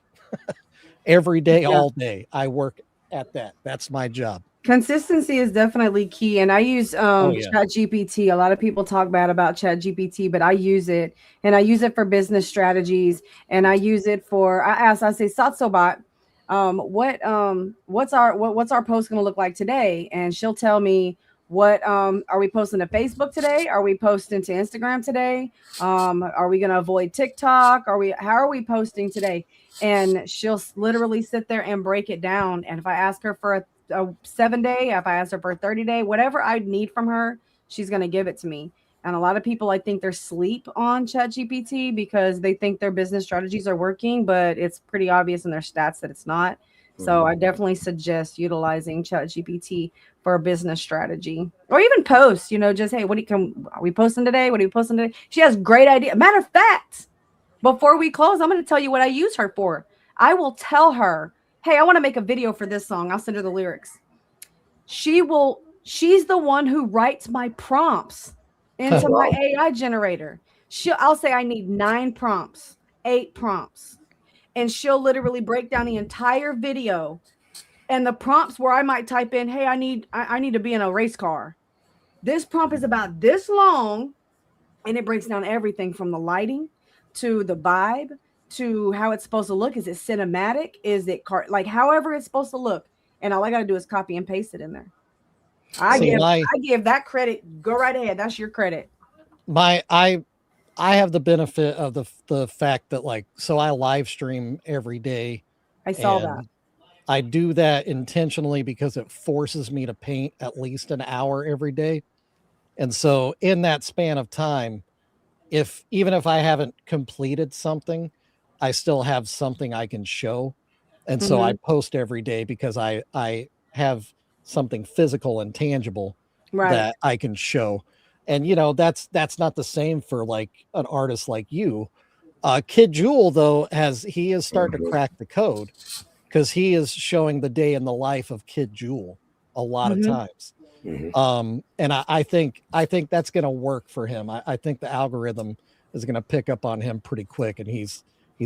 Every day, all day, I work at that. That's my job. Consistency is definitely key. And I use ChatGPT. A lot of people talk bad about ChatGPT, but I use it, and I use it for business strategies. And I use it for, I say, Satsobot, what's our post going to look like today? And she'll tell me, what are we posting to Facebook today? Are we posting to Instagram today? Are we going to avoid TikTok? How are we posting today? And she'll literally sit there and break it down. And if I ask her for a 7-day, if I ask her for a 30-day, whatever I need from her, she's going to give it to me. And a lot of people, I think, they're sleep on ChatGPT because they think their business strategies are working, but it's pretty obvious in their stats that it's not. So I definitely suggest utilizing ChatGPT for a business strategy, or even post. Just hey, are we posting today? What are we posting today? She has great idea. Matter of fact, before we close, I'm going to tell you what I use her for. I will tell her, hey, I want to make a video for this song. I'll send her the lyrics. She's the one who writes my prompts into my AI generator. I'll say I need 9 prompts, 8 prompts, and she'll literally break down the entire video. And the prompts where I might type in, hey, I need to be in a race car. This prompt is about this long, and it breaks down everything from the lighting to the vibe to how it's supposed to look. Is it cinematic? Is it like however it's supposed to look? And all I got to do is copy and paste it in there. I give that credit. Go right ahead. That's your credit. I have the benefit of the fact that so I live stream every day. I saw that. I do that intentionally because it forces me to paint at least an hour every day. And so in that span of time, even if I haven't completed something, I still have something I can show. And so I post every day because I have something physical and tangible that I can show. And that's not the same for like an artist like you. Kid Jewel though he is starting to crack the code because he is showing the day in the life of Kid Jewel a lot of times. And I think that's going to work for him. I think the algorithm is going to pick up on him pretty quick, and he's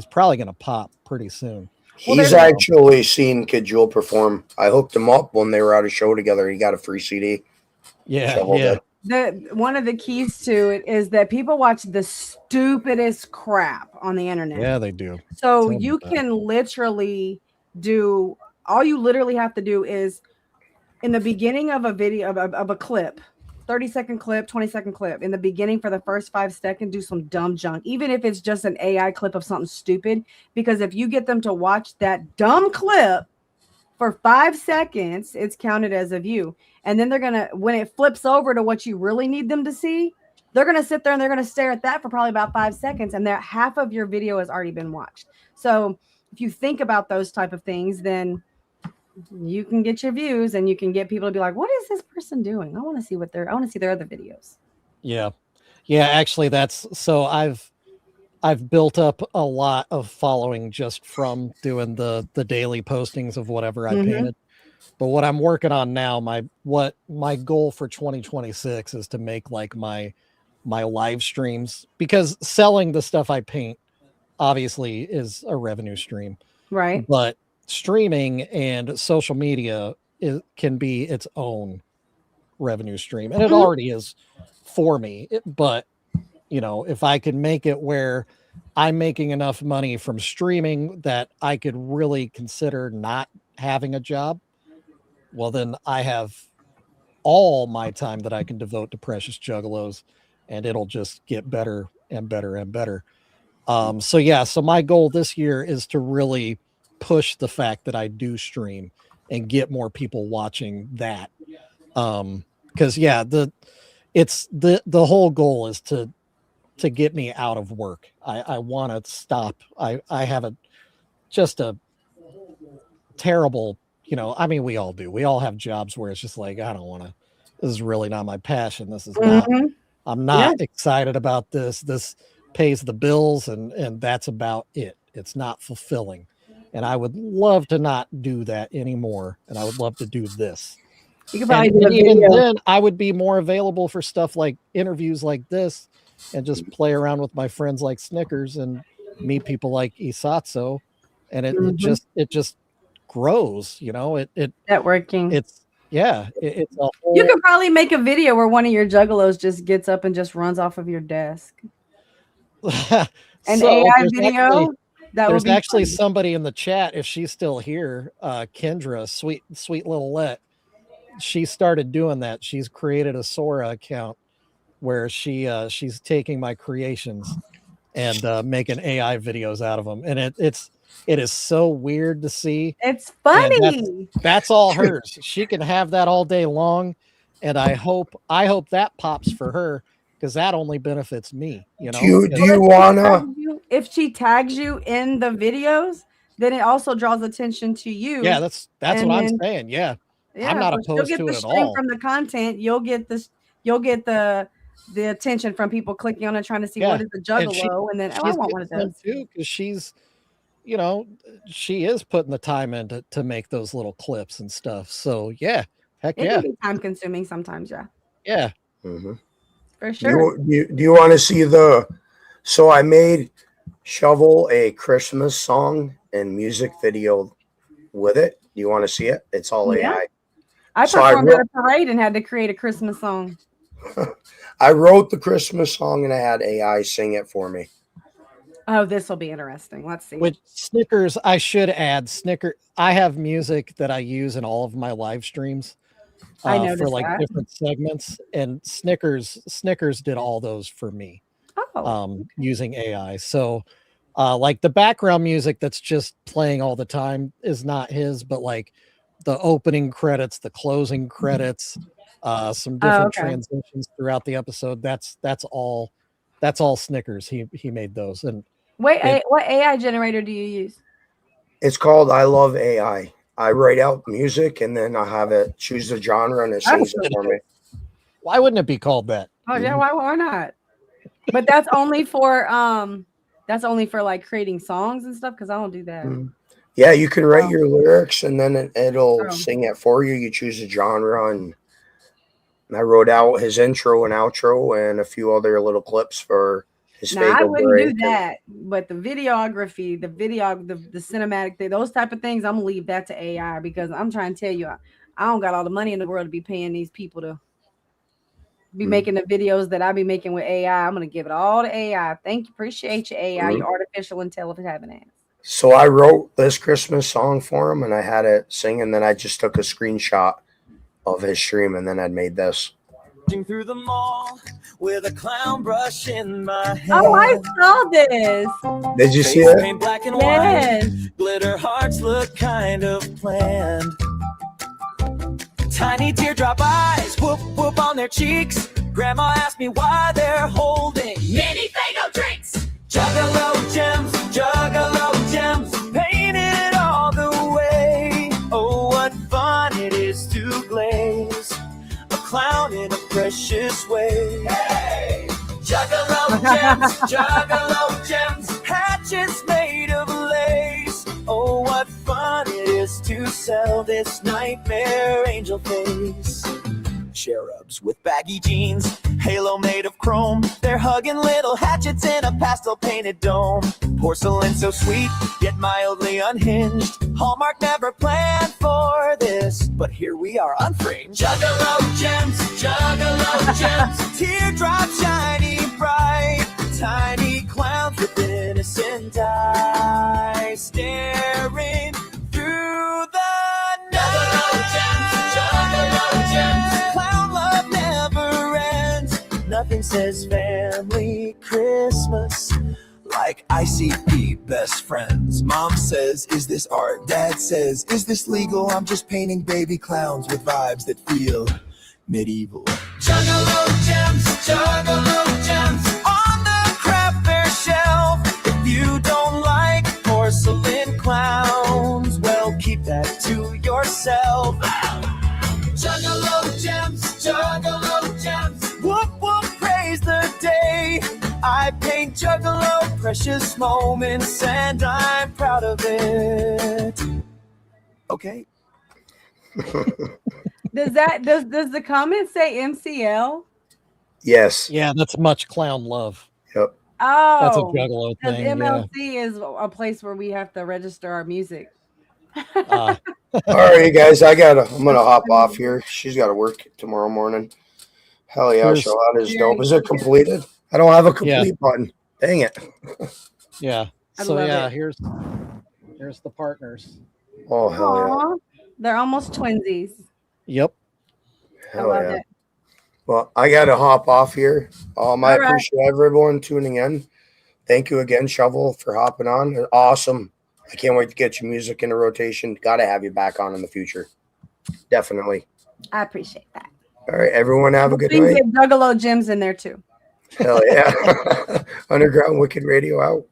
probably going to pop pretty soon. He's actually seen Kid Jewel perform. I hooked him up when they were at a show together. He got a free CD. Yeah. One of the keys to it is that people watch the stupidest crap on the internet. Yeah, they do. So you can literally all you literally have to do is in the beginning of a video of a clip, 30-second clip, 20-second clip, in the beginning for the first 5 seconds, do some dumb junk, even if it's just an AI clip of something stupid, because if you get them to watch that dumb clip for 5 seconds, it's counted as a view. And then they're going to, when it flips over to what you really need them to see, they're going to sit there and they're going to stare at that for probably about 5 seconds. And half of your video has already been watched. So if you think about those type of things, then you can get your views and you can get people to be like, what is this person doing? I want to see their other videos. Yeah. Actually so I've built up a lot of following just from doing the daily postings of whatever I painted. But what I'm working on now, my goal for 2026 is to make like my live streams, because selling the stuff I paint obviously is a revenue stream. Right. But streaming and social media can be its own revenue stream, and it already is for me. But if I can make it where I'm making enough money from streaming that I could really consider not having a job, well, then I have all my time that I can devote to Precious Juggalos, and it'll just get better and better and better. So my goal this year is to really push the fact that I do stream and get more people watching that. Because the whole goal is to get me out of work. I want to stop. I have a terrible, we all do. We all have jobs where it's just like, I don't want to, this is really not my passion. This is not, I'm not excited about this. This pays the bills and that's about it. It's not fulfilling. And I would love to not do that anymore. And I would love to do this. You could probably do even then I would be more available for stuff like interviews like this and just play around with my friends like Snickers and meet people like E.Sotso. And it just grows, networking. It's a whole... You could probably make a video where one of your juggalos just gets up and just runs off of your desk. An AI video. There's actually somebody in the chat, if she's still here, Kendra, sweet little Let. She started doing that. She's created a Sora account where she's taking my creations and making AI videos out of them, and it is so weird to see. It's funny. That's all hers. She can have that all day long, and I hope that pops for her. because that only benefits me. You know. Do you wanna? If she tags you in the videos, then it also draws attention to you. Yeah, that's and what I'm then- saying. Yeah, Yeah, I'm not so she'll opposed get to the it at stream all. from the content. You'll get the attention from people clicking on it trying to see what is the juggalo, and then I want one of those too, because she's, you know, she is putting the time in to make those little clips and stuff. So yeah, heck It yeah, can be time consuming sometimes, yeah, yeah. Mm-hmm. for sure. Do you want to see the? So I made Shovel a Christmas song and music video with it. Do you want to see it? It's all Yeah. AI. I So performed at a parade and had to create a Christmas song. I wrote the Christmas song and I had AI sing it for me. Oh, this will be interesting. Let's see. With Snickers, I should add I have music that I use in all of my live streams. I For noticed like that. different segments, and Snickers did all those for me. Using AI. So like the background music that's just playing all the time is not his, but like the opening credits, the closing credits, some different transitions throughout the episode. That's all Snickers. He made those. And Wait, what AI generator do you use? It's called I Love AI. I write out music and then I have it choose the genre and it sings it for me. Why wouldn't it be called that? Oh yeah, why not? But that's only for like creating songs and stuff, because I don't do that. Yeah, you can write your lyrics and then it'll Oh. sing it for you. You choose a genre, and I wrote out his intro and outro and a few other little clips for his Now I Fago wouldn't break. do that, but the videography, the cinematic thing, those type of things, I'm gonna leave that to AI, because I'm trying to tell you, I don't got all the money in the world to be paying these people to be making the videos that I be making with AI. I'm gonna give it all to AI. Thank you, appreciate you, AI, you artificial intelligence. So I wrote this Christmas song for him and I had it sing, and then I just took a screenshot of his stream and then I'd made this. Through the mall with a clown brush in my hand. Oh, I saw this. Did you see Face it? paint black and Yes. white. Glitter hearts look kind of bland. Tiny teardrop eyes, whoop whoop on their cheeks. Grandma asked me why they're holding mini Fago drinks. Juggalo gems, painted all the way. Oh, what fun it is to glaze a clown in a precious way. Hey! Juggalo gems, hatchets made of lace. Oh, what fun it is to sell this nightmare angel face. Cherubs with baggy jeans, halo made of chrome. They're hugging little hatchets in a pastel painted dome. Porcelain so sweet, yet mildly unhinged. Hallmark never planned for this, but here we are unframed. Juggalo gems, teardrops shiny bright. Tiny clowns with innocent eyes, staring through the night. Juggalo gems, clown love never ends. Nothing says family Christmas like ICP best friends. Mom says, is this art? Dad says, is this legal? I'm just painting baby clowns with vibes that feel medieval. Juggalo gems on the craft fair shelf. If you don't like porcelain clowns, well, keep that to yourself. Juggalo gems, whoop whoop, praise the day. I paint juggalo precious moments and I'm proud of it. Okay. Does the comment say MCL? Yes. Yeah, that's much clown love. Yep. Oh, That's a juggalo because thing. Yeah. MLC is a place where we have to register our music. All right, you guys, I'm gonna hop off here. She's got to work tomorrow morning. Hell yeah, Here's- show out is dope. Is it completed? I don't have a complete button. Dang it. Yeah. I So love yeah, it. here's the partners. Oh hell yeah. Aw, they're almost twinsies. Yep. Hell love yeah. it. Well, I got to hop off here. I All right. appreciate everyone tuning in. Thank you again, Shovel, for hopping on. Awesome. I can't wait to get your music into rotation. Got to have you back on in the future. Definitely. I appreciate that. All right, everyone, have a good We can night. get Juggalo gems in there too. Hell yeah. Underground Wicked Radio out.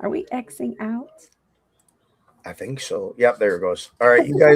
Are we Xing out? I think so. Yep, there it goes. All right, you guys.